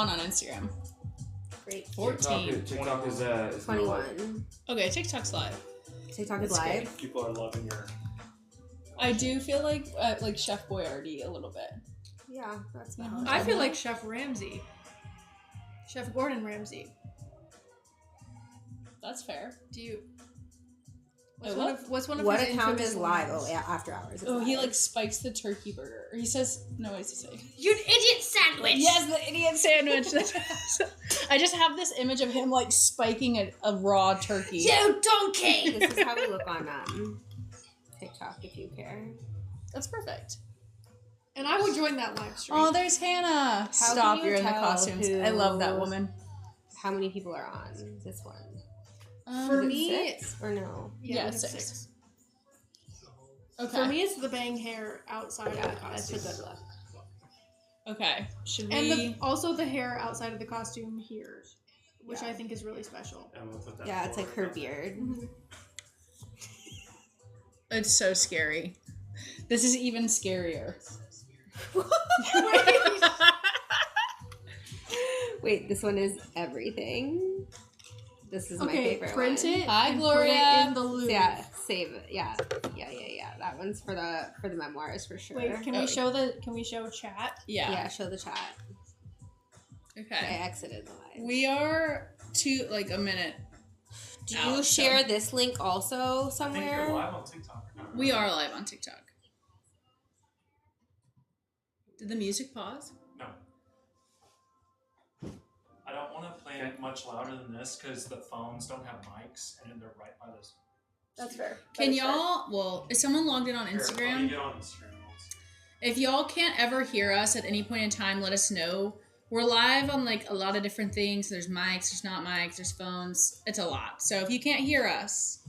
on Instagram. Great. 14. TikTok is 21. Okay, TikTok's live. TikTok is That's live. great. People are loving your... I do feel like Chef Boyardee a little bit. Yeah, that's Mhm. valid. I feel like Chef Ramsay. Chef Gordon Ramsay. That's fair. Do you... What's one of What his account infamous is live? lines? Oh, yeah, after hours. Oh, he like spikes the turkey burger. Or he says, no, what does he say? You idiot sandwich! Yes, the idiot sandwich. I just have this image of him like spiking a raw turkey. You donkey! This is how we look on TikTok, if you care. That's perfect. And I would join that live stream. Oh, there's Hannah. Stop, can you you're in the tell costumes. I love that woman. How many people are on this one? For Is it me, 6 or no? Yeah, we have 6. Okay. For me, it's the bang hair outside of the That's a costume. good look. Okay. Should we? And also the hair outside of the costume here, which Yeah. I think is really special. And we'll put that Yeah, it's like her forward. beard. It's so scary. This is even scarier. Wait, this one is everything. This is my Okay, favorite print one. it. Hi, and Gloria. Put it in the loop. Yeah, save it. Yeah. That one's for the memoirs for sure. Wait, can we show chat? Yeah. Yeah, show the chat. I Okay. exited the live. We are a minute. Do out, you so- share this link also I think you're somewhere? live on TikTok. We are live on TikTok. Did the music pause? No. I don't want to play it much louder than this because the phones don't have mics and they're right by this. That's fair. Can y'all? Well, is someone logged in on Here, let me Instagram? get on Instagram once. If y'all can't ever hear us at any point in time, let us know. We're live on a lot of different things. There's mics, there's not mics, there's phones. It's a lot. So if you can't hear us,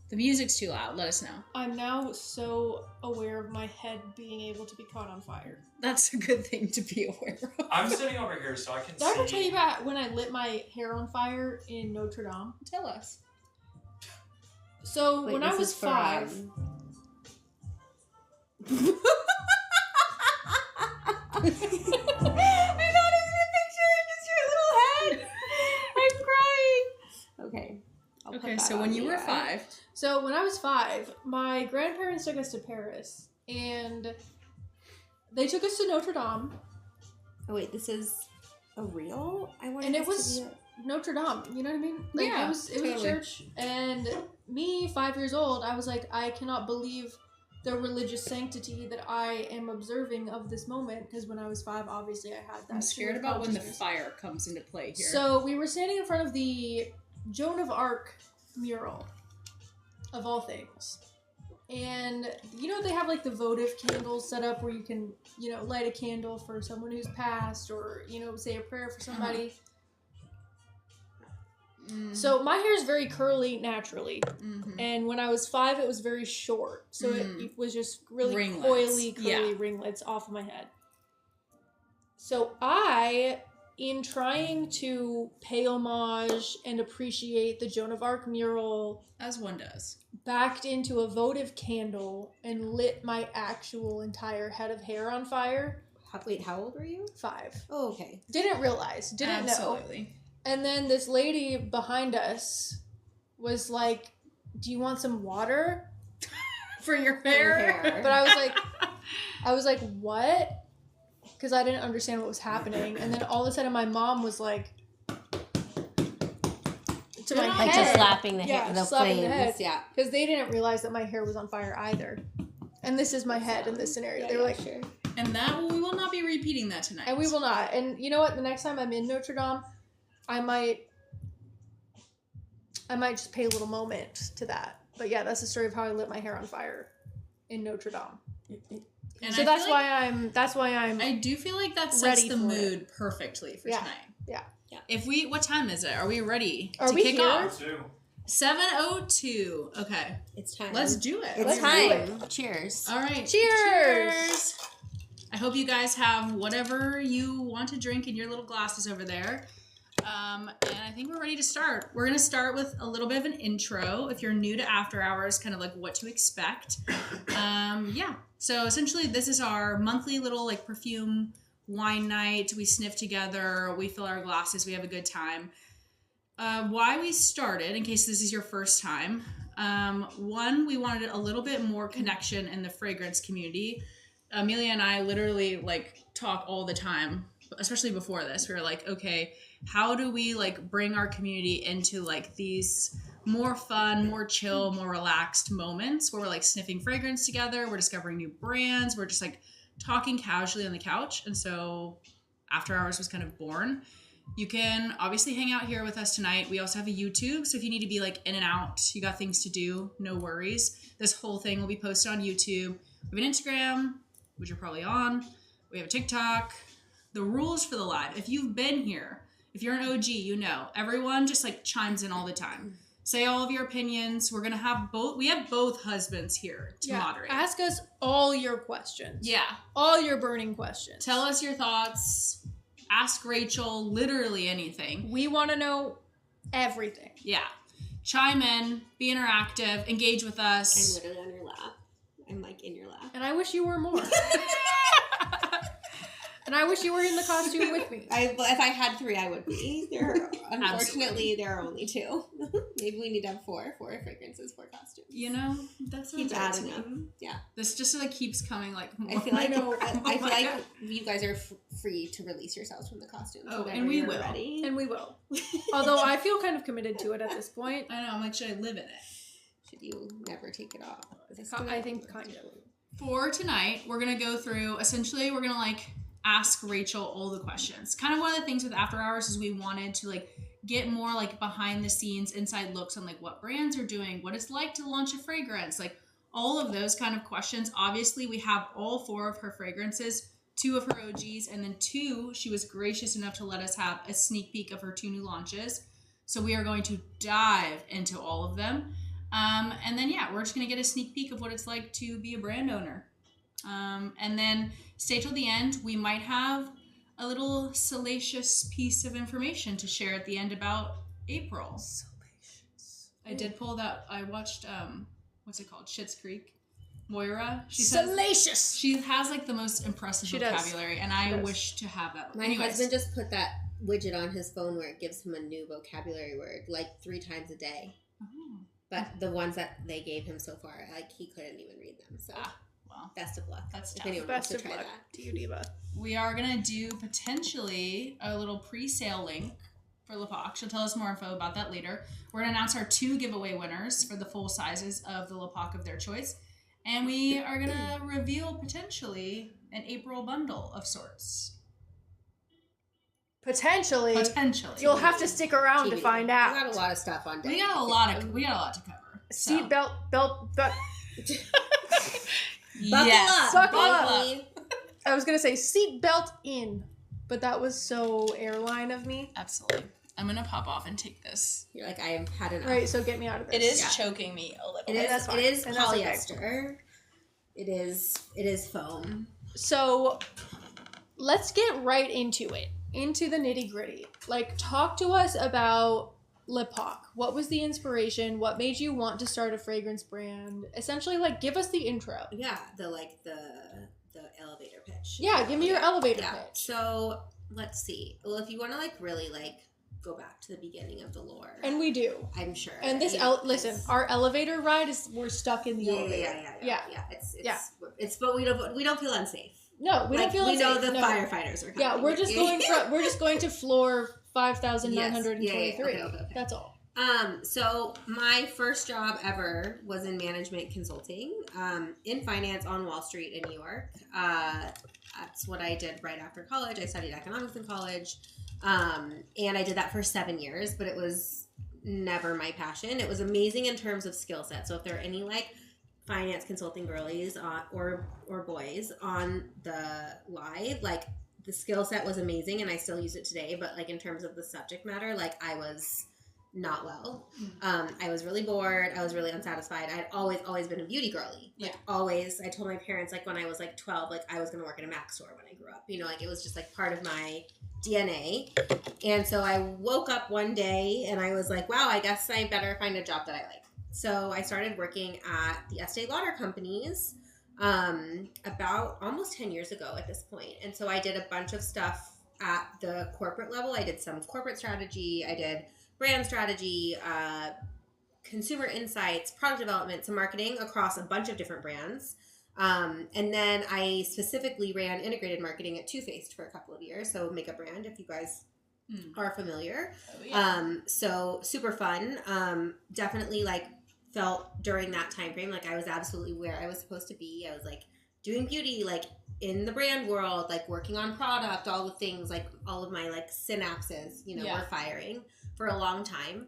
the music's too loud, let us know. I'm now so aware of my head being able to be caught on fire. That's a good thing to be aware of. I'm sitting over here so I can Did I ever see. tell you about when I lit my hair on fire in Notre Dame? Tell us. So Wait, when I this was is for, 5, I thought it was a picture of just your little head. I'm crying. Okay. I'll put Okay, that so on when you the, were 5, So when I was 5, my grandparents took us to Paris, and they took us to Notre Dame. Oh wait, this is a real? I wanted And it this was to be Notre Dame, you know what I mean? Like, Yeah, it was totally. a church, and me, 5 years old, I was like, I cannot believe the religious sanctity that I am observing of this moment, because when I was 5, obviously I had that. I'm scared shared about when the consciousness. fire comes into play here. So we were standing in front of the Joan of Arc mural, of all things. And, they have, the votive candles set up where you can, light a candle for someone who's passed or, say a prayer for somebody. So my hair is very curly naturally. Mhm. And when I was 5, it was very short. So it was just really Ringlets. coily, curly Yeah. ringlets off of my head. So I, in trying to pay homage and appreciate the Joan of Arc mural, As one does. backed into a votive candle and lit my actual entire head of hair on fire. Wait, how old were you? 5. Oh, okay. Didn't realize. Didn't know. Absolutely. And then this lady behind us was like, "Do you want some water?" For your For your hair. But I was like, "What?" Because I didn't understand what was happening. And then all of a sudden, my mom was like, to my Like head, just slapping the hair, the slapping flames. the head. Yeah. Because they didn't realize that my hair was on fire either. And this is my head in this scenario. They were like, sure. And we will not be repeating that tonight. and we will not. And you know what? The next time I'm in Notre Dame, I might just pay a little moment to that. But yeah, that's the story of how I lit my hair on fire in Notre Dame. And So I that's feel why I'm I do feel like that sets ready the for mood perfectly for Yeah. tonight. Yeah. What time is it? Are we ready Are to we kick here? off? 2. 7:02. Okay. It's time. Let's do it. It's Let's do time. Cheers. All right. Cheers! I hope you guys have whatever you want to drink in your little glasses over there. And I think we're ready to start. We're going to start with a little bit of an intro. If you're new to After Hours, kind of like what to expect. Yeah. So essentially, this is our monthly little perfume wine night. We sniff together. We fill our glasses. We have a good time. Why we started, in case this is your first time, one, we wanted a little bit more connection in the fragrance community. Amelia and I literally like talk all the time, especially before this. We were like, okay, how do we like bring our community into like these more fun, more chill, more relaxed moments where we're like sniffing fragrance together, we're discovering new brands, we're just like talking casually on the couch. And so After Hours was kind of born. You can obviously hang out here with us tonight. We also have a YouTube, so if you need to be like in and out, you got things to do, no worries. This whole thing will be posted on YouTube. We have an Instagram, which you're probably on. We have a TikTok. The rules for the live, if you've been here, if you're an OG, you know, everyone just like chimes in all the time. Say all of your opinions. We're going to have we have both husbands here to moderate. Ask us all your questions. Yeah. All your burning questions. Tell us your thoughts. Ask Rachel literally anything. We want to know everything. Yeah. Chime in, be interactive, engage with us. I'm literally on your lap. I'm like in your lap. And I wish you were more. And I wish you were in the costume with me. If I had 3, I would be. Unfortunately, there are only 2. Maybe we need to have 4 fragrances, 4 costumes. You know, that's what Keep adding them. Yeah. This just like keeps coming like more. I feel like you guys are free to release yourselves from the costumes. Oh, and we will. Ready. And we will. Although I feel kind of committed to it at this point. I know. I'm like, should I live in it? Should you never take it off? I think kind of. For tonight, we're going to go through, essentially, we're going to like ask Rachel all the questions. Kind of one of the things with After Hours is we wanted to like get more like behind the scenes inside looks on like what brands are doing, what it's like to launch a fragrance, like all of those kind of questions. Obviously, we have all 4 of her fragrances, 2 of her OGs, and then 2, she was gracious enough to let us have a sneak peek of her 2 new launches. So we are going to dive into all of them. And then, yeah, we're just going to get a sneak peek of what it's like to be a brand owner. And then stay till the end. We might have a little salacious piece of information to share at the end about April. Salacious. I did pull that. I watched, what's it called? Schitt's Creek. Moira. Salacious. She has like the most impressive vocabulary, and I wish to have that. My husband just put that widget on his phone where it gives him a new vocabulary word like 3 times a day. Oh. But the ones that they gave him so far, like he couldn't even read them. So best of luck. That's tough. If anyone Best wants of to try luck that. to you, Diva. We are going to do potentially a little pre-sale link for Lepoc. She'll tell us more info about that later. We're going to announce our 2 giveaway winners for the full sizes of the Lepoc of their choice. And we are going to reveal potentially an April bundle of sorts. Potentially. Potentially. You'll have to stick around to find out. We got a lot of stuff on deck. We got a lot to cover. Seat belt. Buckle Yes. up. Buckle up. I was going to say seat belt in, but that was so airline of me. Absolutely. I'm going to pop off and take this. You're like, I have had enough. Right, so get me out of this. It is choking me a little It bit. is. fine. It is And that's okay. polyester. It is foam. So let's get right into it, into the nitty gritty. Like, talk to us about Lepoc. What was the inspiration? What made you want to start a fragrance brand? Essentially, like, give us the intro. Yeah, the elevator pitch. Yeah, give me your elevator pitch. So let's see. Well, if you want to like really like go back to the beginning of the lore, And we do. I'm sure. And this, listen, our elevator ride is, we're stuck in the elevator. Yeah. It's but we don't feel unsafe. No, we don't feel we know unsafe. the firefighters are coming. Yeah, we're just going to floor 5,923. Okay. That's all. So my first job ever was in management consulting, in finance on Wall Street in New York. That's what I did right after college. I studied economics in college. And I did that for 7 years, but it was never my passion. It was amazing in terms of skill set. So if there are any like finance consulting girlies or boys on the live, like the skill set was amazing and I still use it today. But like in terms of the subject matter, like I was not well. I was really bored. I was really unsatisfied. I'd always been a beauty girly. Like always. I told my parents like when I was like 12, like I was going to work in a Mac store when I grew up. You know, like it was just like part of my DNA. And so I woke up one day and I was like, wow, I guess I better find a job that I like. So I started working at the Estee Lauder companies about almost 10 years ago at this point. And so I did a bunch of stuff at the corporate level. I did some corporate strategy, I did brand strategy, consumer insights, product development, some marketing across a bunch of different brands. And then I specifically ran integrated marketing at Too Faced for a couple of years. So makeup brand, if you guys are familiar. Oh, yeah. So super fun. Definitely like felt during that time frame like I was absolutely where I was supposed to be. I was like doing beauty, like in the brand world, like working on product, all the things, like all of my like synapses, you know, were firing for a long time.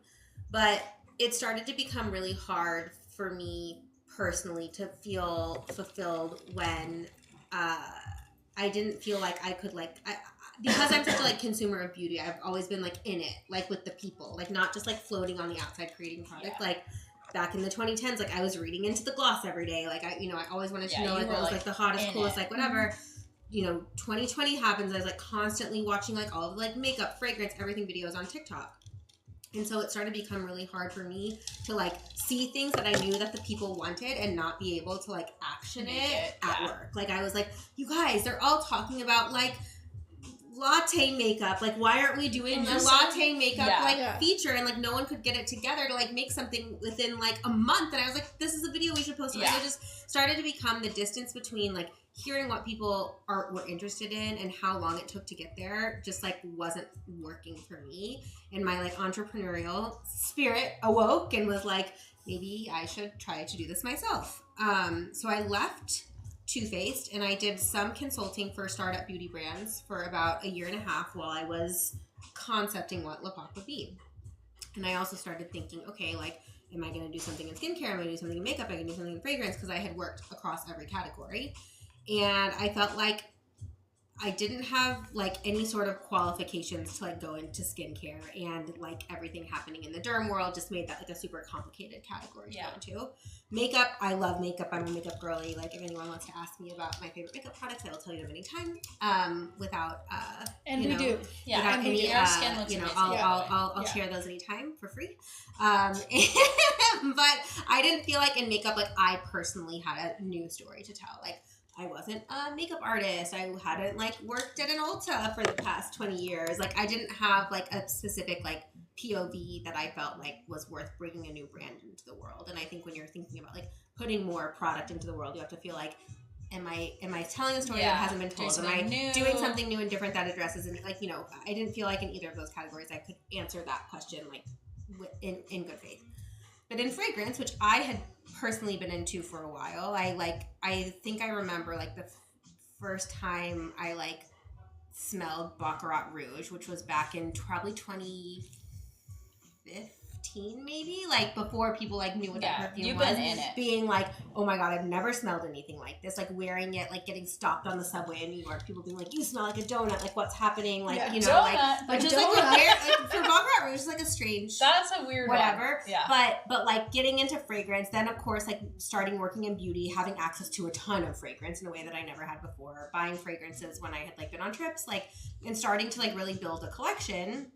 But it started to become really hard for me personally to feel fulfilled when I didn't feel like I could because I'm such a like consumer of beauty. I've always been like in it, like with the people, like not just like floating on the outside creating product. Like back in the 2010s, like I was reading Into the Gloss every day. Like I always wanted to know like what was like the hottest, coolest, like whatever. 2020 happens. I was like constantly watching like all of like makeup, fragrance, everything videos on TikTok. And so it started to become really hard for me to like see things that I knew that the people wanted and not be able to like action it at work. Like I was like, you guys, they're all talking about like latte makeup. Like why aren't we doing a latte makeup feature? And like no one could get it together to like make something within like a month. And I was like, this is a video we should post. And it just started to become the distance between like hearing what people were interested in and how long it took to get there just like wasn't working for me. And my like entrepreneurial spirit awoke and was like, maybe I should try to do this myself. So I left Too Faced and I did some consulting for startup beauty brands for about a year and a half while I was concepting what Lepoc would be. And I also started thinking, okay, like, am I going to do something in skincare? Am I going to do something in makeup? Am I going to do something in fragrance? Because I had worked across every category. And I felt like I didn't have like any sort of qualifications to like go into skincare, and like everything happening in the derm world just made that like a super complicated category to go into. Makeup, I love makeup. I'm a makeup girly. Like if anyone wants to ask me about my favorite makeup products, I will tell you them anytime. Without and we do. Yeah, without and any, our skin looks amazing. I'll share those anytime for free. But I didn't feel like in makeup like I personally had a new story to tell. Like I wasn't a makeup artist. I hadn't like worked at an Ulta for the past 20 years. Like I didn't have like a specific like POV that I felt like was worth bringing a new brand into the world. And I think when you're thinking about like putting more product into the world, you have to feel like, am I telling a story that hasn't been told? Am I doing something new and different that addresses and like, I didn't feel like in either of those categories I could answer that question like in good faith. But in fragrance, which I had personally been into for a while, I think I remember like the first time I like smelled Baccarat Rouge, which was back in probably 2015 maybe, like before people like knew what that perfume was. In it. Being like, oh my god, I've never smelled anything like this. Like wearing it, like getting stopped on the subway in New York, people being like, you smell like a donut. Like what's happening? Like donut. like just like a weird like, for Baccarat Rouge is like a strange. That's a weird whatever. One. Yeah. But like getting into fragrance, then of course like starting working in beauty, having access to a ton of fragrance in a way that I never had before. Buying fragrances when I had like been on trips, like and starting to like really build a collection,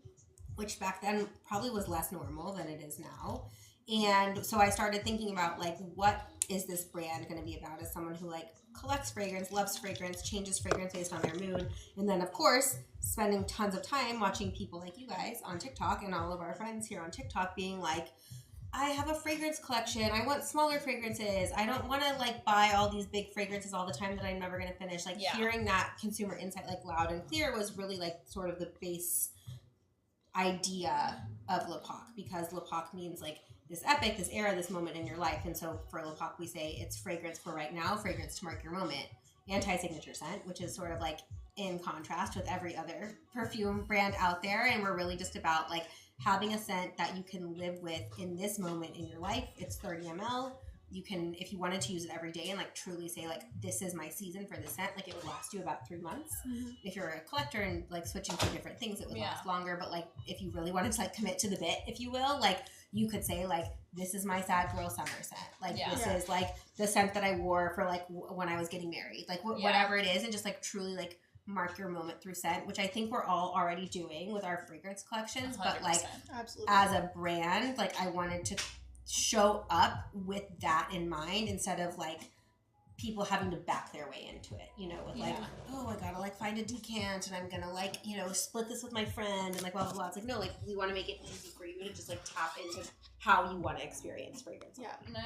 which back then probably was less normal than it is now. And so I started thinking about like, what is this brand going to be about as someone who like collects fragrance, loves fragrance, changes fragrance based on their mood. And then of course, spending tons of time watching people like you guys on TikTok and all of our friends here on TikTok being like, I have a fragrance collection. I want smaller fragrances. I don't want to like buy all these big fragrances all the time that I'm never going to finish. Like hearing that consumer insight like loud and clear was really like sort of the base idea of Lepoc, because Lepoc means like this epic, this era, this moment in your life. And so for Lepoc, we say it's fragrance for right now, fragrance to mark your moment, anti-signature scent, which is sort of like in contrast with every other perfume brand out there. And we're really just about like having a scent that you can live with in this moment in your life. It's 30 ml. You can, if you wanted to use it every day and like truly say like, this is my season for this scent, like it would last you about 3 months. Mm-hmm. If you're a collector and like switching to different things, it would last longer. But like, if you really wanted to like commit to the bit, if you will, like you could say like, this is my sad girl summer scent. Like this is like the scent that I wore for like when I was getting married, like whatever it is. And just like truly like mark your moment through scent, which I think we're all already doing with our fragrance collections. 100%. But like as a brand, like I wanted to show up with that in mind instead of like people having to back their way into it, you know, with like, oh, I gotta like find a decant and I'm gonna like, you know, split this with my friend and like blah blah blah. It's like, no, like we want to make it easy for you to just like tap into how you want to experience fragrance. Yeah. And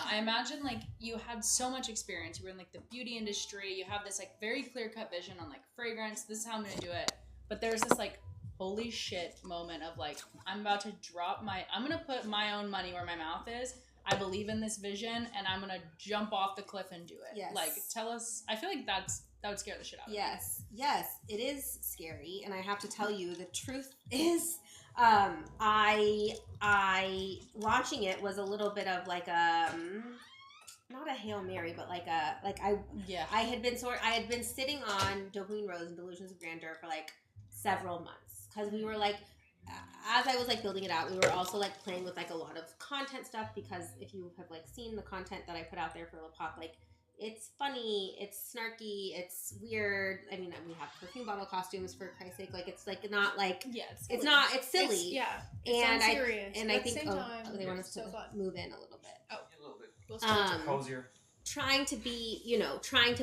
I imagine like you had so much experience. You were in like the beauty industry. You have this like very clear cut vision on like fragrance. This is how I'm gonna do it. But there's this like holy shit moment of like I'm gonna put my own money where my mouth is. I believe in this vision and I'm gonna jump off the cliff and do it. Yes. Like tell us. I feel like that would scare the shit out of me. Yes, it is scary, and I have to tell you the truth is, I launching it was a little bit of like not a Hail Mary, but I had been sitting on Dopamine Rose and Delusions of Grandeur for like several months because we were like, as I was like building it out, we were also like playing with like a lot of content stuff because if you have like seen the content that I put out there for Le Pop, like it's funny, it's snarky, it's weird. I mean, we have perfume bottle costumes for Christ's sake. Like it's like not like it's silly. It's serious. And I think they want us to move in a little bit. A little bit. Cozier. Trying to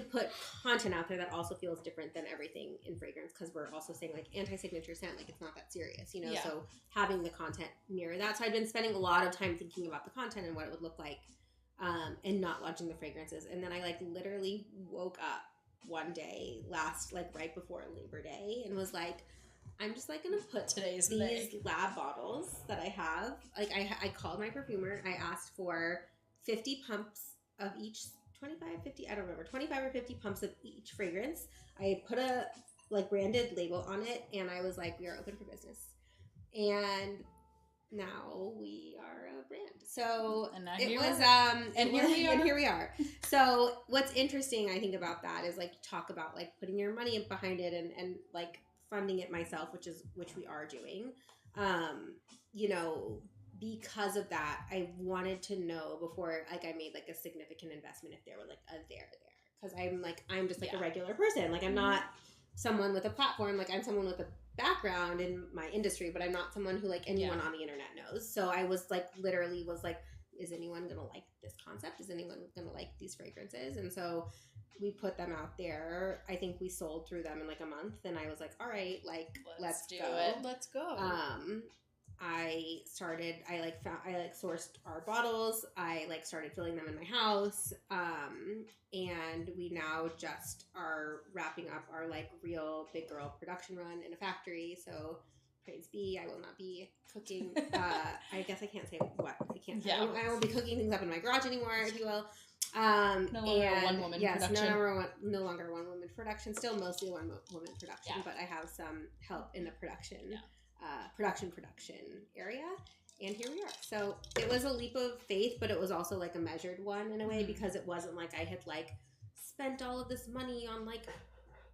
put content out there that also feels different than everything in fragrance because we're also saying like anti-signature scent, like it's not that serious, you know. So having the content mirror that. So I've been spending a lot of time thinking about the content and what it would look like, and not launching the fragrances. And then I like literally woke up one day right before Labor Day and was like, I'm just like gonna put these lab bottles that I have. Like I called my perfumer. I asked for 50 pumps of each, 25, 50, I don't remember, 25 or 50 pumps of each fragrance. I put a like branded label on it and I was like, we are open for business. And now we are a brand. So here we are. So what's interesting I think about that is like talk about like putting your money behind it and like funding it myself, which we are doing. You know, because of that, I wanted to know before like I made like a significant investment if there were like a there. Because I'm just like a regular person. Like I'm not someone with a platform. Like I'm someone with a background in my industry, but I'm not someone who like anyone on the internet knows. So I was like literally was like, is anyone gonna like this concept? Is anyone gonna like these fragrances? And so we put them out there. I think we sold through them in like a month, and I was like, all right, like let's do it. Let's go. I sourced our bottles. I like started filling them in my house. And we now just are wrapping up our like real big girl production run in a factory. So praise be, I will not be cooking. I guess I can't say what. I won't be cooking things up in my garage anymore, if you will. No longer a one-woman production. No longer a one-woman production. Still mostly a one-woman production, but I have some help in the production. Production area, and here we are. So it was a leap of faith, but it was also like a measured one in a way because it wasn't like I had like spent all of this money on like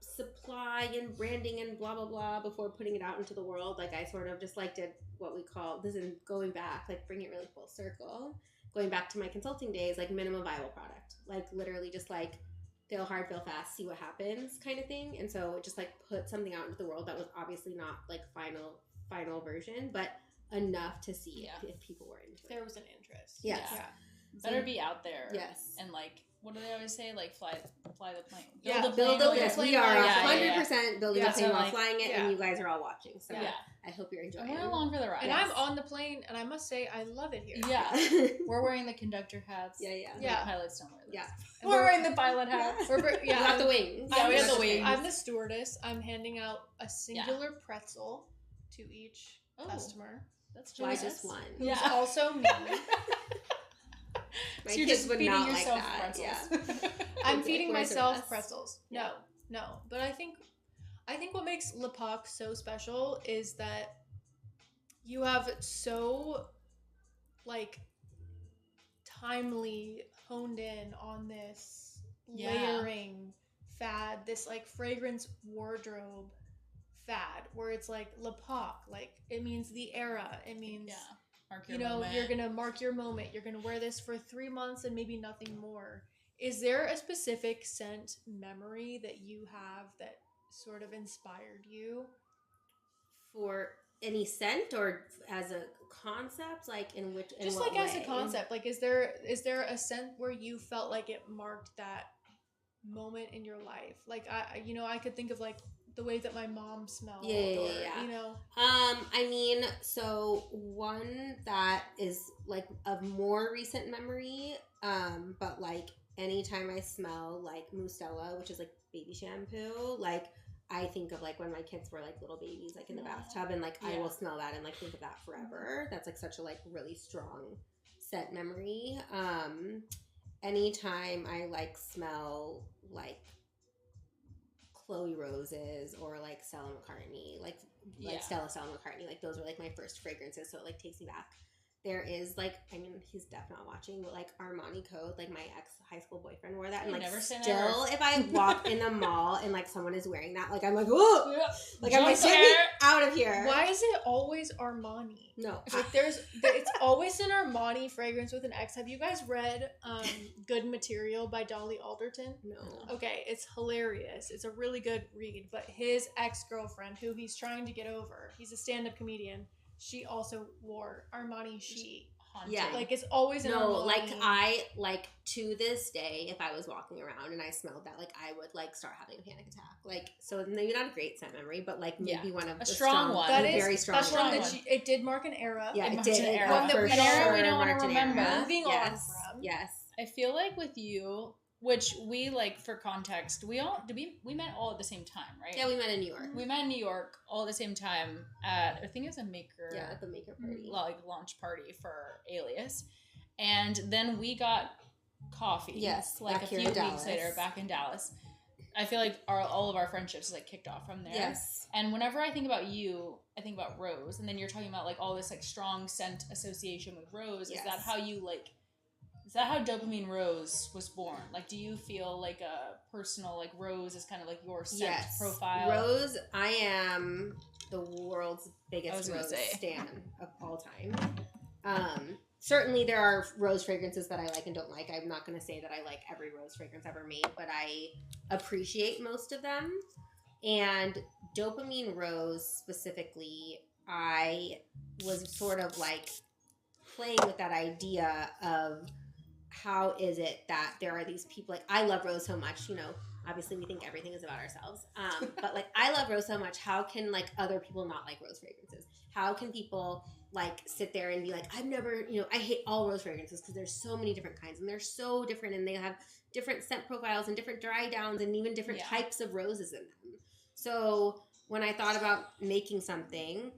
supply and branding and blah blah blah before putting it out into the world. Like I sort of just like did what we call this is going back, like bring it really full circle, going back to my consulting days, like minimum viable product, like literally just like fail hard, fail fast, see what happens kind of thing. And so just like put something out into the world that was obviously not like final version, but enough to see if people were into it. There was an interest. Yes. Yeah. Better be out there. Yes. And like, what do they always say? Like, fly the plane. Build a plane. We are 100% building a plane while flying it, and you guys are all watching. So I hope you're enjoying it. We're along for the ride. And I'm on the plane, and I must say, I love it here. Yeah. We're wearing the conductor hats. Yeah. The pilots don't wear those. Yeah. We're wearing the pilot hats. We got the wings. Yeah, we have the wings. I'm the stewardess. I'm handing out a singular pretzel to each customer. That's why just one? Who's also me. My so kids would not like that. Pretzels. Yeah. I'm feeding myself pretzels. No. But I think what makes Le Pac so special is that you have so like timely honed in on this layering fad, this like fragrance wardrobe fad where it's like Le Pac, like it means the era, it means moment. You're gonna mark your moment, you're gonna wear this for 3 months and maybe nothing more. Is there a specific scent memory that you have that sort of inspired you? For any scent or as a concept, like in which in Just what like as a way? concept, like is there a scent where you felt like it marked that moment in your life? Like I could think of like the way that my mom smelled, Yeah. you know. I mean, so one that is like of more recent memory, but like anytime I smell like Mustela, which is like baby shampoo, like I think of like when my kids were like little babies, like in the bathtub, and like I will smell that and like think of that forever. That's like such a like really strong scent memory. Anytime I like smell like Chloe Roses or like Stella McCartney, like Stella McCartney, like those were like my first fragrances, so it like takes me back. There is like, I mean, he's definitely not watching, but like Armani Code, like my ex high school boyfriend wore that, and like never say still, never. if I walk in the mall and like someone is wearing that, like I'm like, oh, like I'm like, Jump get me scare. out of here. Why is it always Armani? No, Like it's always an Armani fragrance with an X. Have you guys read Good Material by Dolly Alderton? no. Okay, it's hilarious. It's a really good read. But his ex-girlfriend, who he's trying to get over, he's a stand-up comedian. She also wore Armani Chic. Yeah. Like it's always an Armani. Like I like to this day, if I was walking around and I smelled that, like I would like start having a panic attack. Like, so maybe not a great scent memory, but like maybe one of a the strong one. That is very strong. that's one one. that it did mark an era. Yeah, It it marked did. an era. One that we An era we don't want wanna to remember. Moving on from. Yes. I feel like with you, which we like for context, we met all at the same time, right? Yeah, we met in New York. We met in New York all at the same time at, I think it was a maker. Yeah, at the maker party. Like launch party for Alias. And then we got coffee. Yes, like back a here few in weeks Dallas. later back in Dallas. I feel like all of our friendships like kicked off from there. Yes. And whenever I think about you, I think about Rose. And then you're talking about like all this like strong scent association with Rose. Yes. Is that how you like, is that how Dopamine Rose was born? Like, do you feel like a personal, like Rose is kind of like your scent profile? Rose, I am the world's biggest gonna Rose say. stan of all time. Certainly there are Rose fragrances that I like and don't like. I'm not going to say that I like every Rose fragrance ever made, but I appreciate most of them. And Dopamine Rose specifically, I was sort of like playing with that idea of how is it that there are these people, like I love Rose so much, you know, obviously we think everything is about ourselves, but like I love Rose so much, how can like other people not like Rose fragrances? How can people like sit there and be like, I've never, you know, I hate all Rose fragrances because there's so many different kinds and they're so different and they have different scent profiles and different dry downs and even different types of roses in them. So when I thought about making something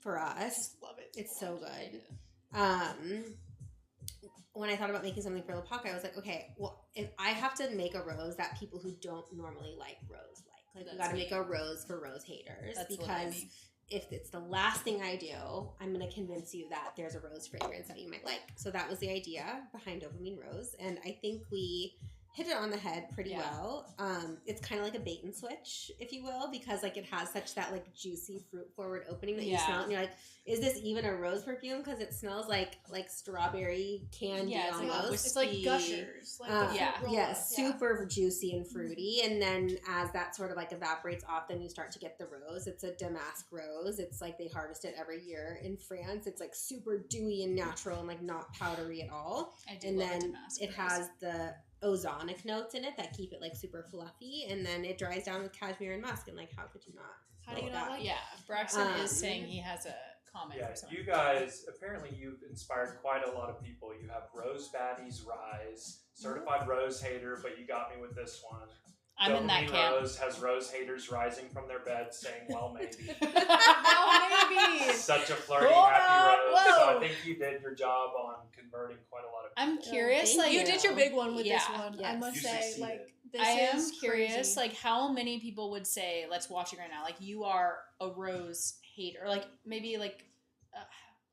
for us, I just love it. it's so good. When I thought about making something for La Paca, I was like, okay, well, if I have to make a rose that people who don't normally like rose like we got to make a rose for rose haters. That's because if it's the last thing I do, I'm going to convince you that there's a rose fragrance that you might like. So that was the idea behind Dopamine Rose, and I think we hit it on the head pretty well. It's kind of like a bait and switch, if you will, because like it has such that like juicy fruit forward opening that you smell it and you're like, is this even a rose perfume? Because it smells like strawberry candy almost. It's like gushers. Like super juicy and fruity. And then as that sort of like evaporates off, then you start to get the rose. It's a damask rose. It's like they harvest it every year in France. It's like super dewy and natural and like not powdery at all. I do and love then damask it rose. has the ozonic notes in it that keep it like super fluffy, and then it dries down with cashmere and musk, and like how could you not? How do you not like? Yeah, Braxton is saying he has a comment Yeah, for someone. you guys, apparently you've inspired quite a lot of people. You have Rose Baddies Rise, Certified Rose Hater, but you got me with this one. I'm in that Dopamine camp. Rose has rose haters rising from their beds saying, well, maybe. Well, maybe. Such a flirty, Hold happy on, rose. So whoa. I think you did your job on converting quite a lot of people. I'm curious, thank like You did your big one with this Yeah. one. I Yes. must You say, succeeded. like this I am is curious, crazy. like how many people would say, let's watch it right now, like you are a rose hater, like maybe like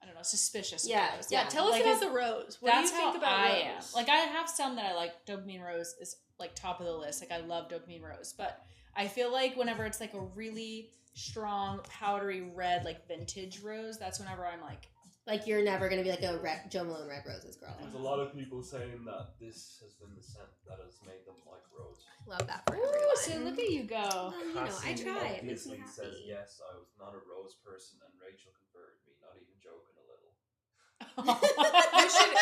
I don't know, suspicious. Of Yeah, rose. Yeah, tell us Like, about is- the rose. What do you That's think how about I rose? am. Like I have some that I like. Dopamine Rose is like top of the list. Like I love Dopamine Rose, but I feel like whenever it's like a really strong powdery red like vintage rose, that's whenever I'm like, Like, you're never going to be like a Joe Malone Red Roses girl. There's a lot of people saying that this has been the scent that has made them like rose. Love that for Ooh, everyone. so look at you go. Well, you know, I Cassie tried. It makes obviously me says happy. yes, I was not a rose person, and Rachel converted me, not even joking a little. You should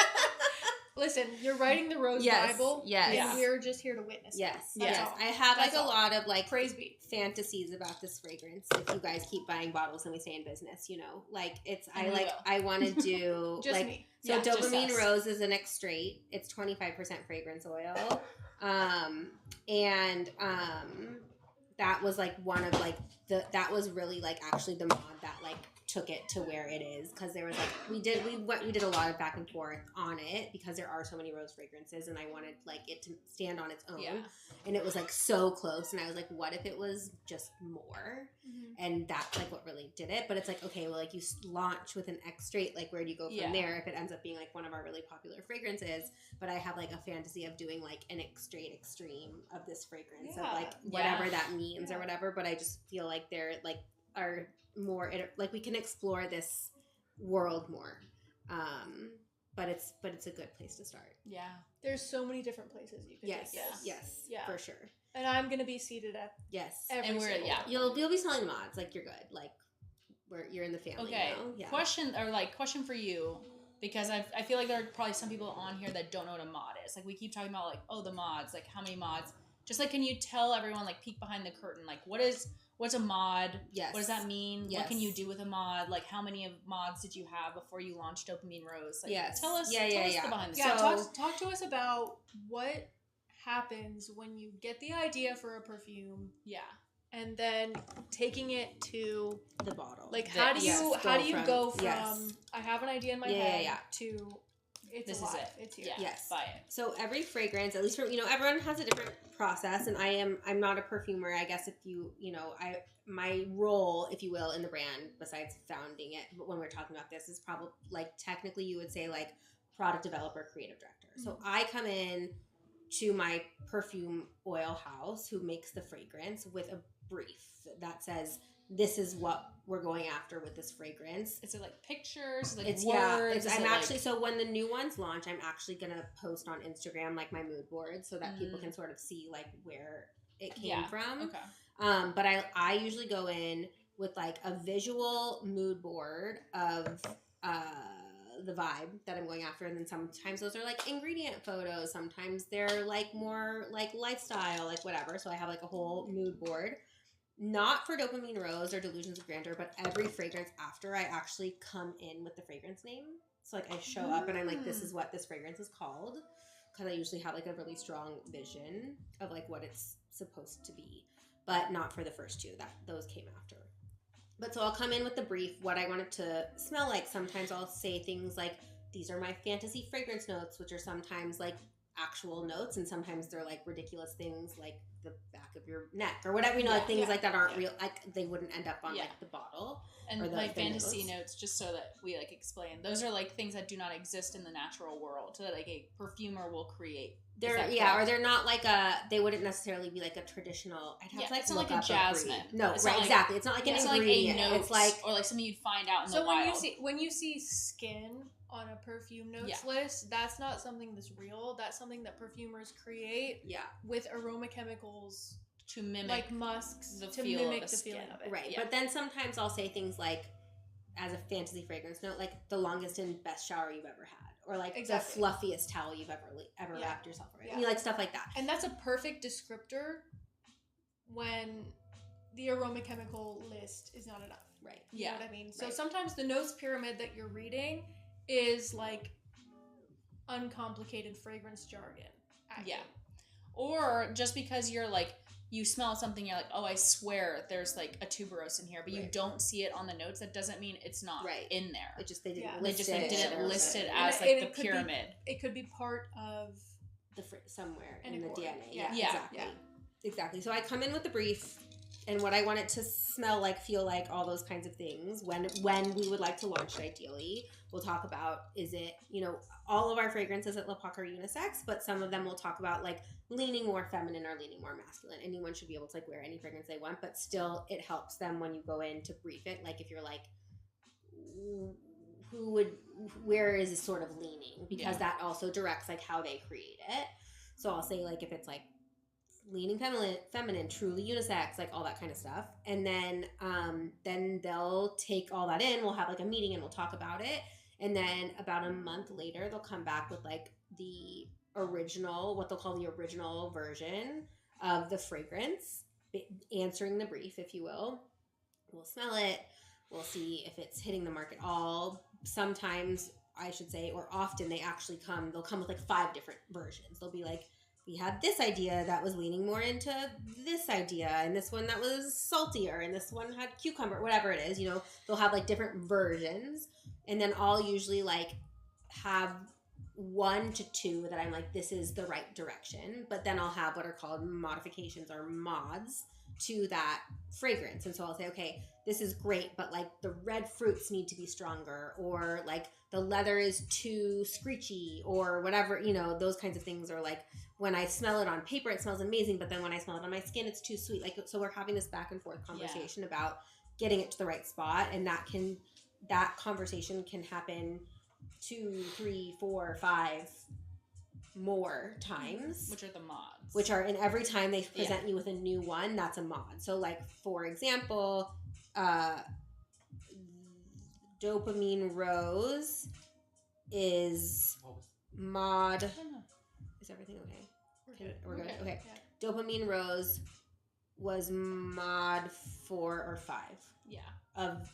listen. You're writing the Rose Yes, Bible, yes. and we're just here to witness. Yes, it. That's yes. all. I have like That's a all. lot of like Praise be. fantasies about this fragrance. If you guys keep buying bottles and we stay in business, you know, like it's And we will. I want to do Just like me. so Yeah, just dopamine us. rose is an extrait. It's 25% fragrance oil, and that was like one of like that was really like actually the mod that like took it to where it is, because there was like we did a lot of back and forth on it because there are so many rose fragrances, and I wanted like it to stand on its own. Yeah. And it was like so close, and I was like, what if it was just more? Mhm. And that's like what really did it. But it's like, okay, well, like you launch with an extrait, like where do you go from Yeah. there if it ends up being like one of our really popular fragrances? But I have like a fantasy of doing like an extreme of this fragrance of Yeah. like whatever Yeah. that means or whatever. But I just feel like they're like are more like we can explore this world more. But it's a good place to start. Yeah. There's so many different places you can Yes, take this. yes, Yeah. for sure. And I'm gonna be seated at Yes, every And we're- single yeah. one. you'll be selling mods, like you're good, like you're in the family. Okay. now. Yeah. Question for you, because I feel like there are probably some people on here that don't know what a mod is. Like we keep talking about like, oh, the mods, like how many mods? Just like, can you tell everyone, like, peek behind the curtain, like what's a mod? Yes. What does that mean? Yes. What can you do with a mod? Like, how many of mods did you have before you launched Dopamine Rose? Like, Yes. tell us. Yeah, tell yeah, us yeah. the behind the Yeah, scenes. So- talk to us about what happens when you get the idea for a perfume Yeah. and then taking it to The bottle. like The- how do you yes, go from yes. I have an idea in my Yeah, head yeah. to it's This is alive. it. It's here. Yeah. Yes. Buy it. So every fragrance, at least for everyone has a different process, and I'm not a perfumer. I guess if my role, if you will, in the brand, besides founding it, but when we're talking about this, is probably like technically you would say like product developer, creative director. So I come in to my perfume oil house who makes the fragrance with a brief that says this is what we're going after with this fragrance. Is it like pictures? Like It's words? I'm Is it, actually like, so when the new ones launch, I'm actually gonna post on Instagram like my mood board so that people can sort of see like where it came from. Okay. But I usually go in with like a visual mood board of the vibe that I'm going after, and then sometimes those are like ingredient photos, sometimes they're like more like lifestyle, like whatever. So I have like a whole mood board. Not for Dopamine Rose or Delusions of Grandeur, but every fragrance after I actually come in with the fragrance name. So like I show up and I'm like, this is what this fragrance is called, because I usually have like a really strong vision of like what it's supposed to be, but not for the first two. Those came after. But so I'll come in with the brief, what I want it to smell like. Sometimes I'll say things like, these are my fantasy fragrance notes, which are sometimes like actual notes, and sometimes they're like ridiculous things like the back of your neck or whatever, like things like that aren't real, like they wouldn't end up on like the bottle. And or the fantasy notes. notes, just so that we like explain, those are like things that do not exist in the natural world, so that like a perfumer will create. They're that or correct? they're not like they wouldn't necessarily be like a traditional. I'd have to like it's not look like a up jasmine. breed. No, It's right, not like- exactly. It's not like an It's not like a ingredient. note, It's like or like something you'd find out in So the wild. when you see skin on a perfume notes Yeah. list, that's not something that's real. That's something that perfumers create with aroma chemicals to mimic like musks the to feel of mimic the the skin. feeling of it. right. Yeah. But then sometimes I'll say things like, as a fantasy fragrance note, like the longest and best shower you've ever had, or like Exactly. the fluffiest towel you've ever Yeah. wrapped yourself around. Yeah. You like stuff like that. And that's a perfect descriptor when the aroma chemical list is not enough. Right. You Yeah. know what I mean? So Right. sometimes the notes pyramid that you're reading is like uncomplicated fragrance jargon. Yeah. Or just because you're like, you smell something, you're like, oh, I swear there's like a tuberose in here, but you Right. don't see it on the notes. That doesn't mean it's not Right. in there. It just they didn't Yeah. They list just it. like, didn't or list it whatever. as And like it the could be- pyramid. It could be part of Somewhere An in the accord. DNA. Yeah. Yeah. Exactly. Yeah. Exactly. So I come in with the brief and what I want it to smell like, feel like, all those kinds of things. When we would like to launch it, ideally, we'll talk about, is it, all of our fragrances at Le Pac are unisex, but some of them we'll talk about like leaning more feminine or leaning more masculine. Anyone should be able to like wear any fragrance they want, but still it helps them when you go in to brief it. Like if you're like, who would where is it sort of leaning, because Yeah. that also directs like how they create it. So I'll say like if it's like leaning feminine, truly unisex, like all that kind of stuff. And then they'll take all that in. We'll have like a meeting and we'll talk about it. And then about a month later, they'll come back with like the original, what they'll call the original version of the fragrance, answering the brief, if you will. We'll smell it. We'll see if it's hitting the mark at all. Sometimes, I should say, or often they'll come with like 5 different versions. They'll be like, we had this idea that was leaning more into this idea, and this one that was saltier, and this one had cucumber, whatever it is, you know, they'll have like different versions. And then I'll usually like have 1 to 2 that I'm like, this is the right direction. But then I'll have what are called modifications or mods to that fragrance. And so I'll say, okay, this is great, but like the red fruits need to be stronger, or like the leather is too screechy, or whatever, you know, those kinds of things. Or like when I smell it on paper, it smells amazing, but then when I smell it on my skin, it's too sweet. Like, so we're having this back and forth conversation about getting it to the right spot. And that conversation can happen 2, 3, 4, 5 more times, Which are the mods. which are, and every time they present you with a new one, that's a mod. So like, for example, dopamine rose is mod. Is everything okay? We're good. Okay. Yeah. Dopamine rose was mod 4 or 5 of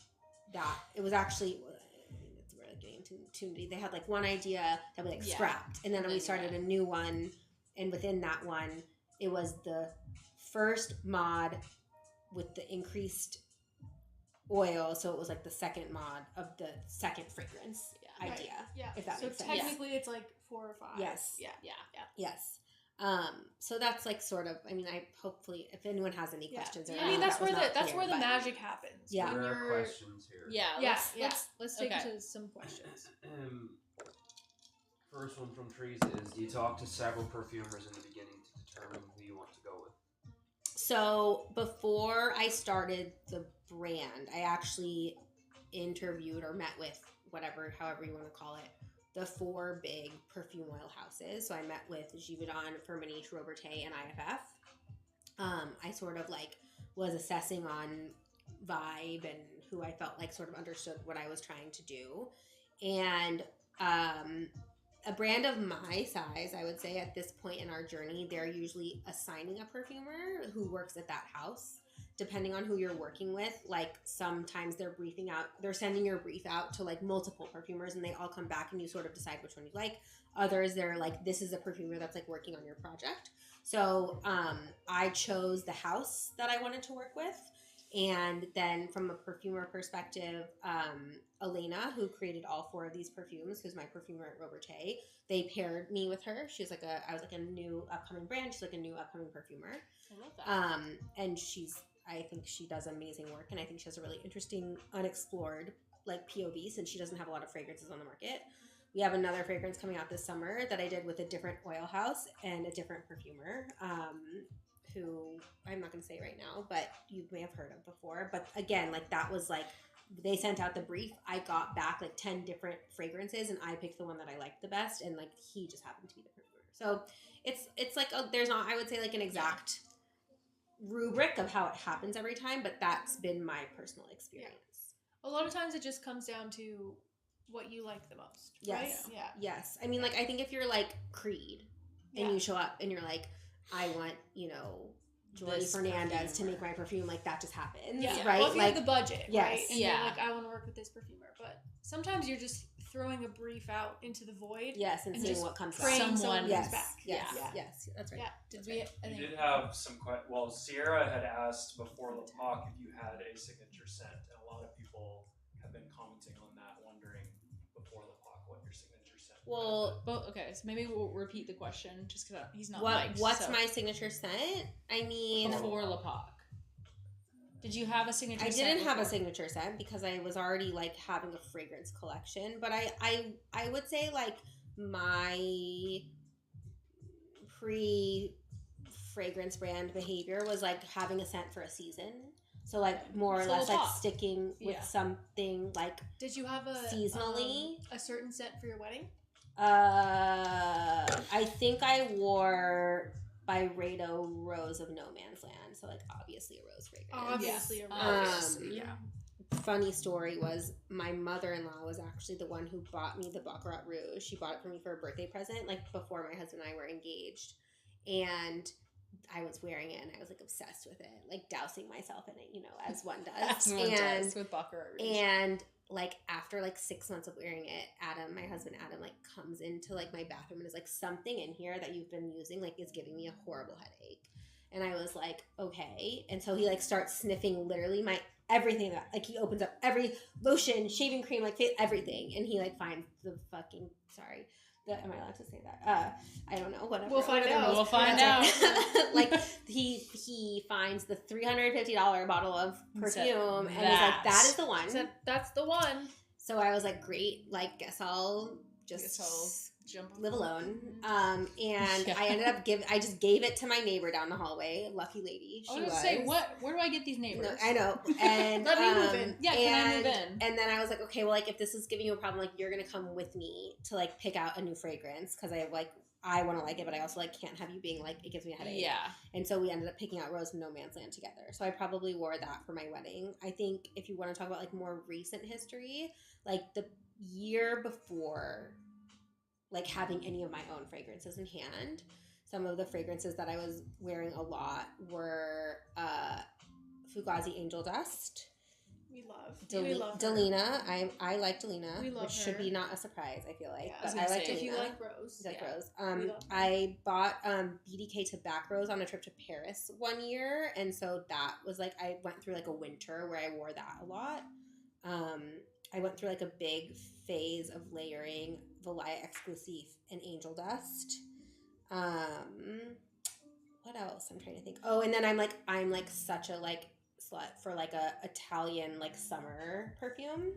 that. It was actually, we're like getting too nitty. They had like one idea that we like scrapped, and then we started a new one, and within that one, it was the first mod with the increased oil, so it was like the second mod of the second fragrance idea. Right. Yeah. If that so makes sense. technically it's like 4 or 5. Yes. Yeah. Yes. So that's like sort of, I mean, I hopefully, if anyone has any questions, or I mean, that's that was where not that's clear, where the but- magic happens. Yeah. When There you're- are questions here. Yeah. Yeah. Let's take Okay. to some questions. First one from Teresa is: do you talk to several perfumers in the beginning to determine who you want to go with? So before I started the brand, I actually interviewed or met with however you want to call it, the 4 big perfume oil houses. So I met with Givaudan, Firmenich, Robertet, and IFF. I sort of like was assessing on vibe and who I felt like sort of understood what I was trying to do. And a brand of my size, I would say at this point in our journey, they're usually assigning a perfumer who works at that house. Depending on who you're working with, like sometimes they're sending your brief out to like multiple perfumers, and they all come back and you sort of decide which one you like. Others, they're like, this is a perfumer that's like working on your project. So I chose the house that I wanted to work with. And then from a perfumer perspective, Elena, who created all 4 of these perfumes, who's my perfumer at Robertet, they paired me with her. I was like a new upcoming brand. She's like a new upcoming perfumer. I love that. And I think she does amazing work, and I think she has a really interesting, unexplored like POV, since she doesn't have a lot of fragrances on the market. We have another fragrance coming out this summer that I did with a different oil house and a different perfumer, who I'm not going to say right now, but you may have heard of before. But again, like that was like, they sent out the brief. I got back like 10 different fragrances, and I picked the one that I liked the best, and like he just happened to be the perfumer. So it's like there's not, I would say, like an exact rubric of how it happens every time, but that's been my personal experience. A lot of times it just comes down to what you like the most. Yes. Right? Yeah. Yes. I mean, like, I think if you're like Creed and you show up and you're like, I want, you know, Jordi This Fernandez to perfumer. make my perfume, like that just happens. Yeah. Right? Well, if you like have the budget, yes. right? And Yeah. you're like, I want to work with this perfumer. But sometimes you're just throwing a brief out into the void. yes, and and seeing just what comes praying back. someone Yes. comes back. Yes. Yeah. Yes. That's right. Yeah. Did That's we? right. I You think did have some well, Sierra had asked before the talk if you had a signature scent, and a lot of people have been commenting on that, wondering before the talk what your signature scent was. Well, okay, so maybe we'll repeat the question just because he's not what's so. my signature scent? I mean, Before Lepac? Did you have a signature I scent didn't have a before? signature scent because I was already like having a fragrance collection, but I would say like my pre fragrance brand behavior was like having a scent for a season. So like more or So less we'll like talk. sticking with Yeah. something like Did you have seasonally. a certain scent for your wedding? I think I wore Byredo Rose of No Man's Land. So like obviously a rose fragrance. Obviously, a Obvious. rose. Yeah. Funny story was my mother-in-law was actually the one who bought me the Baccarat Rouge. She bought it for me for a birthday present, like before my husband and I were engaged. And I was wearing it and I was like obsessed with it, like dousing myself in it, as one does. As one does with Baccarat Rouge. And like after like 6 months of wearing it, my husband Adam, like comes into like my bathroom and is like, something in here that you've been using like is giving me a horrible headache. And I was like, okay. And so he like starts sniffing literally my everything, that like he opens up every lotion, shaving cream, like everything, and he like finds the fucking am I allowed to say that? I don't know. Whatever. We'll find out. We'll find out. Like he finds the $350 bottle of perfume, and he's like, "That is the one." Said, that's the one. So I was like, "Great! Like, guess I'll just jump live alone." And I ended up I just gave it to my neighbor down the hallway. Lucky lady, I was gonna say, where do I get these neighbors? No, I know. And Let me move in. Yeah, can I move in? And then I was like, okay, well, like if this is giving you a problem, like you're gonna come with me to like pick out a new fragrance because I want to like it, but I also like can't have you being like it gives me a headache. Yeah. And so we ended up picking out Rose of No Man's Land together. So I probably wore that for my wedding. I think if you want to talk about like more recent history, like the year before, like having any of my own fragrances in hand, some of the fragrances that I was wearing a lot were Fugazi Angel Dust. We love her. Delina. I like Delina, We love which should her. be not a surprise, I feel like. Yeah. But I was I like gonna Delina. say, If you like Rose. You like Yeah. Rose. We love her. I bought BDK Tobacco Rose on a trip to Paris one year, and so that was like I went through like a winter where I wore that a lot. I went through like a big phase of layering Valaya Exclusive and Angel Dust. What else? I'm trying to think. Oh, and then I'm like such a like slut for like a Italian like summer perfume.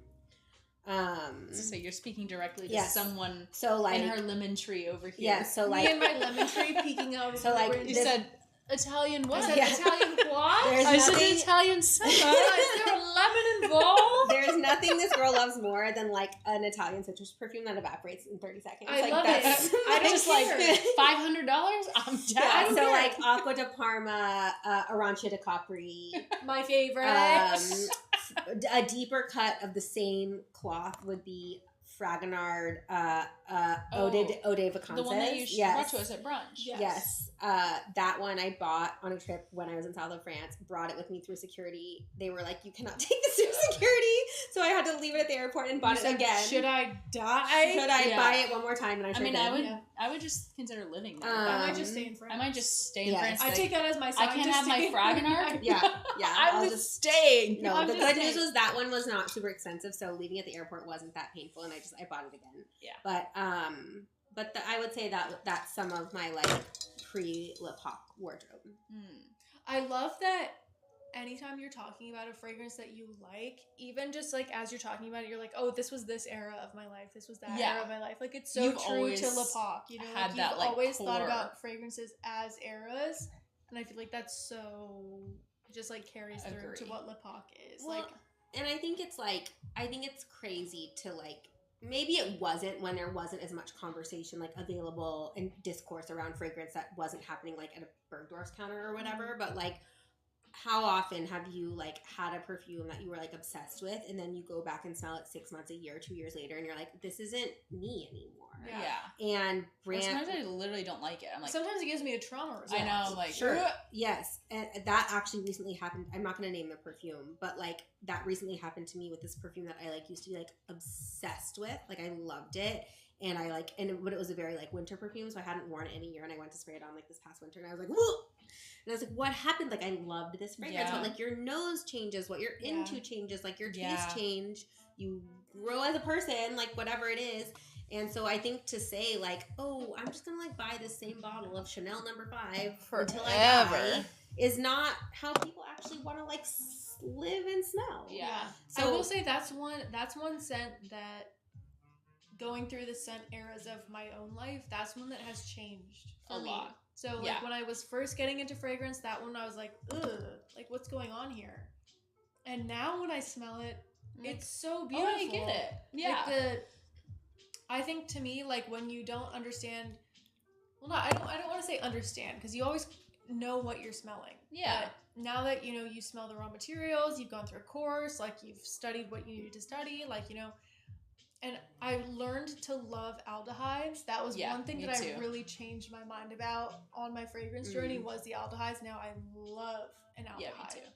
So you're speaking directly to Yes. someone So like in her lemon tree over here. yeah, so Me like and my lemon tree peeking out of So, the like, window. You this- said Italian what? I said Yeah. Italian what? There's I said nothing- Italian summer. Is there a lemon involved? there's nothing this girl loves more than like an Italian citrus perfume that evaporates in 30 seconds. I like love that's it. I don't just like care. $500. I'm down. yeah, don't so care. like Acqua di Parma, Arancia di Capri, My favorite. a deeper cut of the same cloth would be Fragonard Eau de Vacances. The one that you yes. brought to us at brunch. Yeah. Yes. That one I bought on a trip when I was in south of France, brought it with me through security. They were like, you cannot take this through security. So I had to leave it at the airport and bought You it said, again. Should I die? Should I Yeah. buy it one more time? And I I sure mean, did. I would just consider living there. I might just stay in France. I might just stay in Yes. France. I like, take that as my I sign. can't to have my stay. Fragonard. Yeah, yeah. I'm I'll just staying. No, I'm the just good saying. news was that one was not super expensive, so leaving at the airport wasn't that painful, and I bought it again. Yeah. But I would say that's some of my like pre-lip hawk wardrobe. I love that anytime you're talking about a fragrance that you like, even just like as you're talking about it, you're like, oh, this was this era of my life. This was that Yeah. era of my life. Like it's so You've true always to lip hawk. You know, had like, that, you've like, always thought core. about fragrances as eras, and I feel like that's so it just like carries through to Agree. what lip hawk is. Well, like and I think it's crazy to like. Maybe it wasn't when there wasn't as much conversation like available and discourse around fragrance that wasn't happening like at a Bergdorf's counter or whatever. But like, how often have you like had a perfume that you were like obsessed with, and then you go back and smell it 6 months, a year, 2 years later, and you're like, this isn't me anymore. Yeah. And Or brand. sometimes I literally don't like it. I'm like, sometimes it gives me a trauma I response. know, like, Sure. ugh. Yes, and that actually recently happened. I'm not going to name the perfume, but like that recently happened to me with this perfume that I like used to be like obsessed with. Like I loved it, and but it was a very like winter perfume, so I hadn't worn it in a year, and I went to spray it on like this past winter, and I was like, whoa. And I was like, what happened? Like I loved this fragrance, Yeah. but like your nose changes, what you're Yeah. into changes, like your taste Yeah. change, you grow as a person, like whatever it is. And so I think to say like, oh, I'm just gonna like buy this same bottle of Chanel No. 5 until I die Forever. is not how people actually want to like live and smell. Yeah. I So will say that's one scent that going through the scent eras of my own life, that's one that has changed for A me. lot. So like Yeah. when I was first getting into fragrance, that one I was like, ugh, like what's going on here? And now when I smell it, it's so Oh, beautiful. I get it. Yeah. Like I think to me, like when you don't understand, well, I don't want to say understand because you always know what you're smelling. Yeah. But now that you know you smell the raw materials, you've gone through a course, like you've studied what you needed to study, like and I learned to love aldehydes. That was one thing me that too. I really changed my mind about on my fragrance journey was the aldehydes. Now I love an aldehyde. Yeah, me too.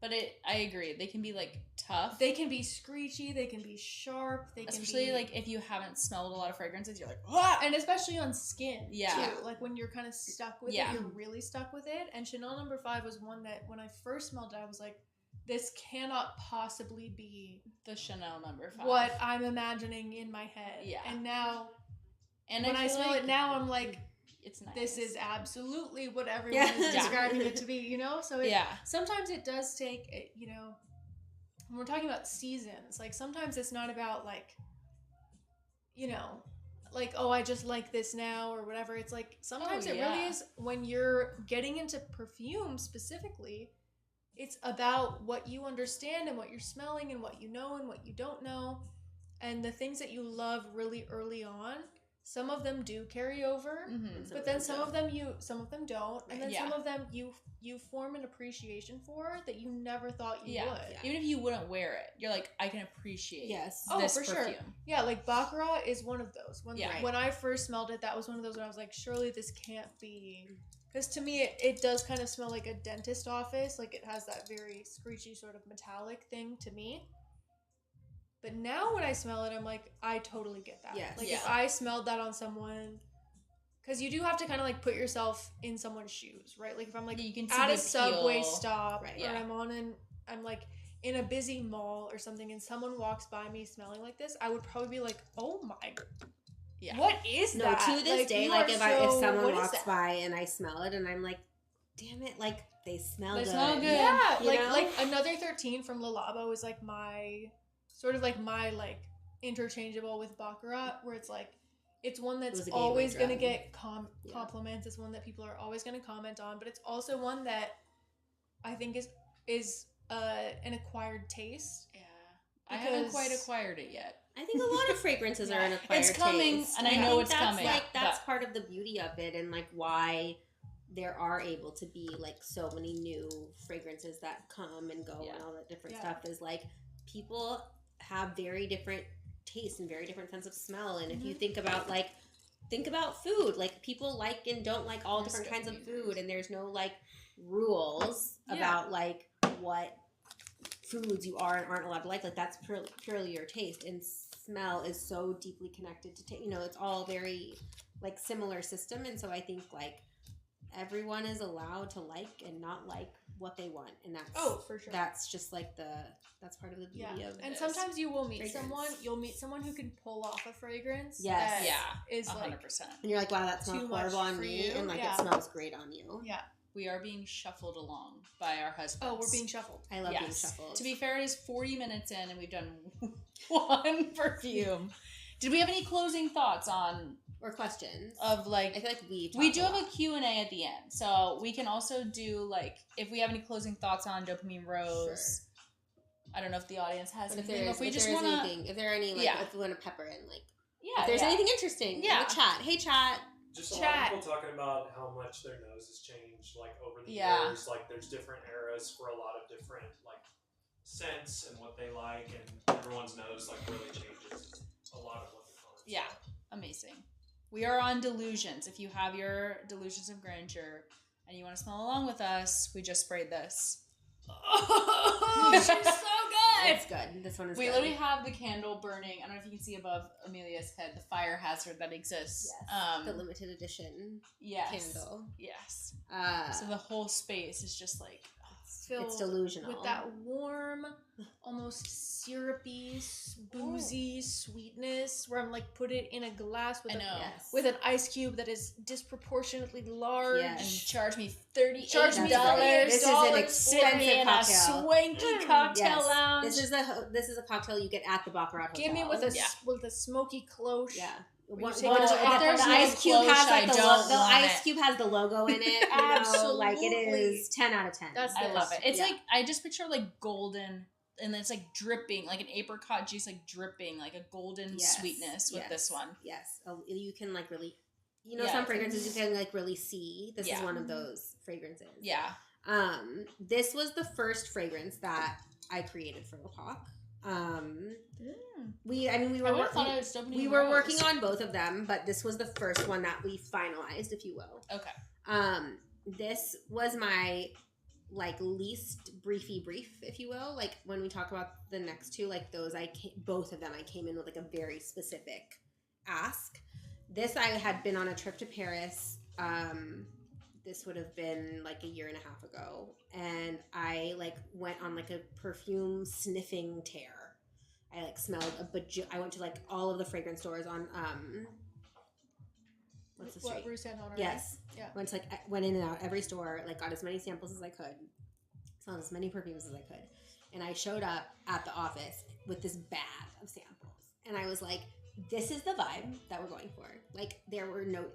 But I agree. They can be like tough. They can be screechy. They can be sharp. They can especially be, like if you haven't smelled a lot of fragrances, you're like, ah! and especially on skin. Yeah. Too. Like when you're kind of stuck with it, you're really stuck with it. And Chanel No. 5 was one that when I first smelled it, I was like, this cannot possibly be the Chanel No. 5. what I'm imagining in my head. Yeah. And now, and when I smell like it now, I'm like, it's nice. this is absolutely what everyone is describing it to be, So sometimes it does take, when we're talking about seasons, like sometimes it's not about like, like, oh, I just like this now or whatever. It's like sometimes it really is when you're getting into perfume specifically, it's about what you understand and what you're smelling and what you know and what you don't know. And the things that you love really early on, some of them do carry over, but then some of them don't, and then some of them you form an appreciation for that you never thought you would. Yeah. Even if you wouldn't wear it, you're like, I can appreciate this for perfume. Sure. Yeah, like Baccarat is one of those. When I first smelled it, that was one of those where I was like, surely this can't be, because to me it does kind of smell like a dentist office. Like it has that very screechy sort of metallic thing to me. But now when I smell it, I'm like, I totally get that. Yes. Like if I smelled that on someone, because you do have to kind of like put yourself in someone's shoes, right? Like if I'm like you can see at the a subway appeal. stop, Right. or I'm like in a busy mall or something, and someone walks by me smelling like this, I would probably be like, oh my, what is No, that? to this day, you like are if someone what is walks that? by and I smell it and I'm like, damn it, like they smell good. Yeah, You like know? like another 13 from Le Labo is like my sort of like my like interchangeable with Baccarat, where it's like it's one that's always gonna get compliments. It's one that people are always gonna comment on, but it's also one that I think is an acquired taste. Yeah, I haven't quite acquired it yet. I think a lot of fragrances are an acquired It's coming, taste. and I know it's coming. That's part of the beauty of it, and like why there are able to be like so many new fragrances that come and go and all that different stuff is like people have very different tastes and very different sense of smell. And if you think about food, like people like and don't like all different kinds of food, and there's no like rules about like what foods you are and aren't allowed to like that's purely your taste. And smell is so deeply connected to it's all very like similar system. And so I think like everyone is allowed to like and not like what they want, and that's for sure. That's just like that's part of the beauty of it. And sometimes you will meet fragrance. you'll meet someone who can pull off a fragrance. Yes. that is 100%. like And you're like, wow, that smells too much horrible on for me, you. and like it smells great on you. Yeah. We are being shuffled along by our husbands. Oh, we're being shuffled. I love being shuffled. To be fair, it is 40 minutes in, and we've done one perfume. Did we have any closing thoughts on or questions of like? I feel like we do have a Q&A at the end, so we can also do like if we have any closing thoughts on Dopamine Rose. Sure. I don't know if the audience has anything. If there are any like if we want to pepper in like if there's anything interesting in the chat. Hey chat. Just a lot of people talking about how much their nose has changed, like over the years. Like there's different eras for a lot of different like scents and what they like, and everyone's nose like really changes a lot of what the colors. Yeah, amazing. We are on Delusions. If you have your Delusions of Grandeur and you want to smell along with us, we just sprayed this. Oh, she's so good. It's good. This one is We good. literally have the candle burning. I don't know if you can see above Amelia's head the fire hazard that exists. Yes. The limited edition candle. Yes. So the whole space is just like it's delusional. With that warm, almost syrupy, boozy sweetness, where I'm like, put it in a glass with an ice cube that is disproportionately large. Yes. And charge me $38. This is an expensive cocktail. A swanky cocktail lounge. This is a cocktail you get at the Baccarat Hotel. Give me with a smoky cloche. Yeah. The ice cube has like the ice cube has the logo in it. Absolutely, like it is 10 out of 10. I love it. It's like I just picture like golden and it's like dripping, like an apricot juice, like dripping, like a golden sweetness with this one. Yes. You can like really, you know, Yeah, some fragrances you can like really see. This is one of those fragrances. Yeah. This was the first fragrance that I created for Lecoq. We were working on both of them, but this was the first one that we finalized, if you will. Okay. This was my like least brief, if you will. Like when we talk about the next two, like those, both of them, I came in with like a very specific ask. This, I had been on a trip to Paris. This would have been like a year and a half ago, and I like went on like a perfume sniffing tear. I like smelled I went to like all of the fragrance stores on what's the street? Rue Saint Honore? Yes. Yeah. Went in and out every store, like got as many samples as I could, smelled as many perfumes as I could, and I showed up at the office with this bag of samples, and I was like, this is the vibe that we're going for. Like there was no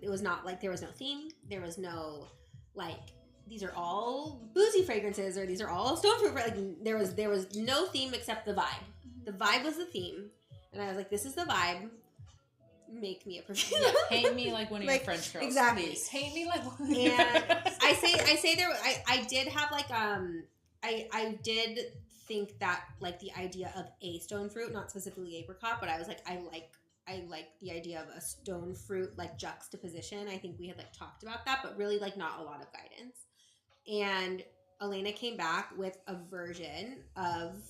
theme. There was no like, these are all boozy fragrances or these are all stone fruit. Like there was no theme except the vibe. The vibe was the theme, and I was like, this is the vibe. Make me a perfume. Yeah, paint me like one of your French girls. Exactly. Please. Paint me like one. And I did have like I did think that like the idea of a stone fruit, not specifically apricot, but I was like, I like the idea of a stone fruit like juxtaposition. I think we had like talked about that, but really like not a lot of guidance. And Elena came back with a version of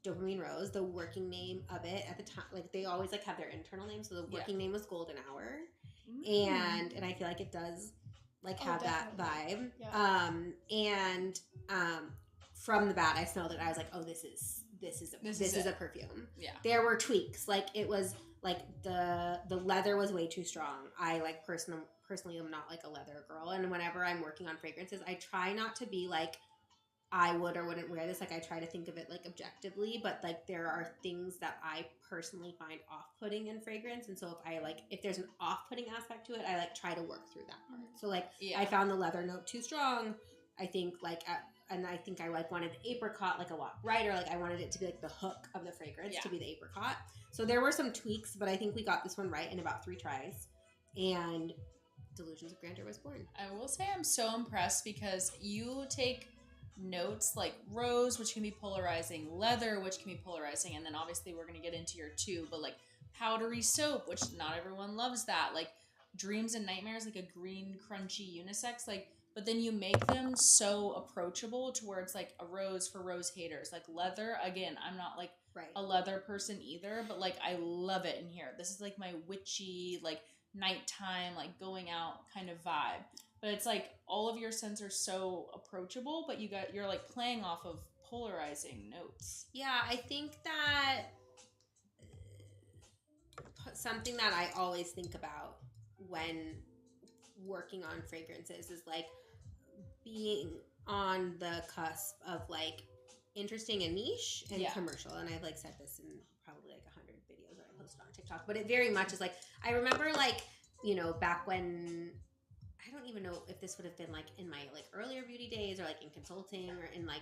Dopamine Rose, the working name of it at the time. Like they always like have their internal name, so the working name was Golden Hour, and I feel like it does like have that vibe. Yeah. From the bat, I smelled it. I was like, oh, this is a perfume. Yeah. There were tweaks. Like it was like the leather was way too strong. I like personally am not like a leather girl, and whenever I'm working on fragrances, I try not to be like, I would or wouldn't wear this. Like I try to think of it like objectively, but like there are things that I personally find off-putting in fragrance, and so if there's an off-putting aspect to it, I like try to work through that part. So like I found the leather note too strong. I think and I think I like wanted the apricot like a lot brighter. Like I wanted it to be like the hook of the fragrance to be the apricot. So there were some tweaks, but I think we got this one right in about 3 tries, and Delusions of Grandeur was born. I will say I'm so impressed because you take notes like rose, which can be polarizing, leather, which can be polarizing, and then obviously we're going to get into your 2, but like powdery soap, which not everyone loves that, like dreams and nightmares, like a green crunchy unisex, like, but then you make them so approachable to where it's like a rose for rose haters. Like leather, again, I'm not like a leather person either, but like I love it in here. This is like my witchy, like nighttime, like going out kind of vibe. But it's like all of your scents are so approachable, but you're like playing off of polarizing notes. Yeah, I think that something that I always think about when working on fragrances is like being on the cusp of like interesting and niche and commercial. And I've like said this in probably like 100 videos that I posted on TikTok, but it very much is like, I remember like, you know, back when, I don't even know if this would have been like in my like earlier beauty days or like in consulting or in like,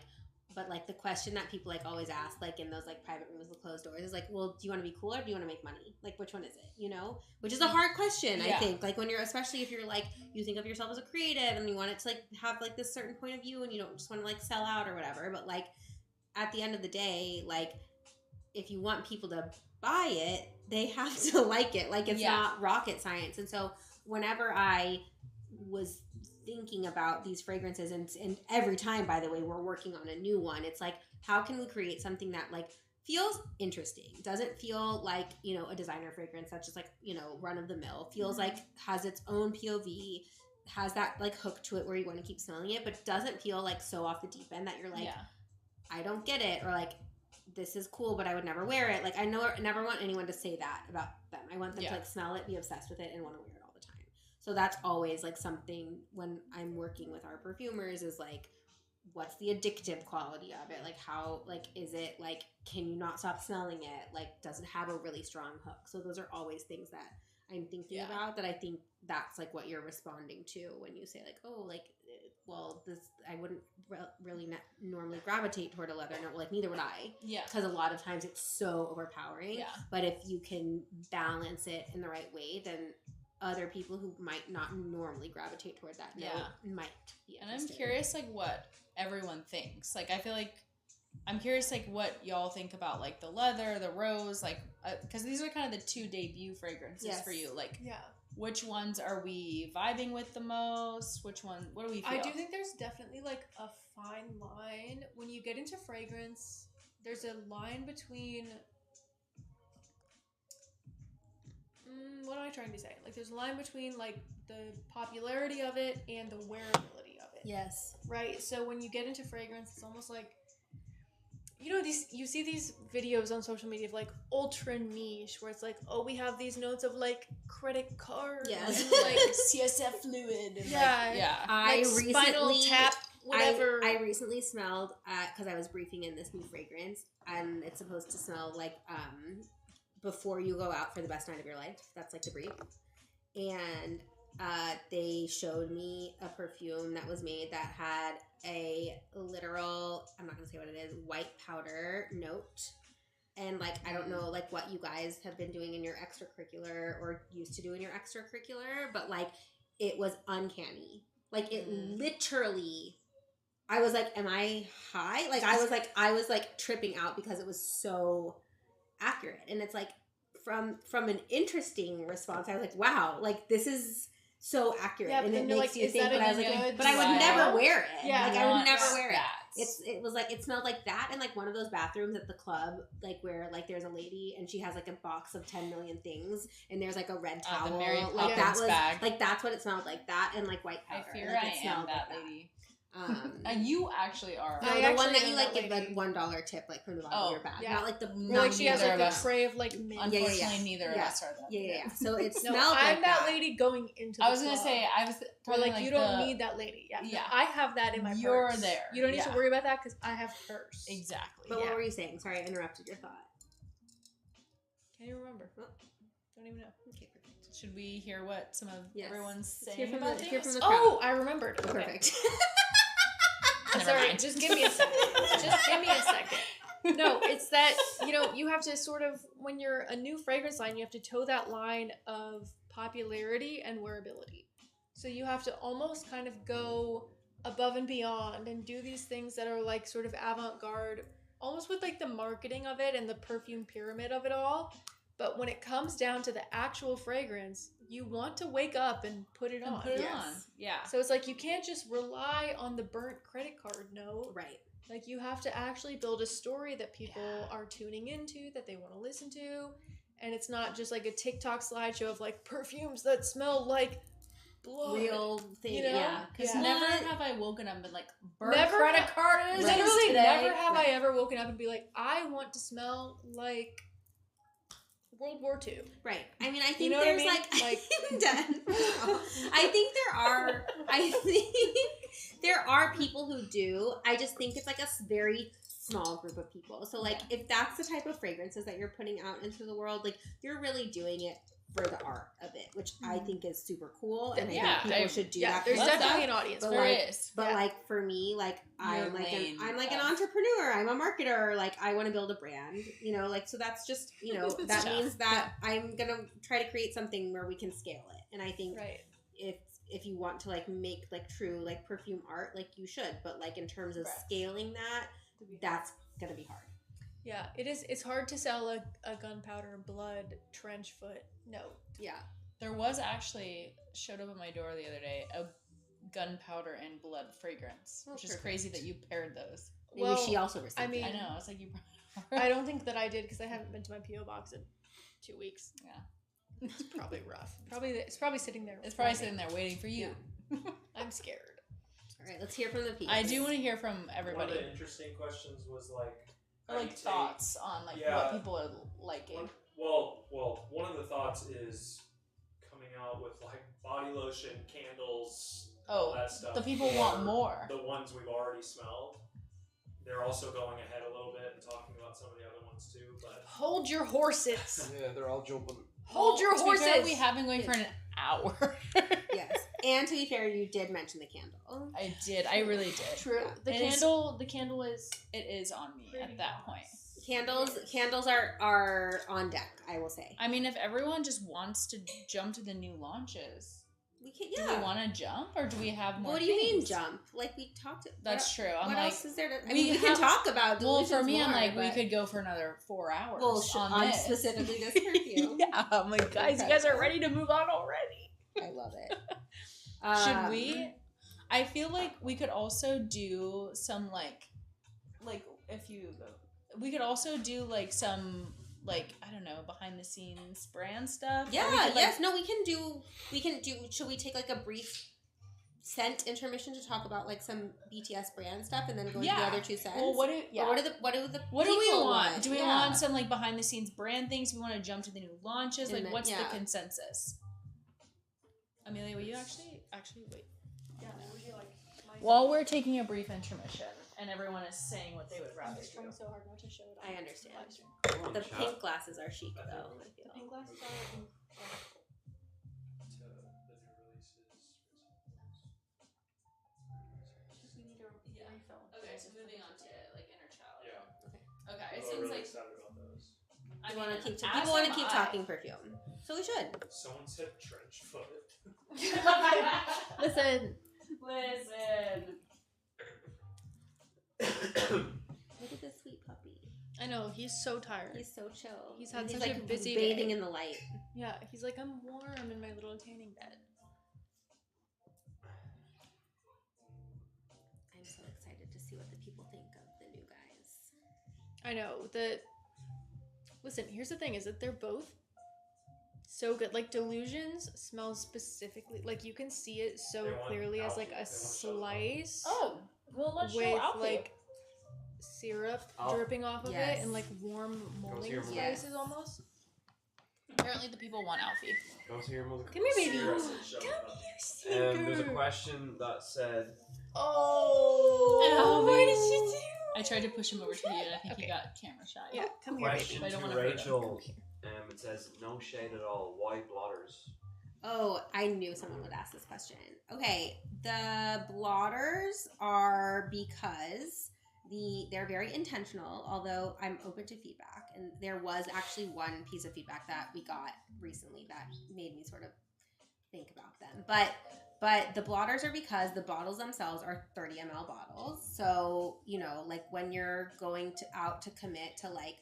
but like the question that people like always ask like in those like private rooms with closed doors is like, well, do you want to be cool or do you want to make money? Like which one is it? You know, which is a hard question. I think like when you're, especially if you're like, you think of yourself as a creative and you want it to like have like this certain point of view and you don't just want to like sell out or whatever, but like at the end of the day, like if you want people to buy it, they have to like it. Like it's not rocket science. And so whenever I was thinking about these fragrances and every time, by the way, we're working on a new one, it's like, how can we create something that like feels interesting, doesn't feel like, you know, a designer fragrance that's just like, you know, run of the mill, feels like has its own POV, has that like hook to it where you want to keep smelling it, but doesn't feel like so off the deep end that you're like, I don't get it, or like this is cool but I would never wear it. Like I never want anyone to say that about them. I want them to like smell it, be obsessed with it, and want to wear it all the time. So that's always like something when I'm working with our perfumers is like, what's the addictive quality of it? Like how, like, is it like, can you not stop smelling it? Like, does it have a really strong hook? So those are always things that I'm thinking about, that I think that's like what you're responding to when you say like, oh, like well, this I wouldn't really normally gravitate toward a leather. No, like neither would I. Yeah. Because a lot of times it's so overpowering. Yeah. But if you can balance it in the right way, then other people who might not normally gravitate toward that note might be And interested. I'm curious, like, what everyone thinks. Like, I feel like I'm curious, like, what y'all think about, like, the leather, the rose, like, because these are kind of the 2 debut fragrances for you. Like, which ones are we vibing with the most? Which one? What do we feel? I do think there's definitely like a fine line when you get into fragrance. There's a line between. What am I trying to say? Like, there's a line between like the popularity of it and the wearability of it. Yes. Right. So when you get into fragrance, it's almost like. You know, you see these videos on social media of like ultra niche where it's like, oh, we have these notes of like credit card, yes, and, like CSF fluid, and I like recently spinal tap, whatever. I recently smelled because I was briefing in this new fragrance, and it's supposed to smell like before you go out for the best night of your life. That's like the brief, and they showed me a perfume that was made that had a literal, I'm not gonna say what it is, white powder note. And like, I don't know like what you guys have been doing in your extracurricular or used to do in your extracurricular, but like it was uncanny. Like it literally, I was like, am I high? Like I was like tripping out because it was so accurate. And it's like from an interesting response, I was like, wow, like this is so accurate, and it makes you think. But I was like, but I would never wear it. Yeah, like I would never wear it. It was like it smelled like that, and like one of those bathrooms at the club, like where like there's a lady and she has like a box of 10 million things, and there's like a red towel, the Mary like that was bag. like that's what it smelled like. That and like white powder. I fear like, I am that lady. You actually are. No, the one that you like give a $1 tip like from the bottom of your bag, not like the. Or like she has like a tray of like mint. Unfortunately, neither of us are that. Yeah. So it smelled no, like I'm that lady going into. The I was gonna say I was. Or like you don't need that lady. Yeah. No, I have that in my purse. You're there. You don't need to worry about that because I have hers. Exactly. But what were you saying? Sorry, I interrupted your thought. Can't even remember. Oh, don't even know. Okay, perfect. Should we hear what some of everyone's saying hear from about the things? Oh, I remembered. Okay. Perfect. Sorry, just give me a second. No, it's that, you have to sort of, when you're a new fragrance line, you have to toe that line of popularity and wearability. So you have to almost kind of go above and beyond and do these things that are like sort of avant-garde, almost with like the marketing of it and the perfume pyramid of it all. But when it comes down to the actual fragrance, you want to wake up and put it on. Yeah. So it's like you can't just rely on the burnt credit card note. Right. Like you have to actually build a story that people are tuning into, that they want to listen to. And it's not just like a TikTok slideshow of like perfumes that smell like blood. Real thing. Yeah. Because never have I woken up and been like, burnt never credit card is literally today. Never have I ever woken up and be like, I want to smell like World War II. Right. I mean, I think there's like done. I think there are people who do. I just think it's like a very small group of people. So like if that's the type of fragrances that you're putting out into the world, like you're really doing it for the art of it, which I think is super cool, and I think people should do that. There's definitely an audience. But like for me, like I'm like an entrepreneur. I'm a marketer. Like I want to build a brand. Like so that's just that means that I'm gonna try to create something where we can scale it. And I think if you want to like make like true like perfume art, like you should. But like in terms of scaling that, that's gonna be hard. Yeah, it is. It's hard to sell a gunpowder blood trench foot note. Yeah. There was actually, showed up at my door the other day, a gunpowder and blood fragrance, which is crazy that you paired those. Maybe she also received I know. It's like you. I don't think that I did because I haven't been to my P.O. box in 2 weeks. Yeah. It's probably rough. It's probably sitting there. It's probably sitting there waiting for you. Yeah. I'm scared. All right, let's hear from the people. I do want to hear from everybody. One of the interesting questions was like, thoughts on like what people are liking. Well, one of the thoughts is coming out with like body lotion, candles, all that stuff. The people want more. The ones we've already smelled. they're also going ahead a little bit and talking about some of the other ones too. But Hold your horses. Yeah, they're all jumping. Hold your To be fair, horses. we have been going for an hour. Yes. And to be fair, you did mention the candle. I did. I really did. True. Yeah. The candle is. It is on me at that point. Candles are on deck, I will say. I mean, if everyone just wants to jump to the new launches, We can, do we want to jump or do we have more? What do you mean things? jump? Like we talked. That's true. I'm What like, else is there to? I we mean, we can have- talk about. well, for delusions me, I'm more, like, we but- could go for another 4 hours. Well, on this. specifically this perfume. Yeah, I'm like, guys, you guys are ready to move on already. I love it. Should we? I feel like we could also do some like if you, we could also do like some like I don't know behind the scenes brand stuff. Or we Yeah. could, like, Yes. No. We can do. Should we take like a brief scent intermission to talk about like some BTS brand stuff and then go into the Yeah. other two scents? Well, what do Or what do the what do we people want? Do we Yeah. want some like behind the scenes brand things? Do we want to jump to the new launches? And Like, then- what's yeah. the consensus? Amelia, will you actually wait? Yeah. Would you like? While we're taking a brief intermission and everyone is saying what they would rather do. Trying so hard not to show it. I understand. Live stream. The pink glasses are chic though. I feel. Pink glasses are. to the new releases. We need a refill. Okay, so moving on to like inner child. Yeah. Okay, it People are seems really like excited about those. I People want to mean, keep. as People want to am keep I. talking perfume, so we should. Someone said trench foot. Listen. Look at this sweet puppy. I know he's so tired. He's so chill. He's And had such a like busy bathing day. in the light. Yeah, he's like, I'm warm in my little tanning bed. I'm so excited to see what the people think of the new guys. I know that. Listen, here's the thing: is that they're both so good. Like Delusions smells specifically, like you can see it so They want clearly as Alfie. like They a want to show them. slice Oh, well, let's with show Alfie. like syrup Oh. dripping off of Yes. it and like warm molding here, slices Yes. almost. Apparently, the people want Alfie. Go to your mother. Come here, baby. Seriously, Come show here, them. sweet There's a girl. question that said, Oh, what did she do? I tried to push him over to you, and I think Okay. he got camera shy. Yeah, come here, question I don't to wanna hurt him. Rachel. It says, no shade at all. Why blotters? Oh, I knew someone would ask this question. Okay, the blotters are because they're very intentional, although I'm open to feedback. And there was actually one piece of feedback that we got recently that made me sort of think about them. But the blotters are because the bottles themselves are 30 ml bottles. So, you know, like when you're going out to commit to like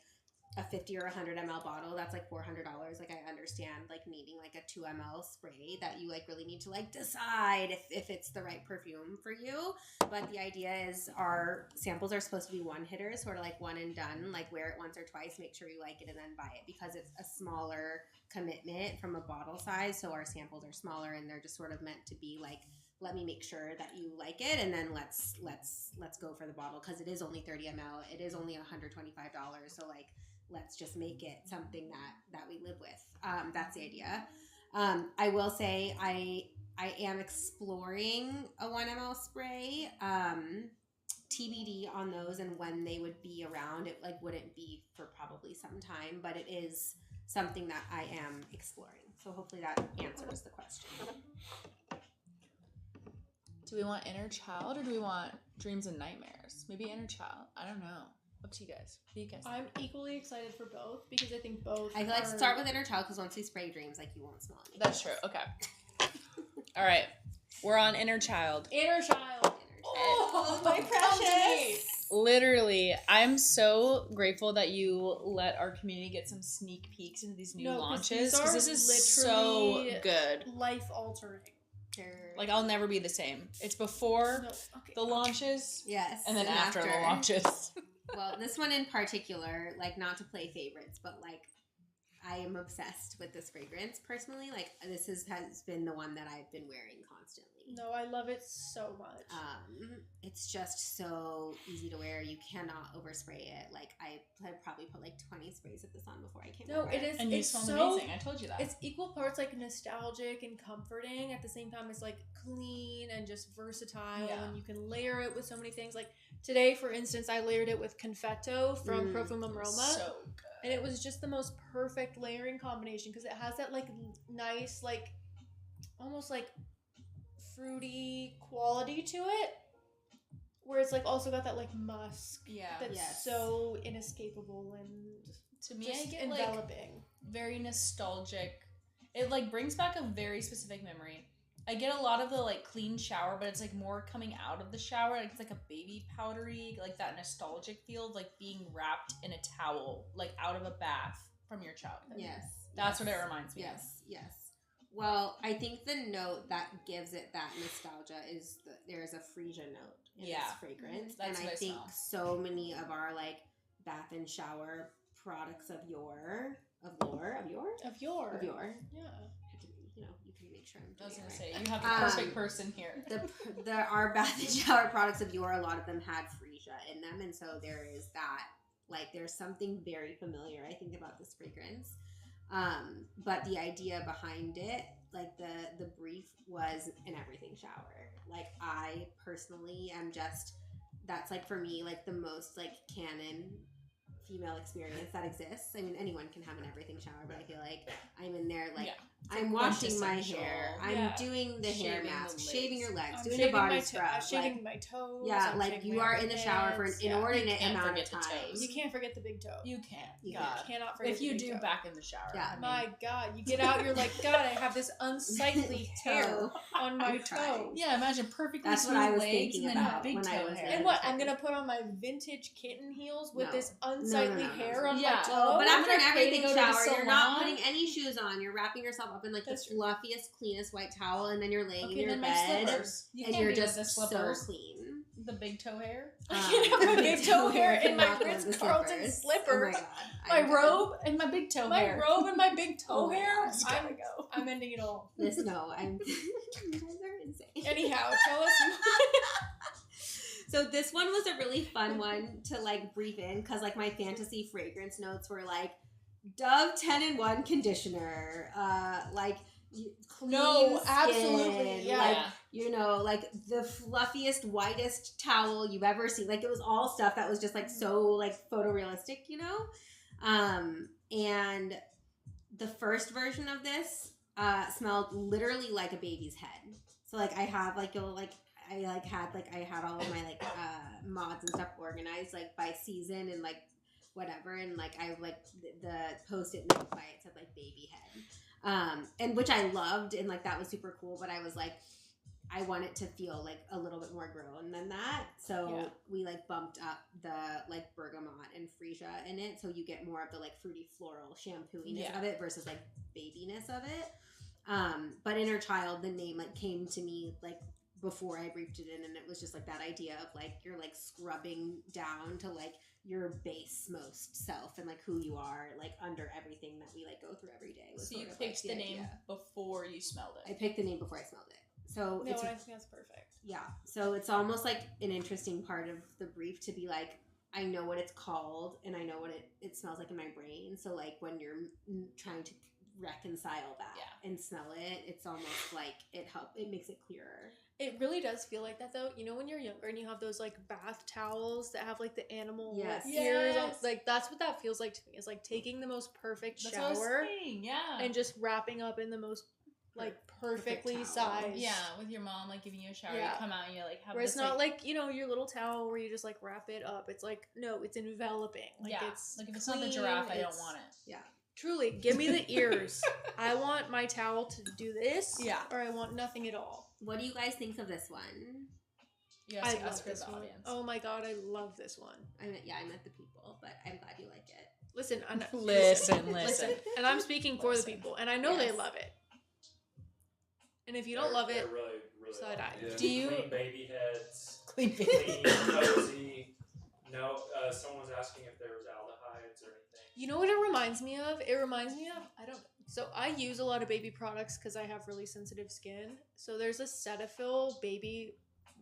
a 50 or 100 ml bottle, that's like $400. Like I understand like needing like a 2 ml spray that you like really need to like decide if it's the right perfume for you. But the idea is our samples are supposed to be one hitters, sort of like one and done, like wear it once or twice, make sure you like it and then buy it, because it's a smaller commitment from a bottle size. So our samples are smaller and they're just sort of meant to be like, let me make sure that you like it, and then let's go for the bottle, because it is only 30 ml. It is only $125. So like, let's just make it something that we live with. That's the idea. I will say I am exploring a 1 ml spray. TBD on those and when they would be around. It like wouldn't be for probably some time, but it is something that I am exploring. So hopefully that answers the question. Do we want inner child or do we want dreams and nightmares? Maybe inner child. I don't know. Up to you guys. What do you guys think? I'm equally excited for both because I think both. I feel like are- start with inner child, because once we spray dreams, like you won't smell anything. That's true. Okay. All right. We're on inner child. inner child. Oh, my precious. Literally, I'm so grateful that you let our community get some sneak peeks into these new No, 'cause launches, these because are this is so literally good. Life altering. Like, I'll never be the same. It's before No, okay. the launches Yes. and then after the launches. Well, this one in particular, like not to play favorites, but like I am obsessed with this fragrance personally. Like this has been the one that I've been wearing constantly. No, I love it so much. It's just so easy to wear. You cannot overspray it. Like I probably put like 20 sprays of this on before I came over. It is. And you it's smell so amazing. I told you that. It's equal parts like nostalgic and comforting. At the same time, it's like clean and just versatile, and you can layer it with so many things. Like today, for instance, I layered it with Confetto from Parfum Aroma. So good. And it was just the most perfect layering combination because it has that like nice, like almost like fruity quality to it, where it's like also got that like musk that's so inescapable and to me, just I get enveloping. like very nostalgic. It like brings back a very specific memory. I get a lot of the like clean shower, but it's like more coming out of the shower. Like, it's like a baby powdery, like that nostalgic feel of like being wrapped in a towel, like out of a bath from your childhood. Yes. That's what it reminds me of. Yes. Well, I think the note that gives it that nostalgia is there's a freesia note in this fragrance. That's and what I think smell. so many of our like bath and shower products of yore. Yeah. You know, you can make sure I'm doing I was gonna it say right. you have the perfect person here. Our bath and shower products of yore, a lot of them had freesia in them, and so there is that. Like, there's something very familiar, I think, about this fragrance. But the idea behind it, like the brief was an everything shower. Like, I personally am just, that's like for me, like the most like canon female experience that exists. I mean, anyone can have an everything shower, but I feel like I'm in there like I'm washing my hair, I'm doing the hair mask, shaving your legs, doing the body scrub, shaving my toes. Yeah, like you are in the shower for an inordinate amount of time. You can't forget the big toe. You can't. You God. Cannot forget. If you the big do, toe. back in the shower. Yeah. I mean, My God, you get out, you're like, God, I have this unsightly hair on my toe. yeah, imagine perfectly That's what smooth I was legs thinking and then about big when I toe was hair. there. And what? I'm gonna put on my vintage kitten heels with this unsightly hair on my toe. Oh, but after an everything go to the shower, you're not salon. putting any shoes on. You're wrapping yourself up in like That's the fluffiest, cleanest white towel, and then you're laying in Okay, your then my bed, slippers. You and can't you're be with just the so slippers. clean. The big toe hair. I can't have my big toe hair in my Not Ritz the Carlton slippers. Oh My my god. robe and my big toe My hair. robe and my big toe Oh my hair. gosh. I'm ending it all. You guys are insane. Anyhow, tell us. So this one was a really fun one to like brief in because like my fantasy fragrance notes were like Dove 10-in-1 conditioner, like clean No, skin, absolutely, yeah. like you know, like the fluffiest, whitest towel you've ever seen. Like it was all stuff that was just like so like photorealistic, you know. And the first version of this smelled literally like a baby's head. So like I have like I had all of my like mods and stuff organized like by season and like whatever, and like I like the post-it note by it said like baby head, and which I loved, and like that was super cool. But I was like, I want it to feel like a little bit more grown than that, so we like bumped up the like bergamot and freesia in it, so you get more of the like fruity floral shampooiness of it versus like babiness of it. But Inner Child, the name like came to me like before I briefed it in, and it was just like that idea of like you're like scrubbing down to like your base most self and like who you are like under everything that we like go through every day. So you picked the name before you smelled it. I picked the name before I smelled it. So No, I think that's perfect. Yeah. So it's almost like an interesting part of the brief to be like, I know what it's called and I know what it smells like in my brain. So like when you're trying to reconcile that and smell it, it's almost like it makes it clearer. It really does feel like that though. You know when you're younger and you have those like bath towels that have like the animal ears on, like that's what that feels like to me. It's like taking the most perfect That's what I was shower saying, and just wrapping up in the most like perfectly sized. Yeah, with your mom like giving you a shower, you come out and you like have where this, it's not like, you know, your little towel where you just like wrap it up. It's like, no, it's enveloping. Like it's like if it's clean, not the giraffe, I don't want it. Yeah. Truly, give me the ears. I want my towel to do this. Yeah. Or I want nothing at all. What do you guys think of this one? I love this one. Oh my god, I love this one. I met the people, but I'm glad you like it. Listen, listen. And I'm speaking for the people, and I know they love it. And if you don't love it, really so did I. Yeah. Do you clean baby heads? Clean cozy. No, someone was asking if there was aldehydes or anything. You know what it reminds me of? So I use a lot of baby products because I have really sensitive skin. So there's a Cetaphil baby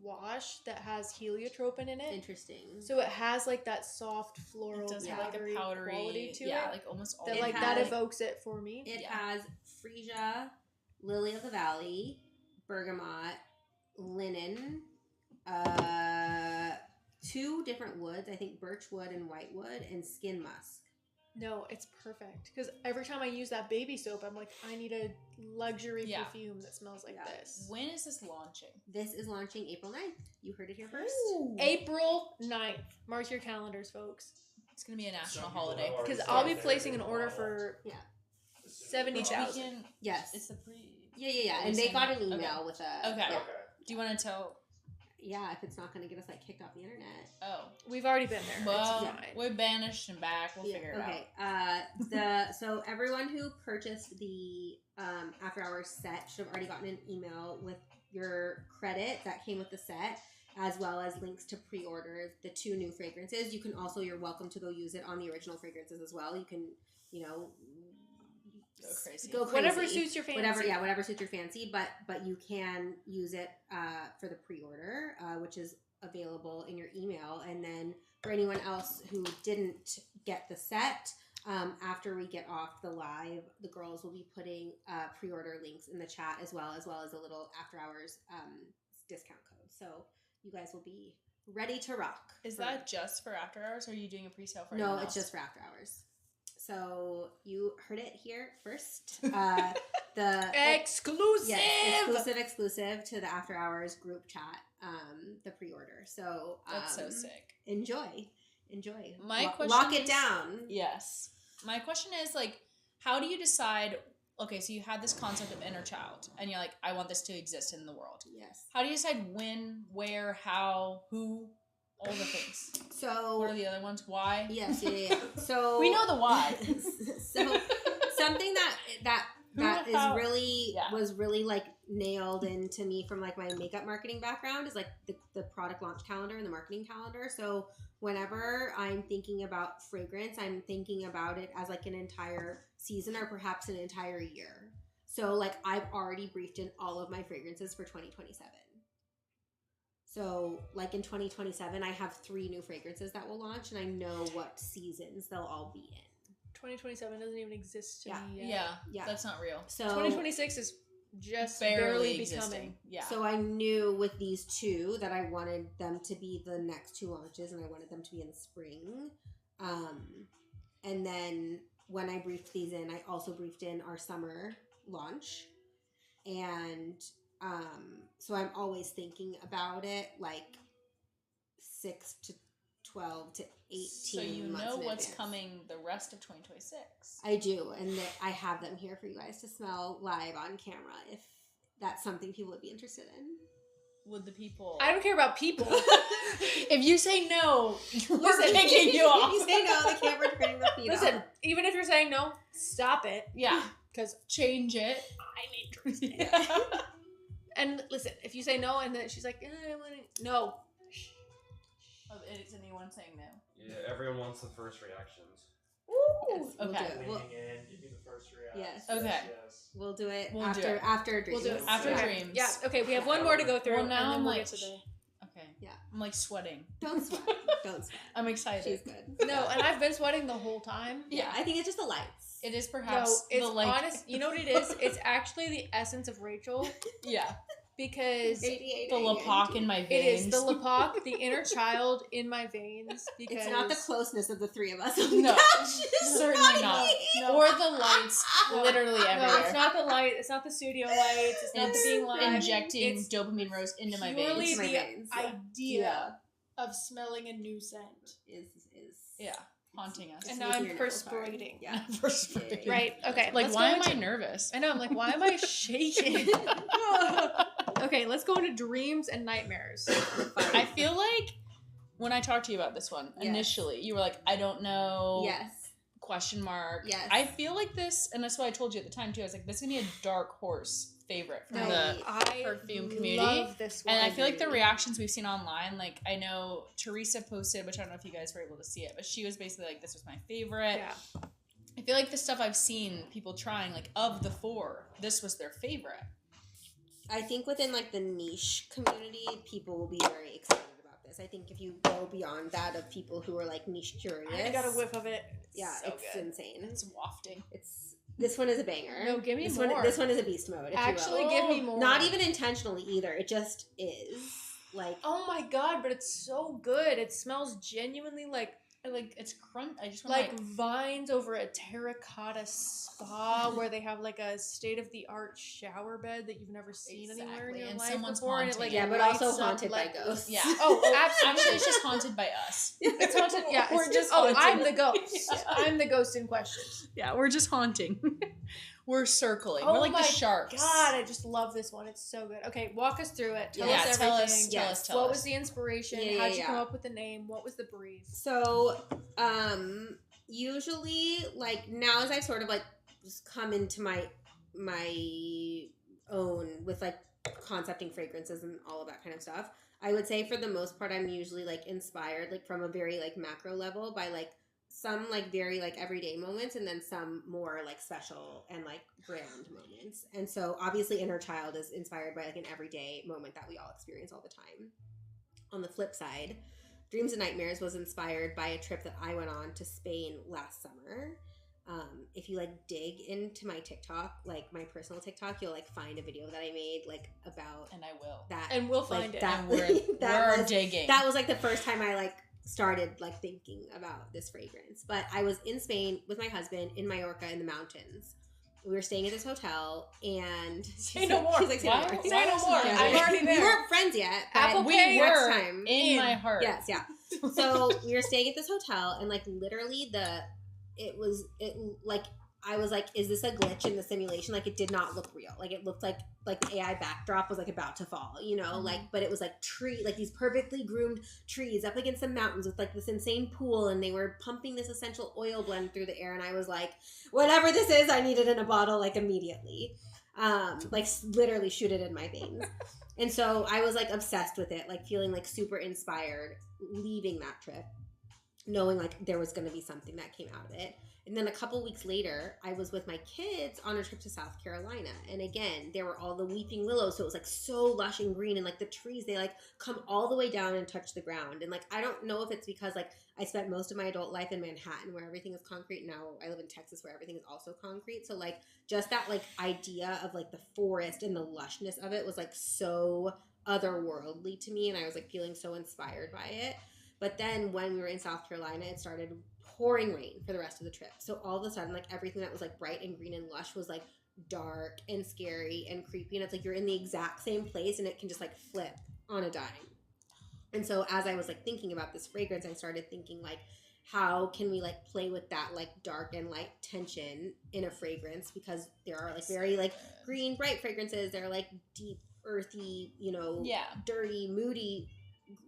wash that has heliotropin in it. Interesting. So it has like that soft floral, It does have like a leathery powdery quality to yeah, it. like almost all That It like has- that evokes it for me. It Yeah. has freesia, lily of the valley, bergamot, linen, 2 different woods. I think birch wood and white wood, and skin musk. No, it's perfect because every time I use that baby soap, I'm like, I need a luxury Yeah. perfume that smells like Yeah. this. When is this launching? This is launching April 9th. You heard it here first. April 9th. Mark your calendars, folks. It's gonna be a national Some people holiday. have already Because started I'll be their placing an big order bottle. for Yeah. 70,000. We can- Yes. It's the pre. Yeah. we And they send got it- an email okay. with a. Okay. Yeah. Okay. Do you want to tell? Yeah, if it's not going to get us like kicked off the internet. Oh, We've already been there. well, it's fine. we're banished and back. We'll figure it out. Okay. So everyone who purchased the after hours set should have already gotten an email with your credit that came with the set, as well as links to pre-order the 2 new fragrances. You can also, you're welcome to go use it on the original fragrances as well. You can, Go crazy. Go crazy. Whatever suits your fancy. Whatever suits your fancy. But you can use it for the pre-order, which is available in your email. And then for anyone else who didn't get the set, after we get off the live, the girls will be putting pre-order links in the chat as well as a little after hours discount code. So you guys will be ready to rock. Is that just for after hours, or are you doing a pre-sale for? No, anyone it's else? just for after hours. So you heard it here first. The Exclusive. Yes, exclusive to the after hours group chat. The pre-order. So That's so sick. Enjoy. My Lock question it is- down. Yes. My question is like, how do you decide? Okay, so you had this concept of inner child, and you're like, I want this to exist in the world. Yes. How do you decide when, where, how, who, all the things? So What are the other ones? Why? yes, yeah. So We know the why. So something that Who, is how- really yeah. was really like nailed into me from like my makeup marketing background is like the product launch calendar and the marketing calendar. So whenever I'm thinking about fragrance, I'm thinking about it as like an entire season or perhaps an entire year. So like I've already briefed in all of my fragrances for 2027. So like in 2027, I have 3 new fragrances that will launch, and I know what seasons they'll all be in. 2027 doesn't even exist to Yeah. me yet. Yeah, Yeah. that's not real. So 2026 is just Barely barely existing. becoming. Yeah. So I knew with these 2 that I wanted them to be the next 2 launches, and I wanted them to be in the spring. And then when I briefed these in, I also briefed in our summer launch. And so I'm always thinking about it like 6 to 12 to 18 So you months know in what's advance. coming the rest of 2026. I do, and I have them here for you guys to smell live on camera if that's something people would be interested in. Would the people? I don't care about people. If you say no, We're kicking you off. You say no, the camera turning the feed listen, off. even if you're saying no, stop it. Yeah, Because change it. I'm interested. Yeah. And listen, if you say no and then she's like, I want to. No. Is anyone saying no? Yeah, everyone wants the first reactions. Yes, we'll okay. do it. Leaning in, give me the first reaction. Yes. Okay. Yes. We'll do it We'll do after it. after dreams. We'll do it After yeah. dreams. Yeah, okay, we have one more to go through. Well, now and then I'm we'll like, get to the. Okay. Yeah. I'm like sweating. Don't sweat. Don't sweat. I'm excited. She's good. No, and I've been sweating the whole time. Yeah, I think it's just the lights. It is No, perhaps it's the like. honest. You know what it is? It's actually the essence of Rachel Yeah. because ADHD. The Lepak in my it veins. is the Lepak, the inner child in my veins. Because It's not the closeness of the 3 of us. On No, the couch. It's certainly not. me. No. Or the lights literally everywhere. No, it's not the light. It's not the studio lights. It's not It's the being live. injecting It's dopamine rose into my purely veins. Into my the veins, yeah. idea of smelling a new scent. Is Yeah, haunting us. And It's now making I'm your nipples hard. perspirating. Yeah. Perspirating. Right. Okay. Like, let's why go am I into- nervous? I know. I'm like, why am I shaking? Okay, let's go into dreams and nightmares. I feel like when I talked to you about this one Yes. initially, you were like, I don't know Yes. question mark. Yes. I feel like this, and that's what I told you at the time too. I was like, this is gonna be a dark horse favorite from Right. the I perfume community. love this one. And I feel like the reactions we've seen online, like I know Teresa posted, which I don't know if you guys were able to see it, but she was basically like, this was my favorite. Yeah. I feel like the stuff I've seen people trying, like of the 4, this was their favorite. I think within like the niche community, people will be very excited about this. I think if you go beyond that of people who are like niche curious, I got a whiff of it. Yeah, So it's good. insane. It's wafting. This one is a banger. No, give me this more. This one is a beast mode. If Actually, you will. give me more. Not even intentionally either. It just is like. Oh my god, but it's so good. It smells genuinely like it's crunch. I just want like vines over a terracotta spa where they have like a state of the art shower bed that you've never seen anywhere in Exactly, your and life someone's before, and it haunting like it. But lights also up haunted like by ghosts. Yeah. Oh, absolutely. Actually, it's just haunted by us. It's haunted. Yeah, We're it's just oh, haunted. I'm the ghost. I'm the ghost in question. Yeah, we're just haunting. We're circling. Oh we're like my the sharks. God, I just love this one. It's so good. Okay, walk us through it. Tell Yeah, us tell everything. us. Tell us. Tell What us. was the inspiration? Yeah, How'd you yeah. come up with the name? What was the brief? So, usually, like now as I've sort of like just come into my own with like concepting fragrances and all of that kind of stuff, I would say for the most part I'm usually like inspired like from a very like macro level by like some like very like everyday moments and then some more like special and like grand moments. And so obviously Inner Child is inspired by like an everyday moment that we all experience all the time. On the flip side, Dreams and Nightmares was inspired by a trip that I went on to Spain last summer. If you like dig into my TikTok, like my personal TikTok, you'll like find a video that I made like about And I will. that. And we'll like, find it. that- And we're that was digging. that was like the first time I like started like thinking about this fragrance. But I was in Spain with my husband in Mallorca in the mountains. We were staying at this hotel and Say no more. She's like, say no more. Say no more. Yeah. I'm already We there. weren't friends yet. But Apple we Pay next were time. in my heart. Yes, yeah. So we were staying at this hotel and like literally I was like, is this a glitch in the simulation? Like it did not look real. Like it looked like the AI backdrop was like about to fall, you know, like, but it was like these perfectly groomed trees up against the mountains with like this insane pool, and they were pumping this essential oil blend through the air. And I was like, whatever this is, I need it in a bottle like immediately. Like literally shoot it in my veins. And so I was like obsessed with it, like feeling like super inspired leaving that trip, knowing like there was going to be something that came out of it. And then a couple weeks later, I was with my kids on a trip to South Carolina. And again, there were all the weeping willows. So it was like so lush and green. And like the trees, they like come all the way down and touch the ground. And like, I don't know if it's because like I spent most of my adult life in Manhattan where everything is concrete. Now I live in Texas where everything is also concrete. So like just that like idea of like the forest and the lushness of it was like so otherworldly to me. And I was like feeling so inspired by it. But then when we were in South Carolina, it started pouring rain for the rest of the trip. So all of a sudden, like everything that was like bright and green and lush was like dark and scary and creepy. And it's like you're in the exact same place and it can just like flip on a dime. And so as I was like thinking about this fragrance, I started thinking like, how can we like play with that like dark and light tension in a fragrance? Because there are like very like green, bright fragrances. There are like deep, earthy, you know, dirty, moody,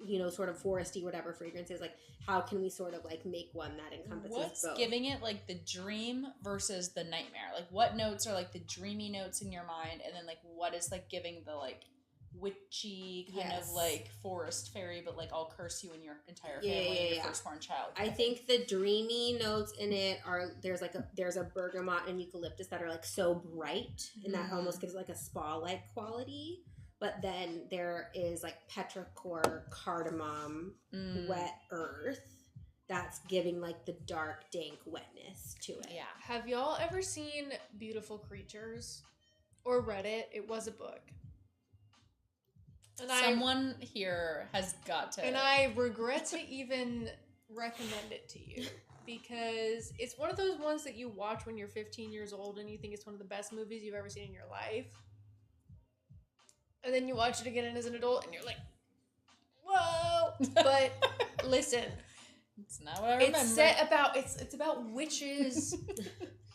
you know, sort of foresty, whatever fragrances. Like, how can we sort of like make one that encompasses What's both? giving it like the dream versus the nightmare? Like, what notes are like the dreamy notes in your mind, and then like what is like giving the like witchy kind of like forest fairy, but like I'll curse you and your entire family and your firstborn child? I think the dreamy notes in it are there's a bergamot and eucalyptus that are like so bright, and that almost gives it like a spa like quality. But then there is like petrichor, cardamom, wet earth that's giving like the dark, dank wetness to it. Yeah. Have y'all ever seen Beautiful Creatures or read it? It was a book. And Someone here has got to. And I regret to even recommend it to you because it's one of those ones that you watch when you're 15 years old and you think it's one of the best movies you've ever seen in your life. And then you watch it again as an adult and you're like, whoa. But listen. It's not what I remember. It's about witches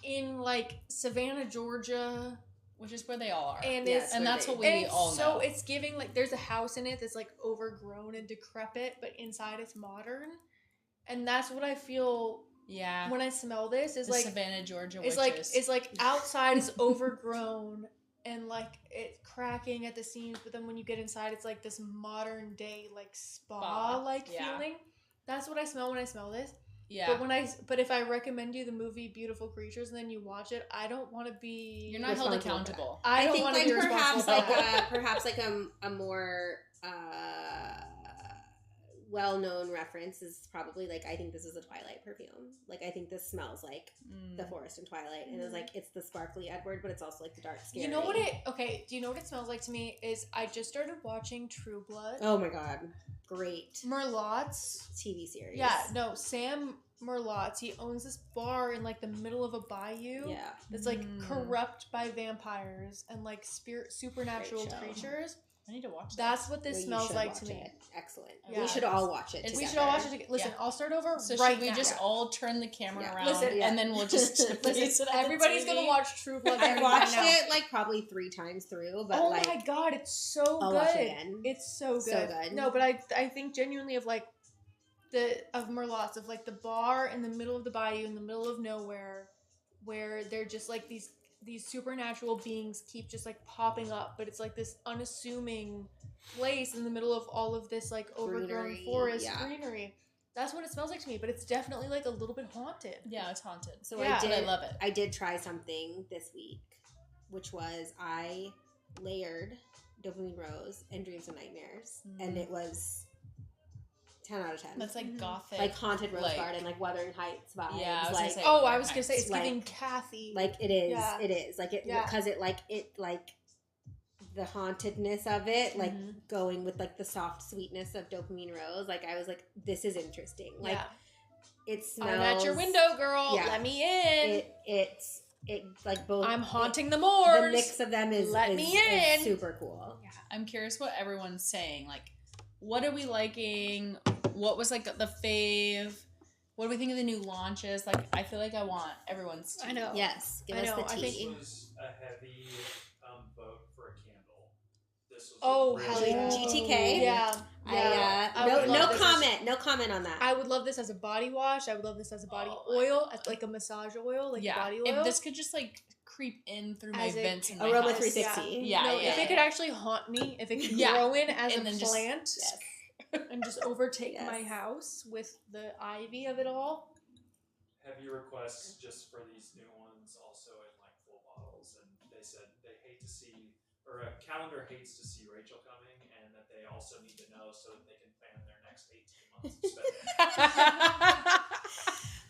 in like Savannah, Georgia. Which is where they all are. And that's what we all know. So it's giving like there's a house in it that's like overgrown and decrepit, but inside it's modern. And that's what I feel Yeah. when I smell this is The like Savannah, Georgia it's witches. like outside is overgrown and like it's cracking at the seams, but then when you get inside, it's like this modern day like spa like feeling. That's what I smell when I smell this. Yeah. But if I recommend you the movie Beautiful Creatures and then you watch it, I don't want to be. You're not held accountable. I don't think want to like be responsible perhaps like a more well-known reference is probably like, I think this is a Twilight perfume. Like, I think this smells like the forest in Twilight, and it's like, it's the sparkly Edward, but it's also like the dark scary. You know what it? Okay, do you know what it smells like to me? Is I just started watching True Blood. Oh my god, great Merlotte's TV series. Yeah, no, Sam Merlotte's. He owns this bar in like the middle of a bayou. Yeah, that's like corrupt by vampires and like supernatural creatures. I need to watch that. That's what this smells like to me. Excellent. Yeah. We should all watch it. We should all watch it together. Listen, I'll start over. So right should we now. just all turn the camera around, Listen, and then we'll just listen. Everybody's gonna watch True Blood. I watched it like probably 3 times through, but oh like, my god, it's so I'll good. watch it again. It's so good. So good. No, but I think genuinely of like of Merlotte's, of like the bar in the middle of the bayou in the middle of nowhere, where they're just like these supernatural beings keep just like popping up, but it's like this unassuming place in the middle of all of this like overgrown Greenery, forest greenery. That's what it smells like to me, but it's definitely like a little bit haunted. Yeah, it's haunted. So yeah. I love it. I did try something this week, which was I layered Dopamine Rose and Dreams and Nightmares, and it was 10 out of 10. That's like gothic, like haunted rose like, garden, like Wuthering Heights vibes. Yeah, I was like, gonna say. Oh, I was gonna say it's like, giving Kathy. like it is. Yeah. It is like it because it like the hauntedness of it, like going with like the soft sweetness of Dopamine Rose. Like I was like, this is interesting. Like it smells. I'm at your window, girl. Yeah. Let me in. It like both. I'm haunting the moors. The mix of them is is super cool. Yeah. I'm curious what everyone's saying. Like, what are we liking? What was like the fave? What do we think of the new launches? Like, I feel like I want everyone's tea. I know. Yes, give us the tea. This was a heavy vote for a candle. This was Oh, really hell yeah. GTK. Yeah. No comment on that. I would love this as a body wash. I would love this as a body oil, as like a massage oil, like body oil. If this could just like creep in through my vents in my Aroma house. 360. If it could actually haunt me, if it could grow in as and a then plant just, and just overtake my house with the ivy of it all. heavy requests just for these new ones, also in like full bottles, and they said they hate to see, or a calendar hates to see Rachel coming, and that they also need to know so that they can plan their next 18 months of spending.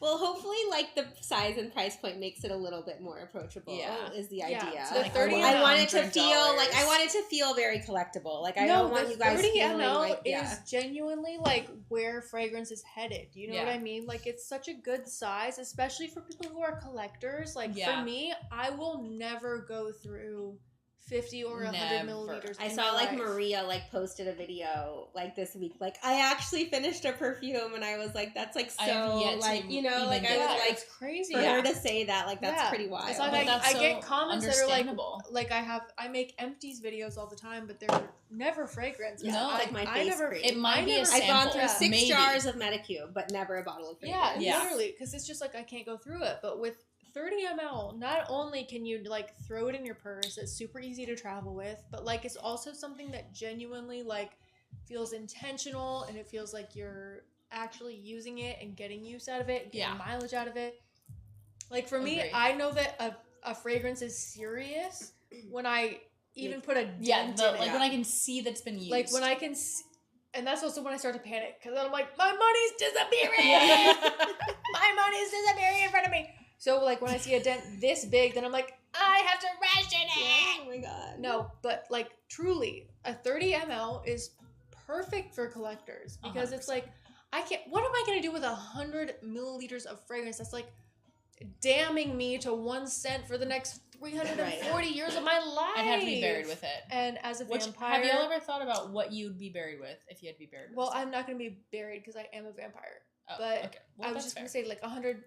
Well, hopefully, like the size and price point makes it a little bit more approachable. Is the idea. So the 30 I want it to $100. feel like very collectible. Like I don't want you guys 30 feeling ml like is genuinely like where fragrance is headed. You know what Yeah. I mean? Like it's such a good size, especially for people who are collectors. Like Yeah. for me, I will never go through 50 or 100 Never. milliliters. I in saw my like life. Maria like posted a video like this week. Like I actually finished a perfume, and I was like, that's like I have so yet to like you know even like I get was there. like it's crazy. for her to say that like that's pretty wild. It's like But that's I so get comments that are like understandable. I make empties videos all the time, but they're never fragrance. Yeah, No, it's like my I face never. cream. It might be a I've sample. gone through 6 maybe. jars of Medicube, but never a bottle of fragrance. Yeah, Yeah. literally, because it's just like I can't go through it. But with 30 ml, not only can you like throw it in your purse, it's super easy to travel with, but like it's also something that genuinely like feels intentional, and it feels like you're actually using it and getting use out of it, and getting mileage out of it. Like for me, Agreed. I know that a fragrance is serious when I even put a dent in like it. when I can see that's been used. Like when I can and that's also when I start to panic, because I'm like, my money's disappearing. My money's disappearing in front of me. So like when I see a dent this big, then I'm like, I have to ration it. Oh my god. No, but like truly, a 30 ml is perfect for collectors, because it's like, what am I gonna do with 100 milliliters of fragrance that's like damning me to 1 cent for the next 340 years of my life? I'd have to be buried with it. And as a vampire, have y'all ever thought about what you'd be buried with if you had to be buried with? well, I'm not gonna be buried because I am a vampire. Oh, but okay. Well, I was that's just fair. gonna say like 100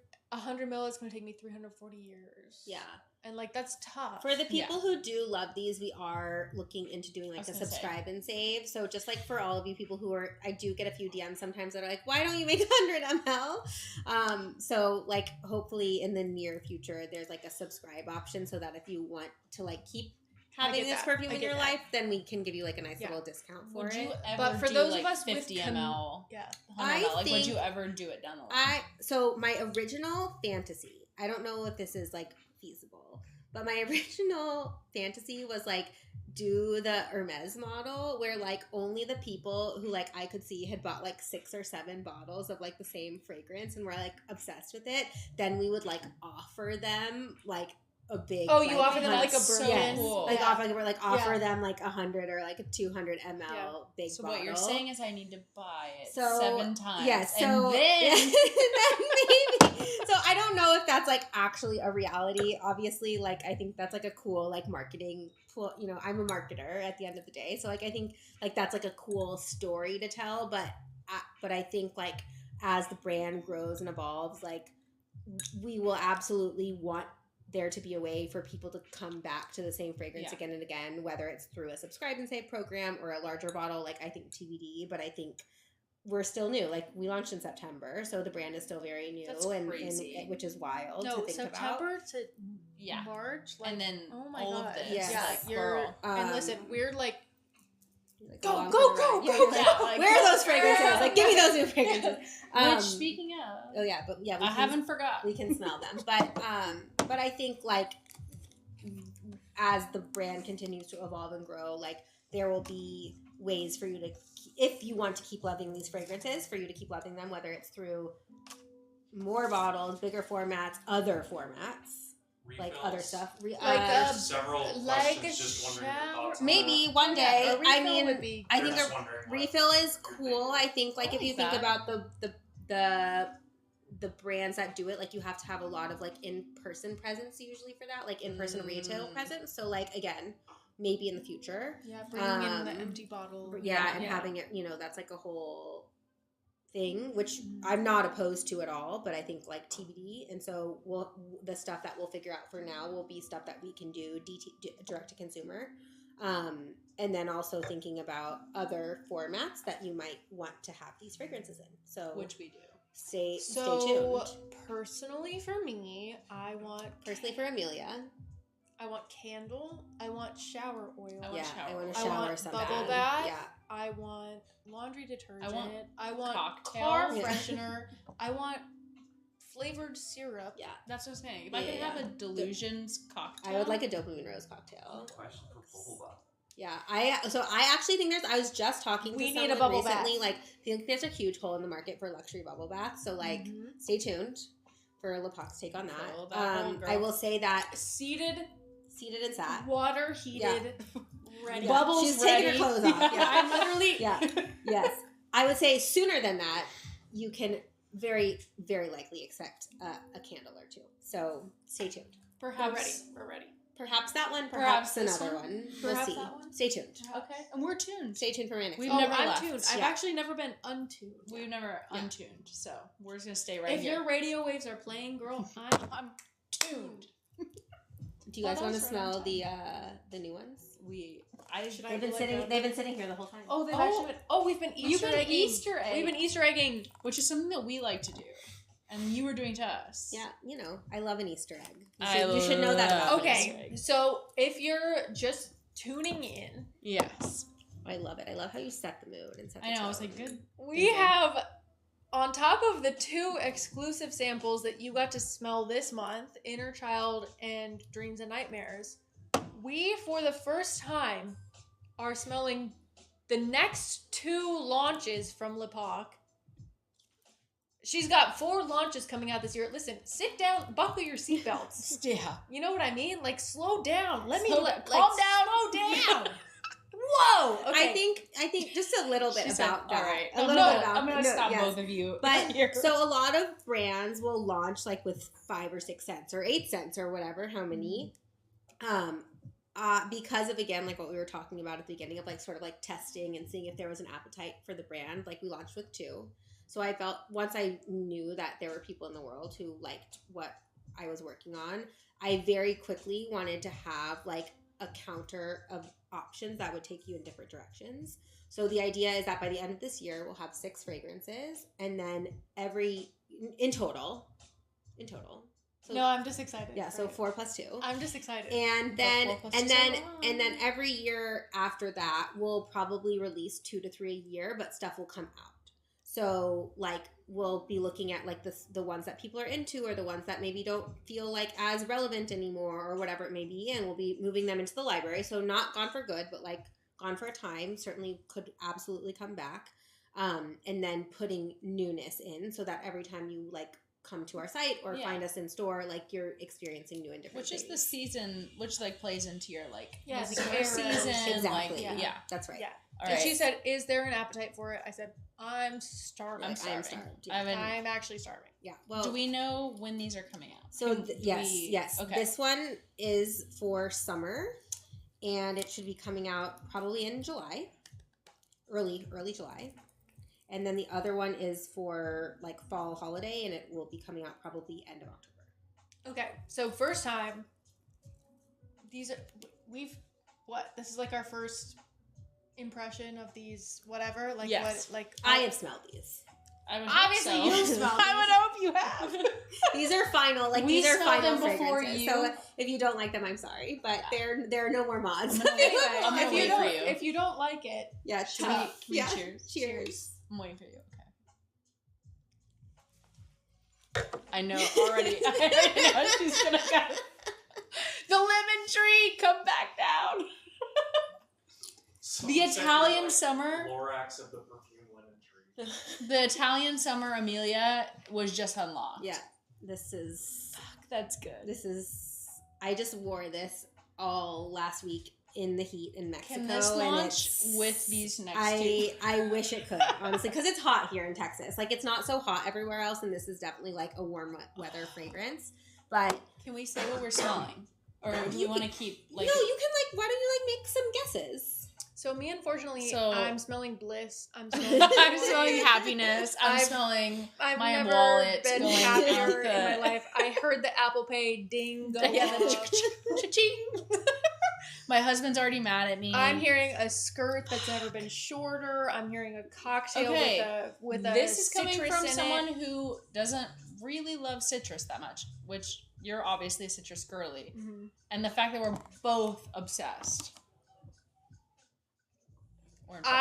ml is gonna take me 340 years. Yeah. And like that's tough. For the people who do love these, we are looking into doing like a subscribe and save. So just like for all of you people who are, I do get a few DMs sometimes that are like, why don't you make 100 ml? So like hopefully in the near future, there's like a subscribe option so that if you want to like keep having this perfume in your life, then we can give you like a nice little discount for would it. you ever but for do those like of us 50 with ml? Yeah. 100 ml? Like, think- would you ever do it down the line? So my original fantasy, I don't know if this is like feasible, but my original fantasy was like do the Hermes model where like only the people who like I could see had bought like 6 or 7 bottles of like the same fragrance and were like obsessed with it. Then we would like offer them like a big. Oh, you offer them like a so bourbon. Yes, cool. like Yeah. offer Yeah. them like 100 or like a 200 ml big So bottle. what you're saying is I need to buy it So, 7 times. Yes, so and then then maybe. So I don't know if that's like actually a reality. Obviously, like I think that's like a cool like marketing. You know, I'm a marketer at the end of the day, so like I think like that's like a cool story to tell. But I think like as the brand grows and evolves, like we will absolutely want there to be a way for people to come back to the same fragrance again and again, whether it's through a subscribe and save program or a larger bottle. Like I think TBD, but I think we're still new. Like we launched in September, so the brand is still very new. That's crazy. Which is wild to No, think about. September to Yeah. March. Like, and then oh my all God. of this. Yes. Yeah, Like, you're. girl. And listen, we're like, Like, Go, along go, for the go, ride. Yeah, go, you're like, go. Like, where are those fragrances? Like, give me those new fragrances. Which speaking of, Oh yeah, but yeah, I haven't forgot. we can smell them. But I think like as the brand continues to evolve and grow, like there will be ways for you to, if you want to keep loving these fragrances, for you to keep loving them, whether it's through more bottles, bigger formats, other formats, like other stuff. There's several like questions. a Just wondering your shower. thoughts on Maybe one day. a I refill mean, would be I that. think We're just a wondering what refill is you're thinking. cool. I think like I if you like think that. about the brands that do it, like you have to have a lot of like in-person presence usually for that, like in-person retail presence. So like again, maybe in the future, yeah, bringing in the Um, empty bottle. yeah, and Yeah. having it, you know, that's like a whole thing, which I'm not opposed to at all, but I think like TBD. And so the stuff that we'll figure out for now will be stuff that we can do direct to consumer. And then also thinking about other formats that you might want to have these fragrances in. So Which we do. stay So tuned. personally, for me, I want Personally, for Amelia, candle. I want shower oil. I want yeah, shower I want oil. to I shower want some bubble bad. bath. Yeah, I want laundry detergent. I want cocktail. car Yeah. freshener. I want flavored syrup. yeah. That's what I'm saying. If I Yeah, could yeah. have a Delusions cocktail. I would like a dopamine rose cocktail. Question for bubble bath. Yeah, I actually think I was just talking to We need someone a bubble recently, bath. like I think there's a huge hole in the market for luxury bubble baths. So like Mhm. stay tuned for Lapac's take on Follow that. that hole, girl. I will say that Seated, seated and sat. water heated, ready. Yeah. Bubbles She's taking her ready. clothes off. Yeah. I'm literally. Yeah. Yes. I would say sooner than that, you can very, very likely expect a candle or two. So stay tuned. Perhaps. We're ready. Perhaps that one, Perhaps perhaps this another one? one. We'll Perhaps see. that one? Stay tuned. Okay, and we're tuned. Stay tuned for my next We've one. never I'm left. tuned. I've Yeah. actually never been untuned. We've never Yeah. untuned, so we're just gonna stay right If here. your radio waves are playing, girl, I'm tuned. Do you guys Thought I want to was right smell on the new ones? Should I They've been go like sitting. that? They've been sitting here the whole time. Oh, they've actually been. Oh, we've been Easter You've been egging. Easter egg. We've been Easter egging. Which is something that we like to do, and you were doing to us. Yeah, you know, I love an Easter egg. I You should know that about love me. Easter Okay, egg. so if you're just tuning in, Yes. I love it. I love how you set the mood and set the I know. I was tone. like, good. we have, on top of the 2 exclusive samples that you got to smell this month, Inner Child and Dreams and Nightmares, we, for the first time, are smelling the next 2 launches from Lepac. She's got 4 launches coming out this year. Listen, sit down, buckle your seatbelts. Yeah. You know what I mean? Like, slow down. Let me Slow- calm down. Slow down. Whoa. Okay. I think just a little bit She said, about that. all right. A little bit about I'm gonna no, stop yes. both of you. But here. so a lot of brands will launch like with 5 or 6 cents or 8 cents or whatever, how many. Because of again like what we were talking about at the beginning of like sort of like testing and seeing if there was an appetite for the brand, like we launched with 2. So I felt once I knew that there were people in the world who liked what I was working on, I very quickly wanted to have like a counter of options that would take you in different directions. So the idea is that by the end of this year, we'll have 6 fragrances, and then in total. So, No, I'm just excited. yeah, so 4 plus 2. I'm just excited. And But then 4 plus and 2 is a then lot. and then every year after that, we'll probably release 2 to 3 a year, but stuff will come out. So like we'll be looking at like the ones that people are into, or the ones that maybe don't feel like as relevant anymore, or whatever it may be, and we'll be moving them into the library. So not gone for good, but like gone for a time. Certainly could absolutely come back. And then putting newness in, so that every time you like come to our site or find us in store, like you're experiencing new and different Which things. is the season, which like plays into your like Yeah, summer summer. season. Exactly. Like, yeah. That's right. Yeah. All And right. she said, "Is there an appetite for it?" I said, "I'm starving. I'm I am starving. starved. I haven't- I'm actually starving." Yeah. Well, do we know when these are coming out? So Do yes, we- yes. Okay. This one is for summer, and it should be coming out probably in July, early July. And then the other one is for like fall holiday, and it will be coming out probably end of October. Okay, so first time. This is like our first impression of these. Whatever. Like Yes. what? Like I have smelled these. I would obviously hope so. you smell. I would hope you have. These are final. Like We these are smelled final them before fragrances. you. So if you don't like them, I'm sorry, but there are no more mods. I'm gonna wait- Anyway, I'm gonna if you wait don't, for you. if you don't like it, Yeah, Should we, tough. can we Yeah. cheers? Cheers. I'm waiting for you. Okay. I know already. I already know she's gonna go. The lemon tree, come back down. Some The say Italian like summer. Lorax of the perfume lemon tree. The Italian summer Amelia was just unlocked. Yeah, this is. That's good. I just wore this all last week in the heat in Mexico. Can this and launch it's- with these next two? I wish it could, honestly, because it's hot here in Texas. Like, it's not so hot everywhere else, and this is definitely like a warm weather fragrance. But Can we say what we're smelling? Or do you want to keep like no, you can like. Why don't you like make some guesses? so me, unfortunately, So- I'm smelling bliss. I'm smelling. I'm smelling happiness. I'm I've- smelling I've my never wallet been going happier out in the- my life. I heard the Apple Pay ding go Yeah, the off. cha-ching. My husband's already mad at me. I'm hearing a skirt that's never been shorter. I'm hearing a cocktail Okay. with a This is coming citrus from in someone it. who doesn't really love citrus that much, which you're obviously a citrus girly. Mhm. And the fact that we're both obsessed. We're in trouble.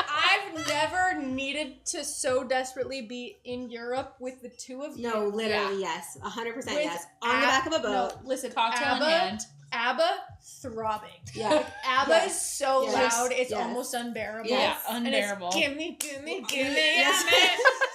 I've never needed to so desperately be in Europe with the two of you. No, literally, yes, 100% With yes. On the back of a boat. No, listen, Cocktail ABBA, in hand. ABBA throbbing. Yeah. ABBA Yes. is so Yes. loud, it's Yes. almost unbearable. Yes. Yeah, And it's, unbearable. gimme, gimme, gimme, Yes.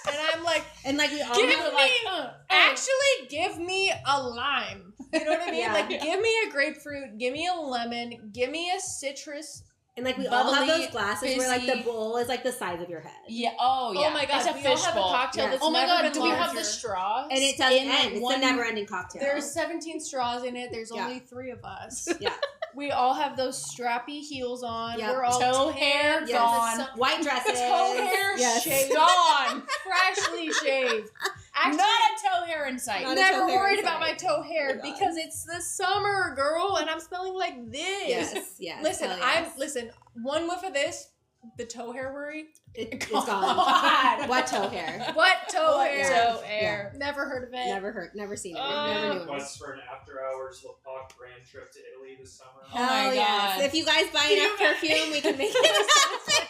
yeah, and I'm like, And like we all Give have, me- actually give me a lime. You know what I mean? Yeah. Like, give me a grapefruit, give me a lemon, give me a citrus. and like we all have bubbly, those glasses where like the fizzy. bowl is like the size of your head. Yeah. Oh, yeah. Oh my god, It's a we all fish have a bowl. cocktail Yes. that's Oh my never god, been do we have larger. the straws? And it doesn't in end. It's one- a never-ending cocktail. There's 17 straws in it. There's Yeah. only 3 of us. Yeah. We all have those strappy heels on. Yep. We're all Toe tan hair from Yes. gone. the sun- White dresses. Toe hair Yes. shaved. Gone. Freshly shaved. Actually, Not a toe hair in sight. Not a never toe hair worried inside. about my toe hair Oh my God. because it's the summer, girl, and I'm smelling like this. Yes, yes. Listen, hell yes. one whiff of this, the toe hair worry. It's God. gone. What toe hair? What toe What hair? toe hair. Never heard of it. Never seen it. Oh. Never knew it. Request for an after-hours LaPoc brand trip to Italy this summer. Oh my Hell yes. God. If you guys buy enough perfume, we can make it happen.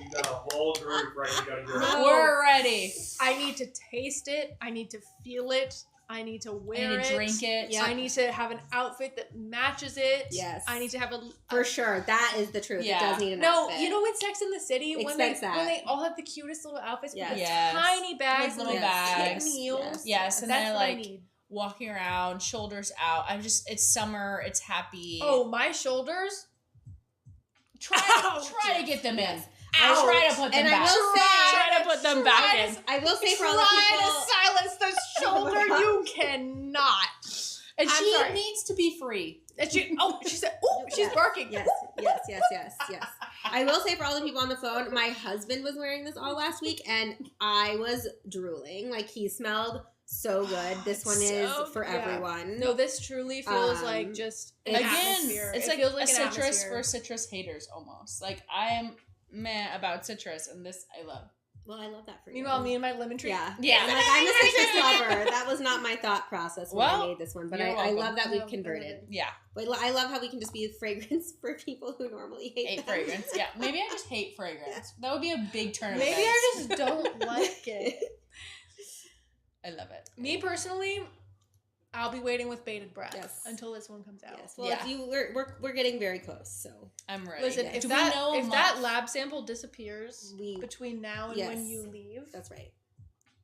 You got a whole group ready to go to Europe. No. We're ready. I need to taste it. I need to feel it. I need to I wear need to it. drink it. Yeah. I need to have an outfit that matches it. Yes. I need to have a For sure. That is the truth. Yeah. It does need an no. outfit. You know in Sex in the City when Expects they that. when they all have the cutest little outfits with the Yes. tiny bags Little and the bags. kitten heels. Yes. Yes, and That's they're what I like need. walking around, shoulders out. It's summer, it's happy. Oh, my shoulders. try to get them in. Yes. Ouch. Ouch. Try to put them And I back. will say- try to put them back in. I will say for all the Try people. to silence the shoulder. God. You cannot. And I'm she sorry. needs to be free. And she said, "Oh, she's Yes, barking." Yes. I will say for all the people on the phone, my husband was wearing this all last week, and I was drooling. Like, he smelled so good. This one is for everyone. No, this truly feels like Um, just an an Again, atmosphere. it's It like feels a an citrus atmosphere. for citrus haters almost. Like I am meh about citrus, and this I love. Well, I love that for you. Meanwhile, me and my lemon tree. Yeah. Yeah. I'm like, I'm a citrus lover. That was not my thought process when Well, I made this one, but you're I welcome. love that No, we've I love converted. it. Yeah, But I love how we can just be a fragrance for people who normally hate them. fragrance. Yeah, maybe I just hate fragrance. That would be a big turn. of Maybe events. I just don't like it. I love it. Me personally, I'll be waiting with bated breath Yes. until this one comes out. Yes. Well, Yeah. we're getting very close, so I'm ready. Listen, Yeah. if Do we that know a if that month? lab sample disappears we between now and Yes. when you leave, that's right.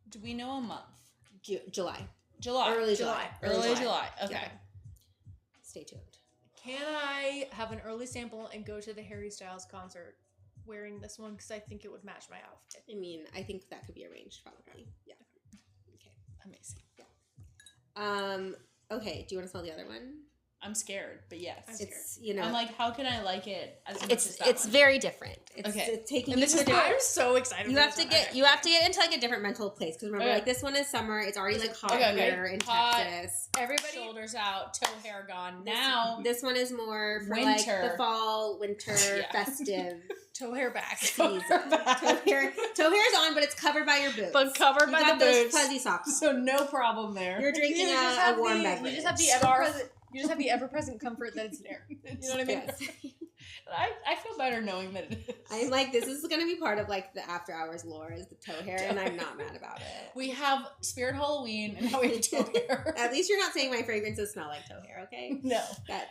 Do we know a month? July. July. Early July. July. Early July. Okay. Yeah. Stay tuned. can I have an early sample and go to the Harry Styles concert wearing this one because I think it would match my outfit? I mean, I think that could be arranged probably. Yeah. Okay. Amazing. Okay, do you want to smell the other one? I'm scared, but yes. I'm scared. It's, I'm like, how can I like it as much as that it's one? very different. It's, Okay. it's taking And you this to is a different- I'm so excited. you for have this to one. get you have to get into like a different mental place because remember, Okay. like this one is summer. It's already like hot Okay, okay. here in Hot. Texas. Everybody, Shoulders out, toe hair gone. Now This one is more for like Winter. the fall, winter, Yeah. festive toe hair back. season. back. Toe hair's on, but it's covered by your boots. But covered you by got the those boots. fuzzy socks. So no problem there. You're drinking a warm beverage. You just have the Scarf. ever-present. You just have the ever-present comfort that it's there. You know what I mean? Yes. I feel better knowing that it is. I'm like, this is gonna be part of like the after hours lore is the toe hair, and I'm not mad about it. We have Spirit Halloween and now we have toe hair. At least you're not saying my fragrances smell like toe hair, okay? No.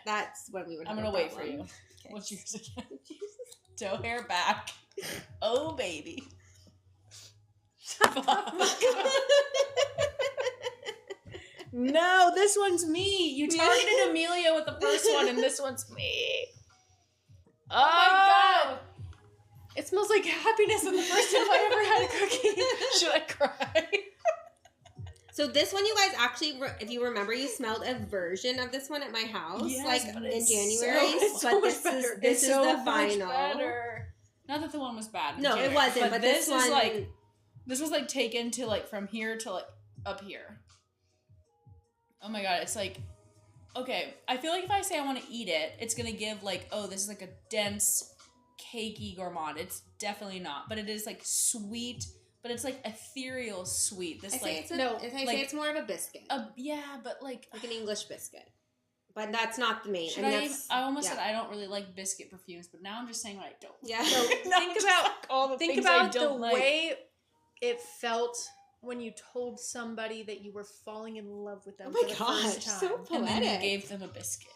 That's when we would. I'm have gonna a wait for problem. you. Okay. What's yours again? Toe hair back. Oh baby. No, this one's me. You targeted Amelia with the first one, and this one's me. Oh, my God. It smells like happiness, and the first time I ever had a cookie. Should I cry? So this one, you guys actually, if you remember, you smelled a version of this one at my house, Yes, like but in it's January. it's but so much this is better. this It's is so the much final. better. Not that the one was bad. in No, it January, wasn't. But this is one, like this was like taken to like from here to like up here. Oh my god, it's like okay. I feel like if I say I want to eat it, it's gonna give like oh this is like a dense, cakey gourmand. It's definitely not, but it is like sweet. But it's like ethereal sweet. This I say like it's a, no, I say like- it's more of a biscuit, yeah, but like like an English biscuit. But that's not the main. should and I? that's, I almost yeah. said I don't really like biscuit perfumes, but now I'm just saying what I don't. Yeah. So No, think just about like all the think things I about the don't like. way it felt when you told somebody that you were falling in love with them Oh my for the gosh, first time. so And then you poetic. gave them a biscuit.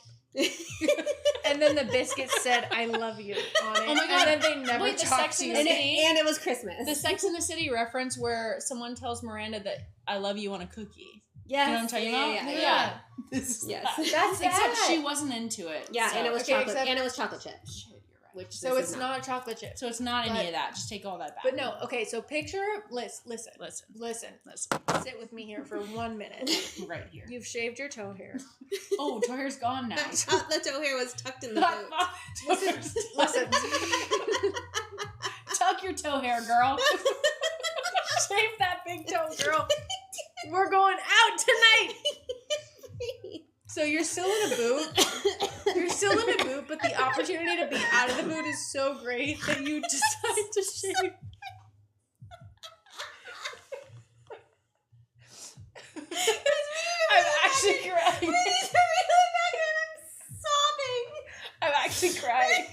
And then the biscuit said "I love you" on it. Oh my God. And then they never Wait, the talked Sex to and you the and, again. City? and it was Christmas. The Sex and the City reference where someone tells Miranda that I love you on a cookie. Yes. You know what I'm talking about? Yeah. Yeah. This is Yes. that. That's Except that. she wasn't into it. Yeah, so. and it was Okay, chocolate. except- And it was chocolate chip. Shit, you're right. Which So this it's is not chocolate chip. So it's not But- any of that. Just take all that back. But no, okay, so picture, listen, Listen. sit with me here for 1 minute. Right here. You've shaved your toe hair. Oh, toe hair's gone now. The toe hair was tucked in the boot. Listen, Tuck your toe hair, girl. shave that big toe, girl. We're going out tonight. So you're still in a boot. You're still in a boot, but the opportunity to be out of the boot is so great that you decide to shave. I'm actually crying. I'm actually crying.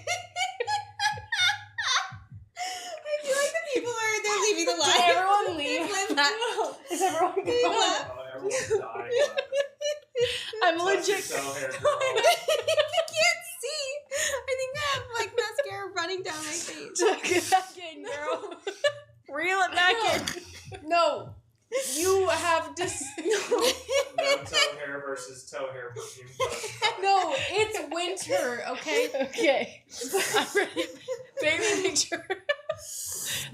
I feel like the people are they're leaving the Did line. everyone leave? No. Is everyone They gone? left. Oh, everyone's dying. I'm Touch your legit. toe hair, girl. I can't see. I think I have like mascara running down my face. Tuck it back in, girl. Reel it back in. No. You have no. No toe hair versus toe hair perfume. No, it's winter, okay? Okay. I'm ready. Baby picture.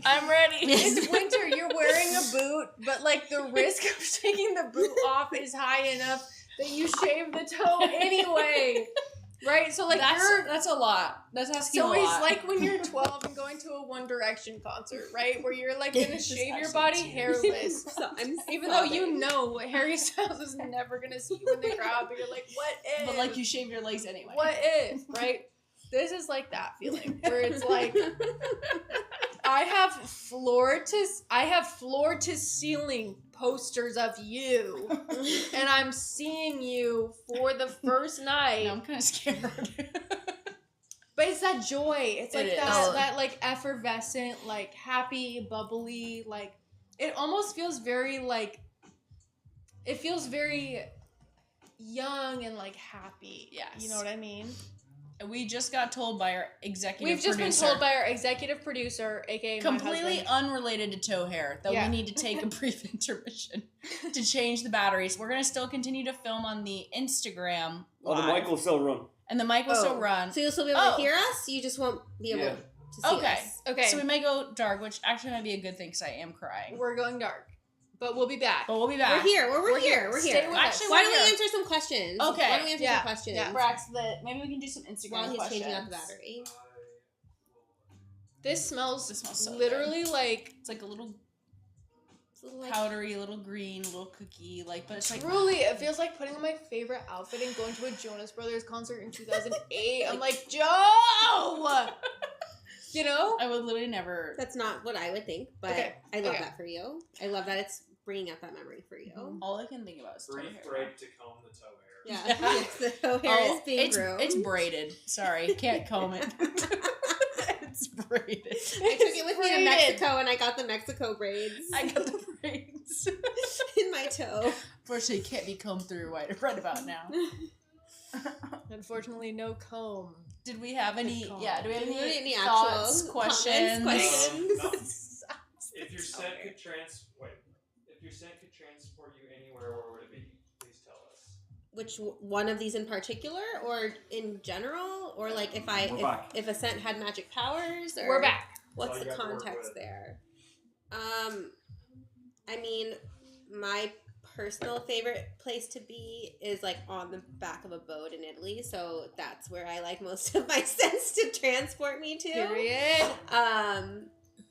I'm ready. It's winter. You're wearing a boot, but like the risk of taking the boot off is high enough that you shave the toe anyway. Right? So, like, that's a lot. That's asking a lot. So it's like when you're 12 and going to a One Direction concert, right? Where you're, like, gonna shave your body hairless. Even though you know Harry Styles is never gonna see you in the crowd, but you're like, what if? But, like, you shave your legs anyway. What if, right? This is like that feeling where it's like I have floor to ceiling posters of you, and I'm seeing you for the first night. No, I'm kind of scared. But it's that joy. It's like It that like effervescent, like happy, bubbly, like it almost feels very like it feels very young and like happy. Yes. You know what I mean? We just got told by our executive We've just producer, been told by our executive producer, aka completely my husband, unrelated to toe hair, that we need to take a brief intermission to change the batteries. We're going to still continue to film on the Instagram Oh, the mic will still run. And the mic will still run. So you'll still be able to hear us? You just won't be able to see us. Okay. So we may go dark, which actually might be a good thing because I am crying. We're going dark. But we'll be back. We're here. We're here. Stay with Actually, why don't we answer some questions? Okay. Why don't we answer some questions? Yeah. Brax, maybe we can do some Instagram while he's questions. changing out the battery. This smells so literally good. like it's like a little powdery, a little green, a little cookie, like, but it's like truly, it feels like putting on my favorite outfit and going to a Jonas Brothers concert in 2008. I'm like, Joe! You know? I would literally never. That's not what I would think, but I love that for you. I love that it's bringing up that memory for you. All I can think about is toe hair. Brief break to comb the toe hair. Yeah, yes, the toe hair is being groomed. It's braided. Sorry, can't comb it. It's braided. I took it with me to Mexico and I got the Mexico braids. I got the braids in my toe. Unfortunately, it can't be combed through right about now. Unfortunately, no comb. Did we have any? Yeah. Do we have any thoughts, questions? If your scent could transport you anywhere, where would it be? Please tell us. Which one of these in particular, or in general, or like if a scent had magic powers? Or we're back. What's the context there? I mean, my personal favorite place to be is like on the back of a boat in Italy, so that's where I like most of my scents to transport me to. Period.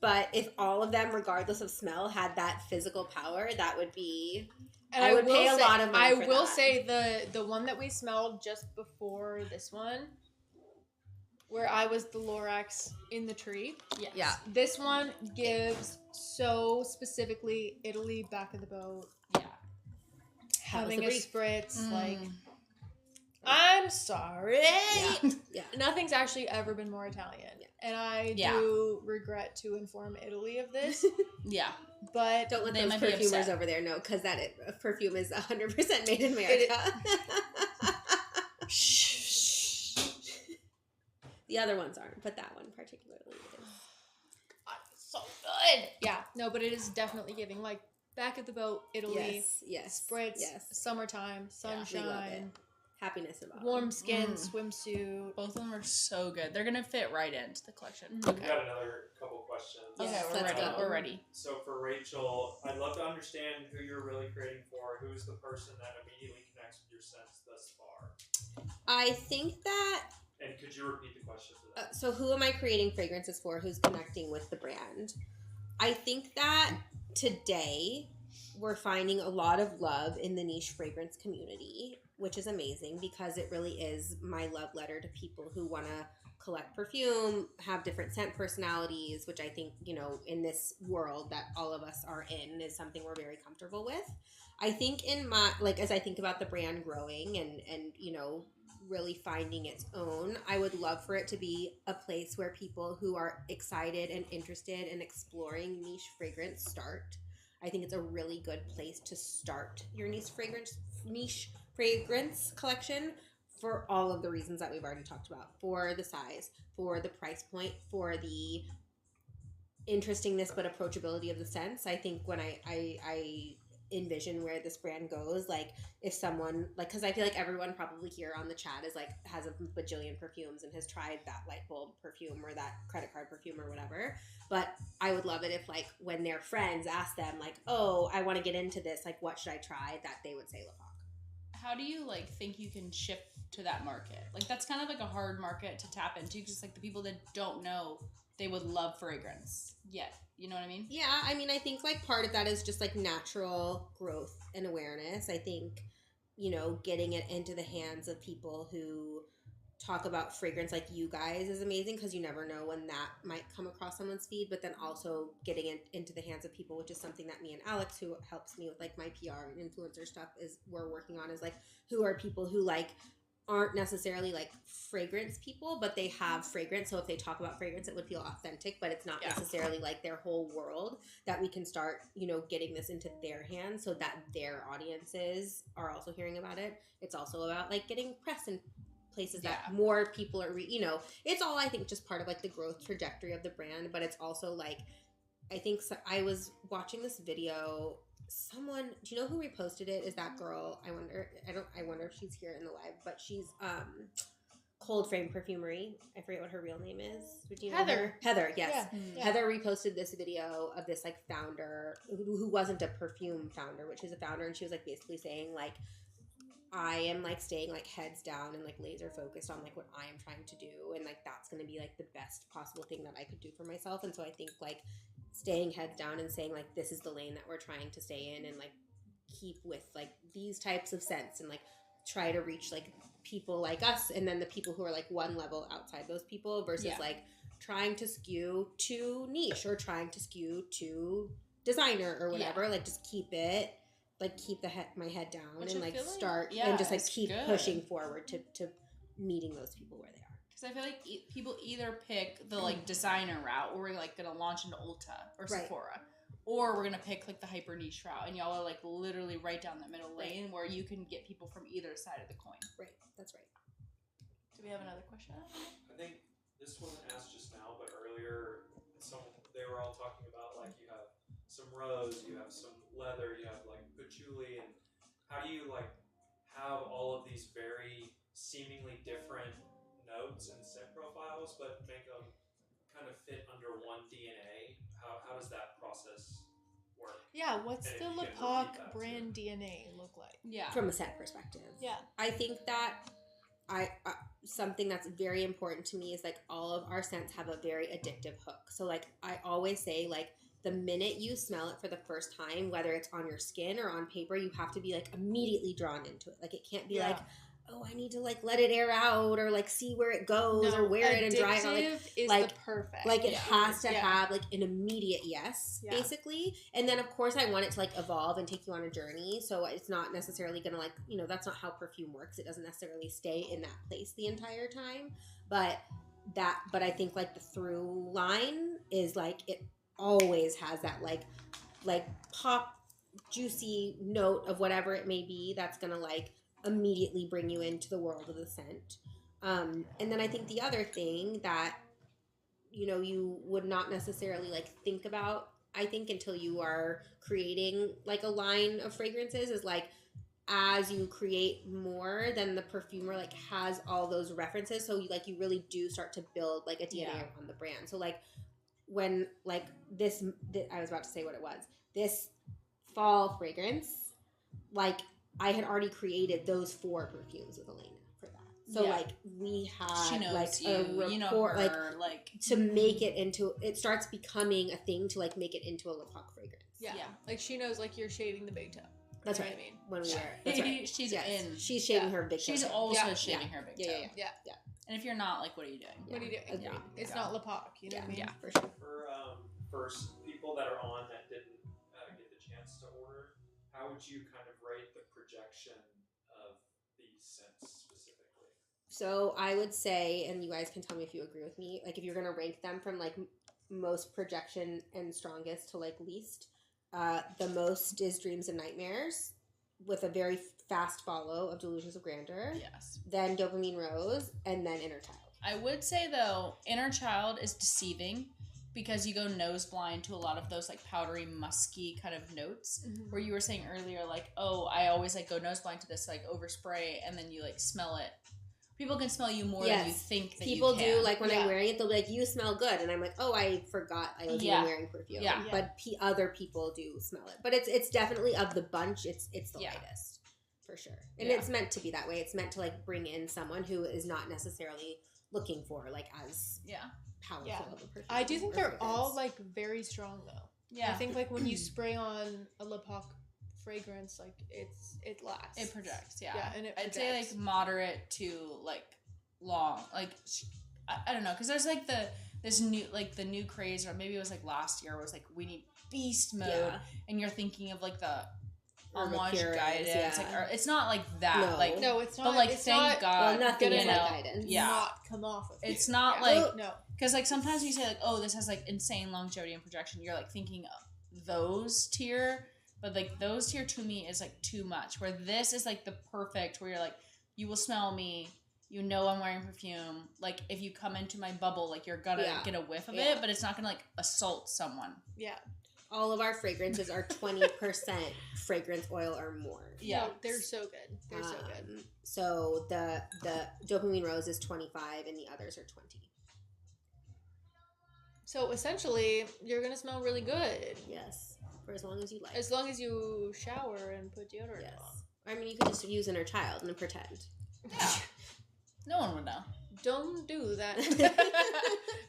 But if all of them, regardless of smell, had that physical power, that would be. And I would pay a lot of money. I will say the one that we smelled just before this one, where I was the Lorax in the tree. Yes. Yeah. This one gives so specifically Italy, back of the boat. Yeah. Having a spritz, like. I'm sorry. Yeah. Nothing's actually ever been more Italian. Yeah. And I do regret to inform Italy of this. Yeah. But don't let those perfumers over there know, because that perfume is 100% made in America. The other ones aren't, but that one particularly is. So good. Yeah. No, but it is definitely giving, like, back at the boat, Italy. Yes. Spritz. Yes. Summertime. Sunshine. We love it. Happiness about warm skin swimsuit. Both of them are so good. They're gonna fit right into the collection. Okay. We got another couple questions. Okay, we're ready. We're ready. So for Rachel, I'd love to understand who you're really creating for. Who's the person that immediately connects with your scents thus far? I think that. And could you repeat the question for that? So who am I creating fragrances for? Who's connecting with the brand? I think that today we're finding a lot of love in the niche fragrance community, which is amazing because it really is my love letter to people who want to collect perfume, have different scent personalities, which I think, you know, in this world that all of us are in is something we're very comfortable with. I think in my, like, as I think about the brand growing and you know, really finding its own, I would love for it to be a place where people who are excited and interested in exploring niche fragrance start. I think it's a really good place to start your niche fragrance collection for all of the reasons that we've already talked about. For the size, for the price point, for the interestingness but approachability of the scents. I think when I envision where this brand goes, like if someone, like, because I feel like everyone probably here on the chat is like has a bajillion perfumes and has tried that light bulb perfume or that credit card perfume or whatever, but I would love it if, like, when their friends ask them, like, oh, I want to get into this, like, what should I try, that they would say Le Phaque. how do you like think you can shift to that market? Like that's kind of like a hard market to tap into because like the people that don't know they would love fragrance yet. You know what I mean? Yeah, I mean, I think like part of that is just like natural growth and awareness. I think, getting it into the hands of people who talk about fragrance like you guys is amazing because you never know when that might come across someone's feed. But then also getting it into the hands of people, which is something that me and Alex, who helps me with like my PR and influencer stuff, is we're working on, is like who are people who like aren't necessarily like fragrance people, but they have fragrance. So if they talk about fragrance, it would feel authentic, but it's not necessarily like their whole world, that we can start, getting this into their hands so that their audiences are also hearing about it. It's also about like getting press and places that more people are, it's all, I think, just part of like the growth trajectory of the brand, but it's also like, I think I was watching this video. Someone, do you know who reposted it? Is that girl? I wonder if she's here in the live, but she's Cold Frame Perfumery. I forget what her real name is. Do you know her? Heather, yes. Yeah. Heather reposted this video of this like founder who wasn't a perfume founder, but she's a founder, and she was like basically saying like, I am like staying like heads down and like laser focused on like what I am trying to do, and like that's going to be like the best possible thing that I could do for myself. And so I think like staying heads down and saying like this is the lane that we're trying to stay in, and like keep with like these types of scents, and like try to reach like people like us, and then the people who are like one level outside those people, versus like trying to skew to niche or trying to skew to designer or whatever. Like just keep it. Like keep my head down. Which and like start and just like keep pushing forward to meeting those people where they are. Because I feel like people either pick the like designer route, where we're like gonna launch into Ulta or Sephora, or we're gonna pick like the hyper niche route, and y'all are like literally right down that middle lane where you can get people from either side of the coin. Right, that's right. Do we have another question? I think this wasn't asked just now, but earlier, they were all talking about like you have some rose, you have some leather, you have like patchouli, and how do you like have all of these very seemingly different notes and scent profiles, but make them kind of fit under one DNA? How does that process work? Yeah, what's the Lepac brand DNA look like? Yeah, from a scent perspective. Yeah, I think that something that's very important to me is like all of our scents have a very addictive hook. So like I always say, like the minute you smell it for the first time, whether it's on your skin or on paper, you have to be like immediately drawn into it. Like it can't be like, oh, I need to like let it air out or like see where it goes or wear it and dry it. Like the perfect. Like it has to have like an immediate basically. And then of course I want it to like evolve and take you on a journey. So it's not necessarily gonna like, that's not how perfume works. It doesn't necessarily stay in that place the entire time. But I think like the through line is like it always has that like pop juicy note of whatever it may be that's gonna like immediately bring you into the world of the scent. And then I think the other thing that you would not necessarily like think about, I think, until you are creating like a line of fragrances, is like as you create more, then the perfumer like has all those references, so you really do start to build like a DNA on the brand. So like when like this I was about to say what it was, this fall fragrance, like I had already created those 4 perfumes with Elena for that. So like we had like a report, like to make it into, it starts becoming a thing to like make it into a Lepac fragrance. Yeah. Like she knows like you're shading the big toe. That's right. I mean, when we wear it. That's right. She's shaving her big toe. She's also shaving her big toe. Yeah. And if you're not, like, what are you doing? What are you doing? Agreed. It's not Lepac, you know what I mean? Yeah, for sure. For people that are on that didn't get the chance to order, how would you kind of rate the projection of these scents specifically? So I would say, and you guys can tell me if you agree with me, like if you're gonna rank them from like most projection and strongest to like least, the most is Dreams and Nightmares, with a very fast follow of Delusions of Grandeur. Yes. Then Dopamine Rose, and then Inner Child. I would say though, Inner Child is deceiving because you go nose blind to a lot of those like powdery, musky kind of notes. Mm-hmm. Where you were saying earlier, like, oh, I always like go nose blind to this like overspray, and then you like smell it. People can smell you more than you think that people you can. do. Like when I'm wearing it, they'll be like, "You smell good," and I'm like, "Oh, I forgot I was even wearing perfume." Yeah. But other people do smell it. But it's definitely of the bunch. It's the lightest. for sure. And Yeah. it's meant to be that way. It's meant to like bring in someone who is not necessarily looking for like as powerful Yeah. of a perfume. I do think or they're all fragrance. like very strong though. Yeah. I think like when you spray on a lip hawk fragrance, like it lasts. It projects, yeah. Yeah, and it I'd say projects. like moderate to like long, like I don't know, because there's like this new like the new craze, or maybe it was like last year, was like we need beast mode, Yeah. and you're thinking of like the Urban homage Purist, guidance, yeah. like, or it's not like that, No. like No, it's not. but like it's thank not God, Well, nothing you is know, like guidance. yeah. not come off of It's you. not Yeah. like no. because like sometimes you say like, oh, this has like insane longevity and projection, you're like thinking of those tier, but like those tier to me is like too much. Where this is like the perfect, where you're like, you will smell me, you know I'm wearing perfume. Like if you come into my bubble, like you're gonna get a whiff of Yeah. it, but it's not gonna like assault someone. Yeah. All of our fragrances are 20% fragrance oil or more. Yeah. No, they're so good. They're so good. So the dopamine rose is 25 and the others are 20. So essentially, you're gonna smell really good Yes. For as long as you like. as long as you shower and put deodorant Yes. on. I mean, you could just use Inner Child and pretend. Yeah. No one would know. Don't do that.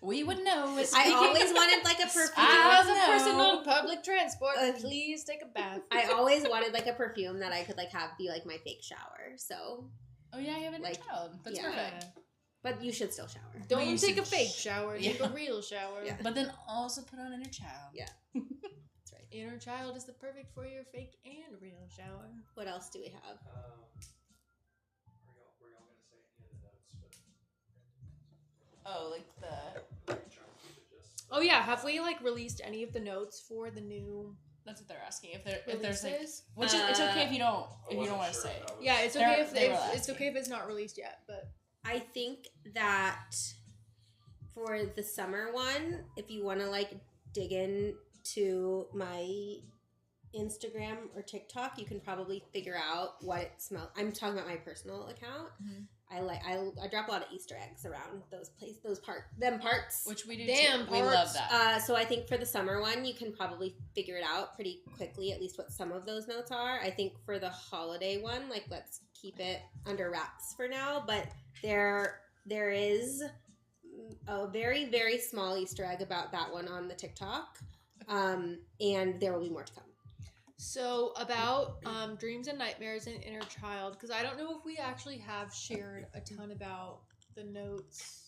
We would know. I always wanted like a perfume. As a know. person on public transport, please take a bath. I always wanted like a perfume that I could like have be like my fake shower. So, Oh yeah, you have a like, child. That's yeah. perfect. but you should still shower. But Don't you take a should fake shower. Take Yeah. a real shower. Yeah. But then also put on Inner Child. Yeah. That's right. Inner child is the perfect for your fake and real shower. What else do we have? Were y'all gonna say any of the notes? But Oh, like the. Oh yeah, have we like released any of the notes for the new That's what they're asking. If there's like, releases? which is it's okay if you don't want to say. Yeah, it's They're- okay if they were it's asking. okay if it's not released yet, but I think that for the summer one, if you want to like dig in to my Instagram or TikTok, you can probably figure out what it smells. I'm talking about my personal account. Mhm. I drop a lot of Easter eggs around those parts. Which we do Damn, too. We love parts. that. So I think for the summer one, you can probably figure it out pretty quickly, at least what some of those notes are. I think for the holiday one, like let's keep it under wraps for now. But there is a very, very small Easter egg about that one on the TikTok. And there will be more to come. so about dreams and nightmares and inner child, because I don't know if we actually have shared a ton about the notes.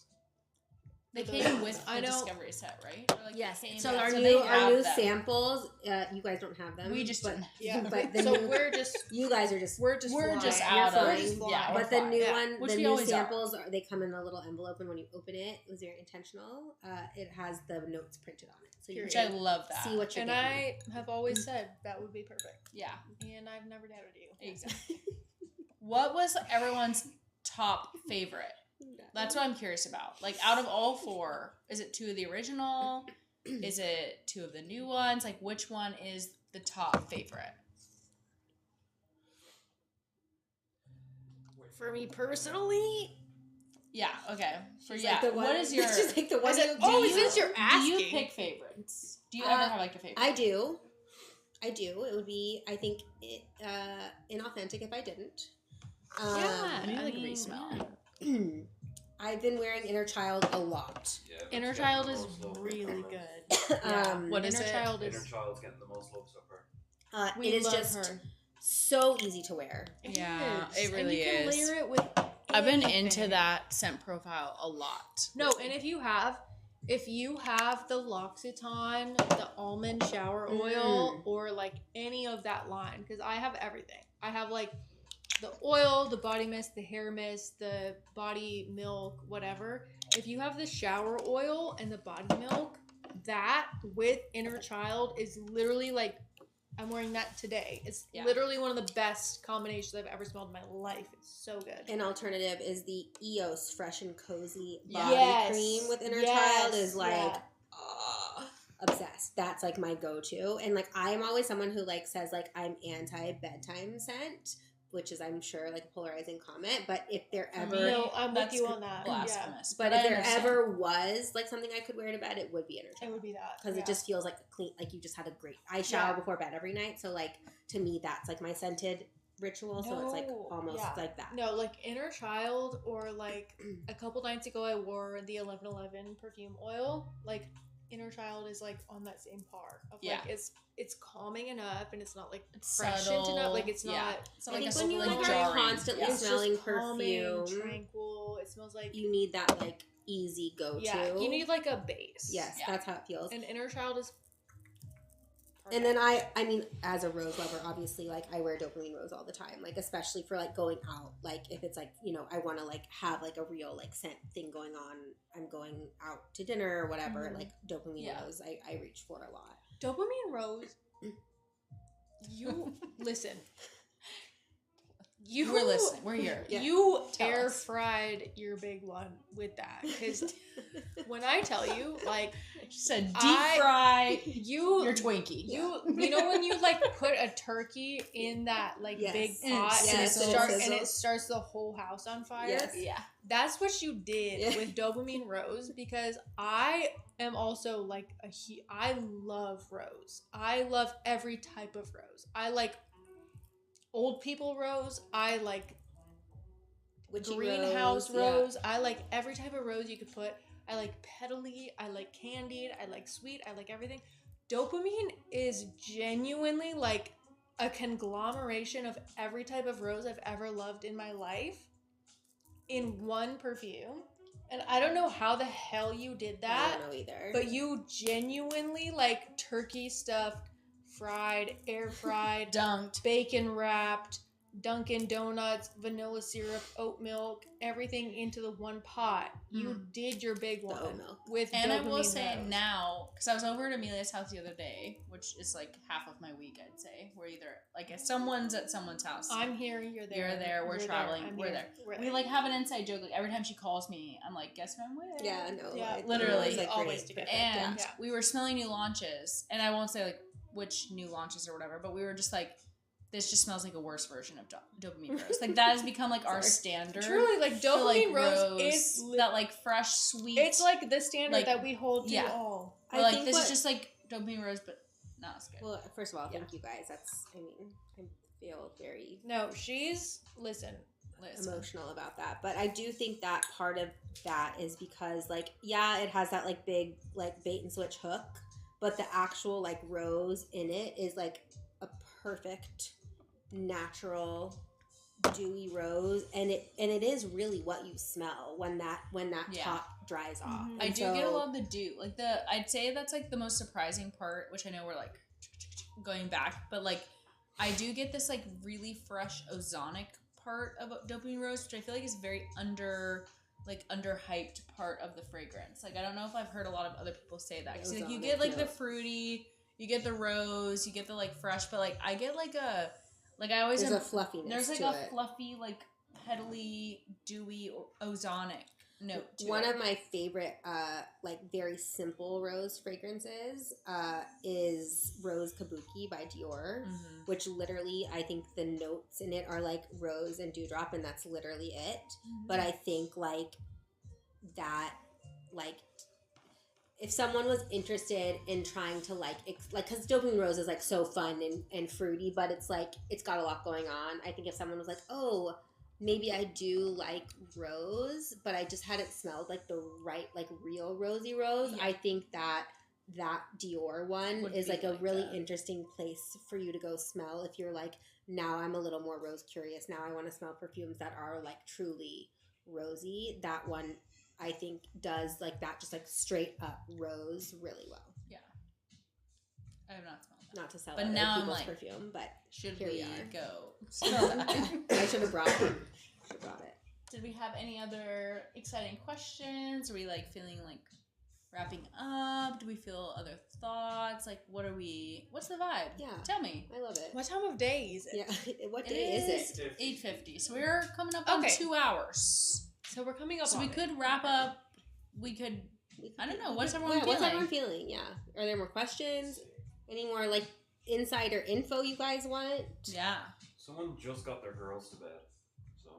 They for came those. with the I know. Discovery set, right? Or like Yes. they came So out- our they new have them. samples, you guys don't have them. We just but, didn't. Yeah. but the So new, we're just you guys are just we're just We're just flying. out You're of fine. Just flying. yeah. But the we're new fine. one, Which the we new always samples, they come in a little envelope, and when you open it, it was very intentional. It has the notes printed on it, so you Which I can love that. see what you're And getting. I have always said that would be perfect, Yeah, and I've never doubted you. exactly. What was everyone's top favorite? That's what I'm curious about. Like, out of all four, is it two of the original? Is it two of the new ones? Like, which one is the top favorite? For me personally, Yeah, okay. For She's yeah, like the one, what is your... She's like the one. is it, who- do oh, you, since you're do asking. you pick favorites? Do you ever have, like, a favorite? I do. It would be, I think, inauthentic if I didn't. Yeah. I need, like, mean, re-smell. yeah. I've been wearing Inner Child a lot. Yeah, Inner it's Child getting is the most love really ever. good. Yeah. What is Inner it? Child Inner is. Child's getting the most love so far. We It is love just her. so easy to wear. Yeah, is. it really and you is. can layer it with. I've been anything. into that scent profile a lot. No, and if you have the L'Occitane, the almond shower oil, or like any of that line, because I have everything. I have like the oil, the body mist, the hair mist, the body milk, whatever. If you have the shower oil and the body milk, that with Inner Child is literally like, I'm wearing that today. It's Yeah. literally one of the best combinations I've ever smelled in my life. It's so good. An alternative is the EOS Fresh and Cozy body Yes. cream with Inner Yes. Child is like Yeah. obsessed. That's like my go-to. And like I'm always someone who like says like I'm anti-bedtime scent, which is I'm sure like a polarizing comment, but if there ever No, I'm with That's you on that. Yeah. blasphemous. but I if there understand. ever was like something I could wear to bed, it would be Inner It Child. would be that. Because yeah. it just feels like a clean, like you just had a great. I shower Yeah. before bed every night, so like to me that's like my scented ritual, so it's like No, almost yeah. like that. No, like Inner Child, or like a couple nights ago I wore the 1111 perfume oil. Like Inner Child is like on that same par of like it's calming enough, and it's not like It's prescient subtle. enough. Like it's not. It's I not think like when you like jarring. are constantly It's just smelling calming, perfume, tranquil. It smells like you need that like easy go to. yeah. You need like a base. Yes, Yeah. that's how it feels. And Inner Child is. And then I mean, as a rose lover, obviously, like I wear dopamine rose all the time, like especially for like going out, like if it's like I want to like have like a real like scent thing going on. I'm going out to dinner or whatever. Like dopamine rose, I reach for a lot. Dopamine rose. You listen. We're listening. We're here. Yeah. You Tell air us. fried your big one with that, because when I tell you, like, She said deep I- fry you your Twinkie. you know when you like put a turkey in that like Yes. big And it pot and it sizzles. starts and it starts the whole house on fire. Yes. Yeah. That's what you did Yeah. with dopamine rose, because I am also like I love rose. I love every type of rose. I like old people rose. I like Witchy greenhouse rose, yeah. rose. I like every type of rose you could put. I like petally. I like candied. I like sweet. I like everything. Dopamine is genuinely like a conglomeration of every type of rose I've ever loved in my life in one perfume. And I don't know how the hell you did I that, don't know either. but you genuinely like turkey stuffed, fried, air fried, Dunked. bacon wrapped, Dunkin' Donuts, vanilla syrup, oat milk, everything into the one pot. You did your big The one oat milk. with And I dopamine will say rose. now, because I was over at Amelia's house the other day, which is like half of my week, I'd say. We're either like if someone's at someone's house. I'm here, you're there. You're there, we're You're traveling, I'm we're here, there. We're We like have an inside joke. Like every time she calls me, I'm like, guess who I'm with? Yeah, no. Yeah, literally, it's, like, always great. together. And Yeah. we were smelling new launches, and I won't say like which new launches or whatever, but we were just like, this just smells like a worse version of dopamine rose. Like that has become like our standard. Truly, like for, dopamine like, rose is that like fresh, sweet. it's like the standard like, that we hold to yeah. all. Or, I like think this what- is just like dopamine rose, but not as good. Well, first of all, thank you guys. That's, I mean, I feel very No, she's listen. emotional about that. But I do think that part of that is because, like, yeah, it has that, like, big, like, bait and switch hook, but the actual, like, rose in it is, like, a perfect, natural, dewy rose. And it is really what you smell when that Yeah. top dries off. Mhm. I And do so- get a lot of the dew. Like I'd say that's like the most surprising part, which I know we're like going back, but like I do get this like really fresh ozonic part of dopamine rose, which I feel like is very underhyped part of the fragrance. Like I don't know if I've heard a lot of other people say that. 'Cause, like, you Ozonic, get like yeah. the fruity, you get the rose, you get the like fresh, but like I get like I always There's am, a fluffiness there's like to a it. fluffy, like petally, dewy, ozonic note to One it. of my favorite, like very simple rose fragrances, is Rose Kabuki by Dior, Mhm. which literally I think the notes in it are like rose and dewdrop, and that's literally it. But I think like that, like if someone was interested in trying to like because dopamine rose is like so fun and fruity, but it's like it's got a lot going on. I think if someone was like, oh, maybe I do like rose, but I just hadn't smelled like the right, like real rosy rose. Yeah. I think that Dior one Would is be like a like really that. interesting place for you to go smell if you're like, now I'm a little more rose curious. Now I want to smell perfumes that are like truly rosy. That one I think does like that, just like straight up rose really well. Yeah. I have not smelled that. Not to sell But other now I'm people's like, perfume, but Should Here we we are. go? Smell that. I should have brought it. Should have brought it. Did we have any other exciting questions? Are we like feeling like wrapping up? Do we feel other thoughts? Like what's the vibe? Yeah. Tell me. I love it. What time of day is it? Yeah. What day is it? 8:50. So we're coming up on Okay. 2 hours. So we're coming up So on we it. could wrap up. We could I don't know. What's everyone What's feeling? everyone feeling? Yeah. Are there more questions? Any more like insider info you guys want? Yeah. Someone just got their girls to bed, so.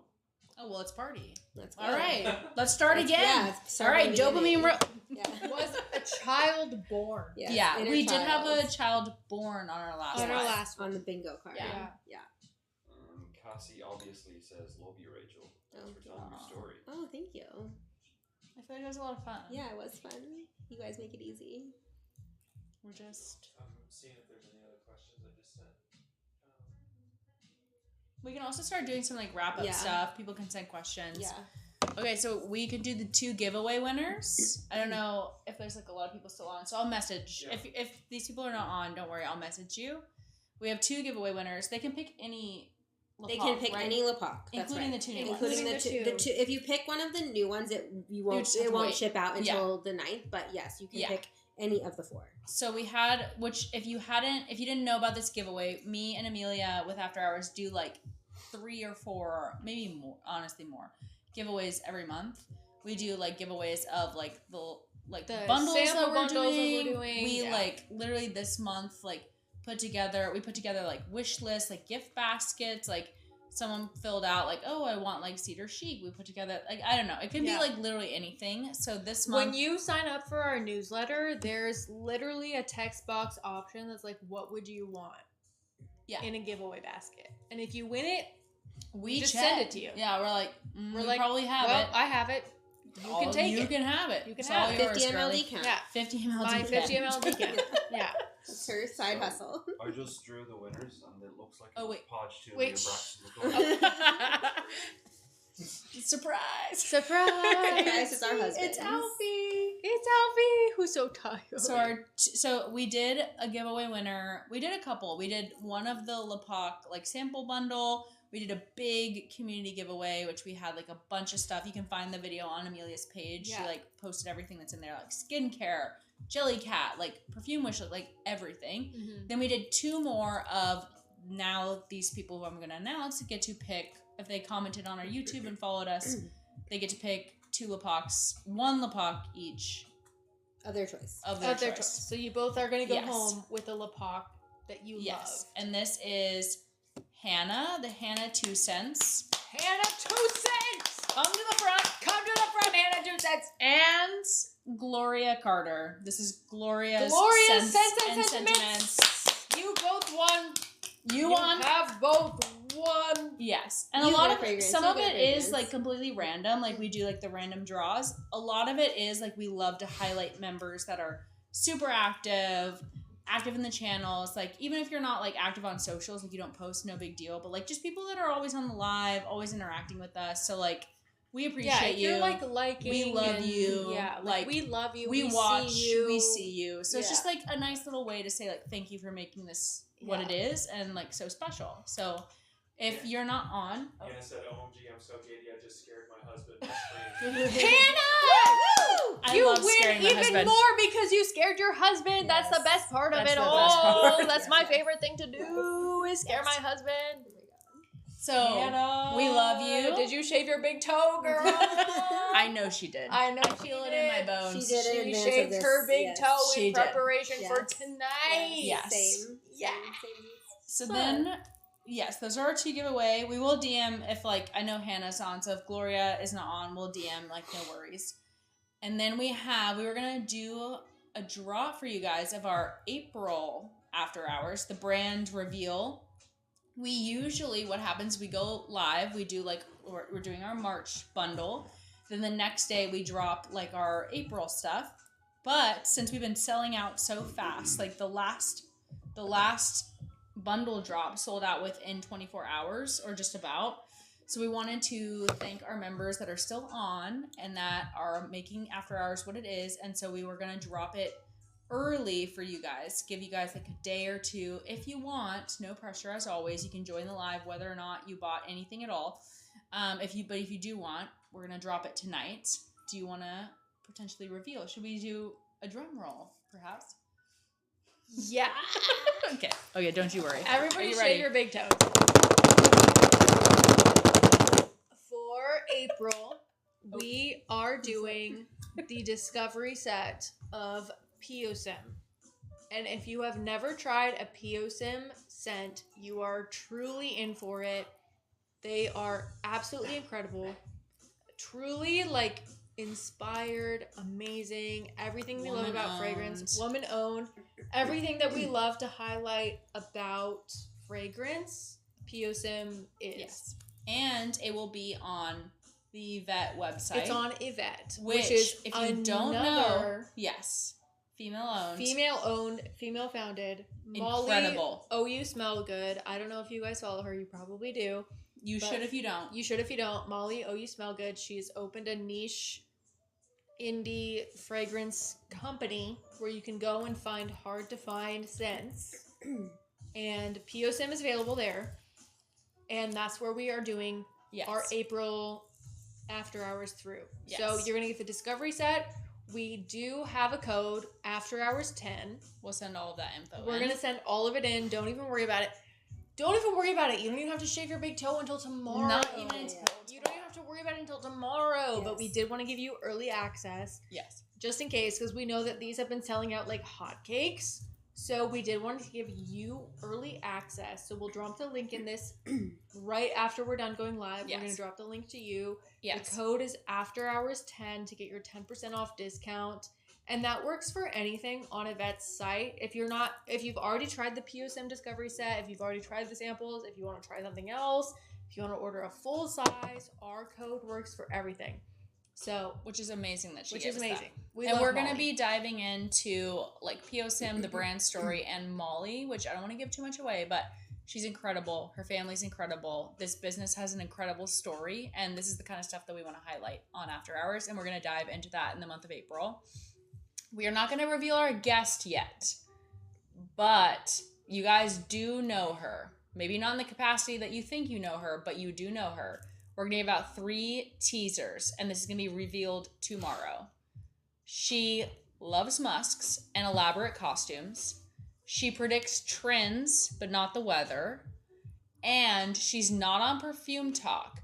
Oh well, it's party. Let's go. All right. Let's start Let's- again. yeah, All start right. at the beginning. Dopamine. Yeah. Was a child born Yes, Yeah, inner we did have child a child born on our last on our one. last on one? the bingo card. Yeah. Yeah. Cassie obviously says, "Love you, Rachel." Thanks for telling your story. Oh, thank you. I feel like it was a lot of fun. Yeah, it was fun. You guys make it easy. We're just... I'm seeing if there's any other questions I just sent. We can also start doing some like wrap up stuff. People can send questions. Yeah. Okay, so we could do the 2 giveaway winners. I don't know if there's like a lot of people still on, so I'll message. Yeah. If these people are not on, don't worry, I'll message you. We have 2 giveaway winners. They can pick any. They can pick any Lepac, including the 2 new ones. Including the two. If you pick one of the new ones, it won't ship out until the 9th. But yes, you can pick any of the 4. So we had, which if you didn't know about this giveaway, me and Amelia with After Hours do like 3 or 4, maybe more, honestly more, giveaways every month. We do like giveaways of like the bundles that we're doing. We like literally this month like put together like wish lists, like gift baskets, like someone filled out like, oh, I want like cedar chic. We put together like, I don't know, it can be like literally anything. So this month, when you sign up for our newsletter, there's literally a text box option that's like, what would you want in a giveaway basket, and if you win it, we just send it to you. Yeah, we're like, probably have it. I have it. You can take it. You can have it. You can it's have all it. yours, 50 ml girly. decant. Yeah. 50 ml My decant. 50 ml decant. Yeah. It's her side hustle. I just drew the winners, and it looks like Oh, wait. Podge 2 Wait. of your Braxton. Surprise! Surprise! Guys, it's our husband. It's Alfie, who's so tired. So we did a giveaway winner. We did a couple. We did one of the Lepac like sample bundle. We did a big community giveaway, which we had like a bunch of stuff. You can find the video on Amelia's page. Yeah. She like posted everything that's in there, like skincare, Jellycat, like perfume wish, like everything. Mm-hmm. Then we did 2 more of now these people who I'm going to announce get to pick, if they commented on our YouTube and followed us, they get to pick 2 Lepacs, 1 Lepac each. Of their choice. Of their choice. So you both are going to go home with a Lepac that you love. And this is Hannah, the Hannah 2 cents. Hannah 2 cents! Come to the front, Hannah 2 cents! and Gloria Carter. This is Gloria's Sense Sense and and Sentiments. Sentiments. You both won. You won. Have both won. Yes. And You a lot get of fragrance. some You of get it is fragrance. like completely random. Like we do like the random draws. A lot of it is like we love to highlight members that are super active in the channels. Like even if you're not like active on socials, like you don't post, no big deal. But like just people that are always on the live, always interacting with us. So like we appreciate you. You're like liking. We love you. Yeah, like we love you. We watch. See you. We see you. So it's Yeah. just like a nice little way to say like thank you for making this what it is and like so special. So if you're not on, Hannah said, OMG, I'm so giddy, I just scared my husband. Hannah! I You love scaring win my even husband. more because you scared your husband. That's the best part of That's it the best all. part. That's my favorite thing to do is scare my husband. So Hannah, we love you. Did you shave your big toe, girl? I know she did. I know I feel it in my bones. She did in She advance shaved of this. her big Yes. toe She in did. preparation for Yes. tonight. Yes. Same. Yeah. Same. So then, yes, those are our 2 giveaway. We will DM if like I know Hannah's on, so if Gloria is not on, we'll DM like no worries. And then we were gonna do a draw for you guys of our April After Hours, the brand reveal. We usually, what happens, we go live, we do like, we're doing our March bundle. Then the next day we drop like our April stuff. But since we've been selling out so fast, like the last bundle drop sold out within 24 hours or just about. So we wanted to thank our members that are still on and that are making After Hours what it is. And so we were going to drop it early for you guys, give you guys like a day or 2 if you want. No pressure, as always. You can join the live whether or not you bought anything at all. If you do want, we're gonna drop it tonight. Do you want to potentially reveal? Should we do a drum roll, perhaps? Yeah. Okay, don't you worry. Everybody Are you ready? shave your big toes. For April, we are doing the discovery set of POSIM. And if you have never tried a POSIM scent, you are truly in for it. They are absolutely incredible. Truly like inspired, amazing, everything we love about fragrance, woman owned, everything that we love to highlight about fragrance POSIM is. Yes. And it will be on the Yvette website. It's on Yvette, which is if you don't know, yes, female-owned, female-founded. Incredible. Molly, you smell good. I don't know if you guys follow her. You probably do. You should if you don't. You should if you don't. Molly, you smell good. She's opened a niche indie fragrance company where you can go and find hard-to-find scents. And POSIM is available there. And that's where we are doing our April after hours through. Yes. So you're going to get the discovery set. We do have a code, after hours 10. We'll send all of that info We're going to send all of it in. Don't even worry about it. You don't even have to shave your big toe until tomorrow. Not even until You don't even have to worry about it until tomorrow. Yes. But we did want to give you early access. Yes. Just in case, because we know that these have been selling out like hotcakes. So we did want to give you early access. So we'll drop the link in this right after we're done going live. Yes. We're going to drop the link to you. Yes. The code is after hours 10 to get your 10% off discount. And that works for anything on Yvette's site. If you've already tried the POSIM discovery set, if you've already tried the samples, if you want to try something else, if you want to order a full size, our code works for everything. So, which is amazing that she which gave is us amazing. That. And we're going to be diving into like POSIM, the brand story, and Molly, which I don't want to give too much away, but she's incredible. Her family's incredible. This business has an incredible story, and this is the kind of stuff that we want to highlight on After Hours, and we're going to dive into that in the month of April. We are not going to reveal our guest yet, but you guys do know her. Maybe not in the capacity that you think you know her, but you do know her. We're going to give out 3 teasers, and this is going to be revealed tomorrow. She loves musks and elaborate costumes. She predicts trends, but not the weather. And she's not on Perfume Talk,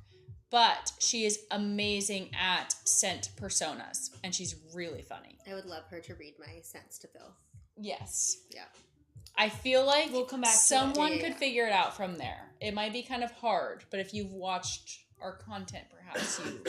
but she is amazing at scent personas, and she's really funny. I would love her to read my scents to Phil. Yes. Yeah. I feel like we'll come back someone could figure it out from there. It might be kind of hard, but if you've watched our content, perhaps you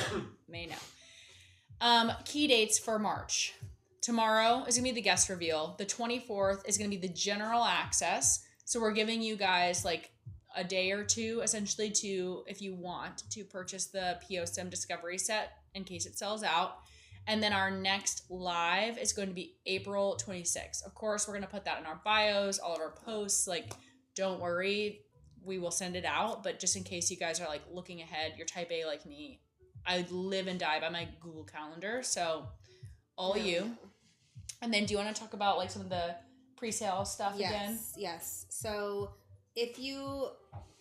may know. Key dates for March. Tomorrow is going to be the guest reveal. The 24th is going to be the general access. So we're giving you guys like a day or two, essentially, to, if you want, to purchase the POSIM discovery set in case it sells out. And then our next live is going to be April 26th. Of course, we're going to put that in our bios, all of our posts. Like, don't worry. We will send it out, but just in case you guys are like looking ahead, you're type A like me. I live and die by my Google Calendar, so you. And then do you want to talk about like some of the pre-sale stuff again? Yes. So if you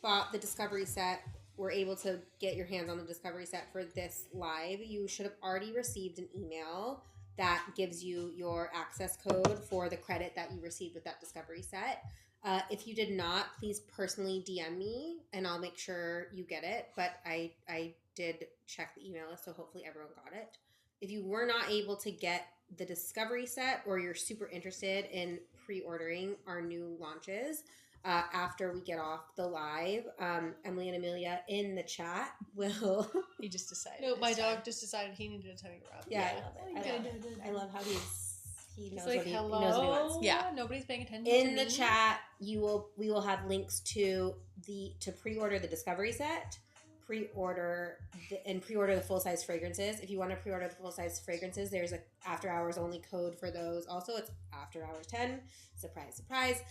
bought the discovery set, were able to get your hands on the discovery set for this live, you should have already received an email that gives you your access code for the credit that you received with that discovery set. If you did not, please personally DM me and I'll make sure you get it. But I did check the email list, so hopefully everyone got it. If you were not able to get the discovery set or you're super interested in pre-ordering our new launches, after we get off the live, Emily and Amelia in the chat will... He just decided. No, my dog just decided he needed a tummy rub. Yeah, I love how he knows like, what he hello? knows what he wants. Yeah. Nobody's paying attention In to the chat, we will have links to pre-order the discovery set, pre-order the full-size fragrances. If you want to pre-order the full-size fragrances, there's a after hours only code for those. Also, it's after hours 10. Surprise, surprise.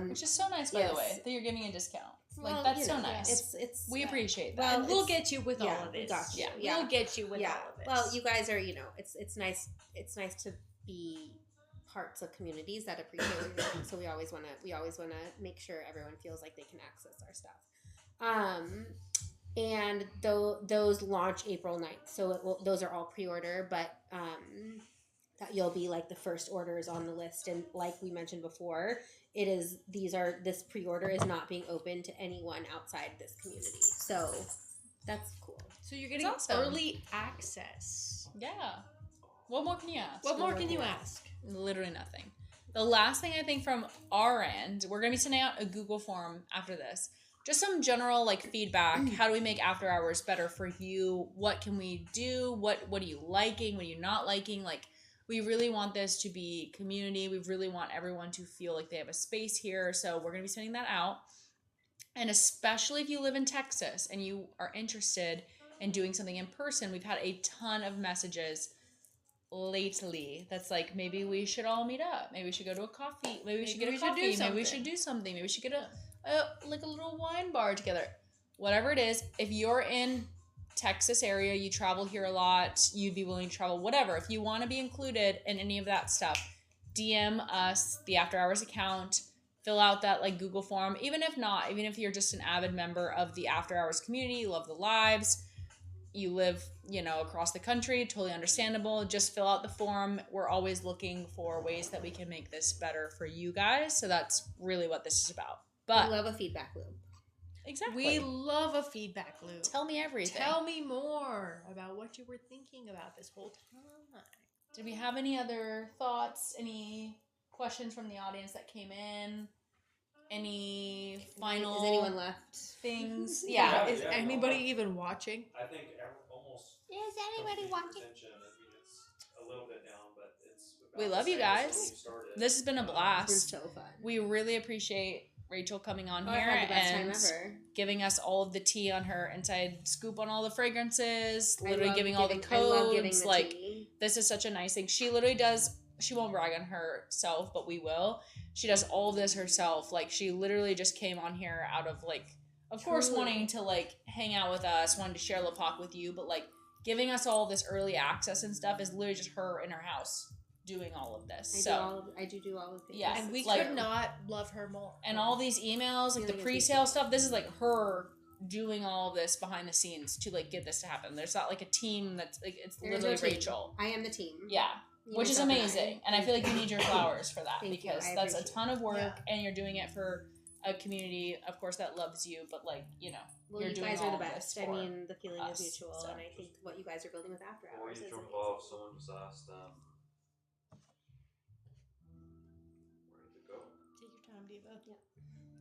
Which is so nice, by the way, that you're giving a discount. Like, Well, that's you so know, nice. It's We appreciate that. Well, and we'll get you with all of we this. got you. Yeah. We'll get you with all of this. Well, you guys are, it's nice. It's nice to be parts of communities that appreciate what you're doing. So we always want to make sure everyone feels like they can access our stuff. And those launch April 9th. So those are all pre-order, but that you'll be like the first orders on the list. And like we mentioned before, this pre-order is not being open to anyone outside this community. So that's cool. So you're getting awesome. early access. Yeah. What more can you ask? What more can you ask? Literally nothing. The last thing I think from our end, we're going to be sending out a Google form after this. Just some general like feedback. How do we make after hours better for you? What can we do? What are you liking? What are you not liking? Like, we really want this to be community. We really want everyone to feel like they have a space here. So we're going to be sending that out. And especially if you live in Texas and you are interested in doing something in person, we've had a ton of messages lately that's like, maybe we should all meet up. Maybe we should go to a coffee. Maybe we should get a coffee. Maybe we should do something. Maybe we should get a little wine bar together. Whatever it is, if you're in Texas area, you travel here a lot, you'd be willing to travel, whatever. If you want to be included in any of that stuff, DM us, the After Hours account, fill out that like Google form. Even if not, even if you're just an avid member of the After Hours community, you love the lives, you live, across the country, totally understandable. Just fill out the form. We're always looking for ways that we can make this better for you guys. So that's really what this is about. But we love a feedback loop. Exactly. We love a feedback loop. Tell me everything. Tell me more about what you were thinking about this whole time. Did we have any other thoughts? Any questions from the audience that came in? Any final Is anyone left? things? Yeah. Yeah, Is yeah, anybody no. even watching? I think almost. Is anybody complete watching? retention. I mean, it's a little bit down, but it's. about We the love you same as when guys. we started. This has been a It's blast. been so fun. We really appreciate Rachel coming on I here had the best time and ever. giving us all of the tea on her inside scoop on all the fragrances, I literally love giving all the I love codes. giving the Like, tea. this is such a nice thing. She literally does, she won't brag on herself, but we will. She does all of this herself. Like, she literally just came on here out of, like, of course, Truly. wanting to, like, hang out with us, wanting to share LaPoc with you, but, like, giving us all this early access and stuff is literally just her in her house doing all of this. I do all of things. Yeah, And we like- could not love her more. And all these emails, like the Feeling pre-sale stuff, this is like her doing all of this behind the scenes to like get this to happen. There's not like a team that's like, it's There's literally no team. Rachel. I am the team. Yeah, Me, which is myself, and amazing. And I feel like you need your flowers for that Thank you. because I that's a appreciate ton of work Yeah. and you're doing it for a community, of course, that loves you, but like, Well, you're you doing guys all are the of best. this I for mean, the feeling us, is mutual, so. and I think what you guys are building with After Before Hours you is jump amazing. off, someone just asked them. Where did it go? Take your time, Diva.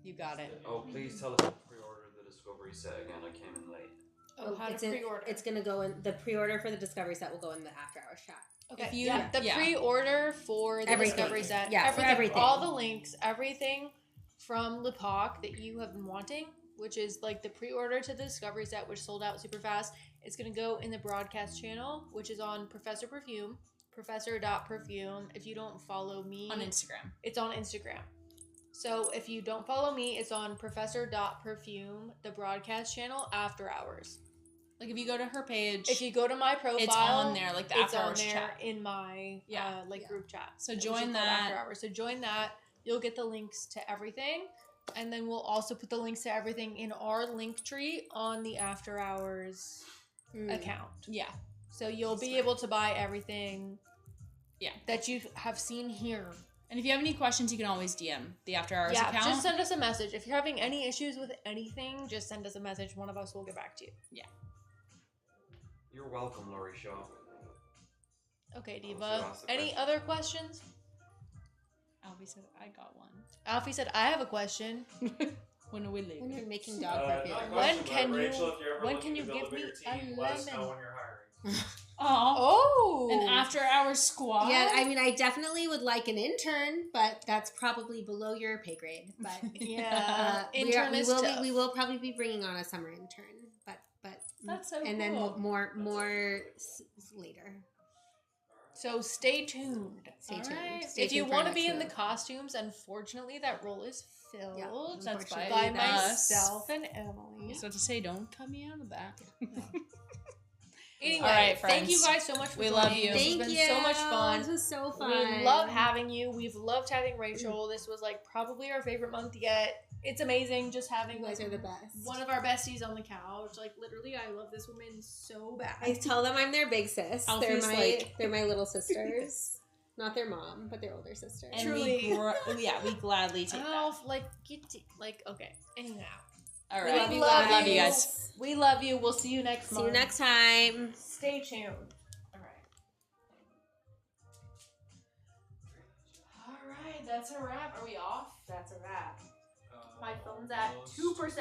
you got it. Oh, please tell us to pre-order the Discovery set again. I came in late. Oh, how to it's in, pre-order. It's gonna go in the pre-order for the Discovery set will go in the After Hours chat. Okay. If you- the yeah. pre-order for the Everything. Discovery set. Yeah, for everything. All the links, everything from LaPoc that you have been wanting, which is like the pre-order to the Discovery set, which sold out super fast. It's gonna go in the broadcast channel, which is on Professor Perfume, professor.perfume. If you don't follow me On Instagram. it's on Instagram. So if you don't follow me, it's on professor.perfume, the broadcast channel, After Hours. Like if you go to her page, If you go to my profile, it's on there, like the it's After on Hours there chat. in my Yeah. group chat. So which is join called that. After Hours. So join that. You'll get the links to everything, and then we'll also put the links to everything in our link tree on the After Hours account. Yeah. So you'll be able to buy everything. Yeah. That you have seen here. And if you have any questions, you can always DM the After Hours Yeah, account. just send us a message. If you're having any issues with anything, just send us a message. One of us will get back to you. You're welcome, Laurie Shaw. Okay, Oh, Diva. so ask the Any question. other questions? Alfie said, I got one. Alfie said, I have a question. When are we leaving? When you're making dog Not a perfume. question, When but can Rachel, you- if you're ever when looking can you to build give me bigger a team, let us know lemon? when you're hiring. Oh. Oh! An After Hours squad? Yeah, I mean, I definitely would like an intern, but that's probably below your pay grade. But Yeah. we Intern is tough. we will probably be bringing on a summer intern, but That's so and then cool. more later. So stay tuned. Stay All tuned. right. Stay If you tuned for want to our be next in the move. costumes, unfortunately, that role is filled. Yeah, That's unfortunately, by us. myself and Emily. So to say, don't cut me out of that. Anyway, All right, thank you friends. guys so much for We joining. love you. This Thank has you. been so much fun. This was so fun. We love having you. We've loved having Rachel. This was like probably our favorite month yet. It's amazing just having You guys like, are the best. one of our besties on the couch. Like literally, I love this woman so bad. I tell them I'm their big sis. Alfie's They're my little sisters. Not their mom, but their older sister. And Truly. we gladly take that. Alf, like get to, like okay. Anyhow, All We right. love you love guys. Love you guys. we love you. We'll see you next See month. you next time. Stay tuned. All right. All right. That's a wrap. Are we off? That's a wrap. My phone's at 2%.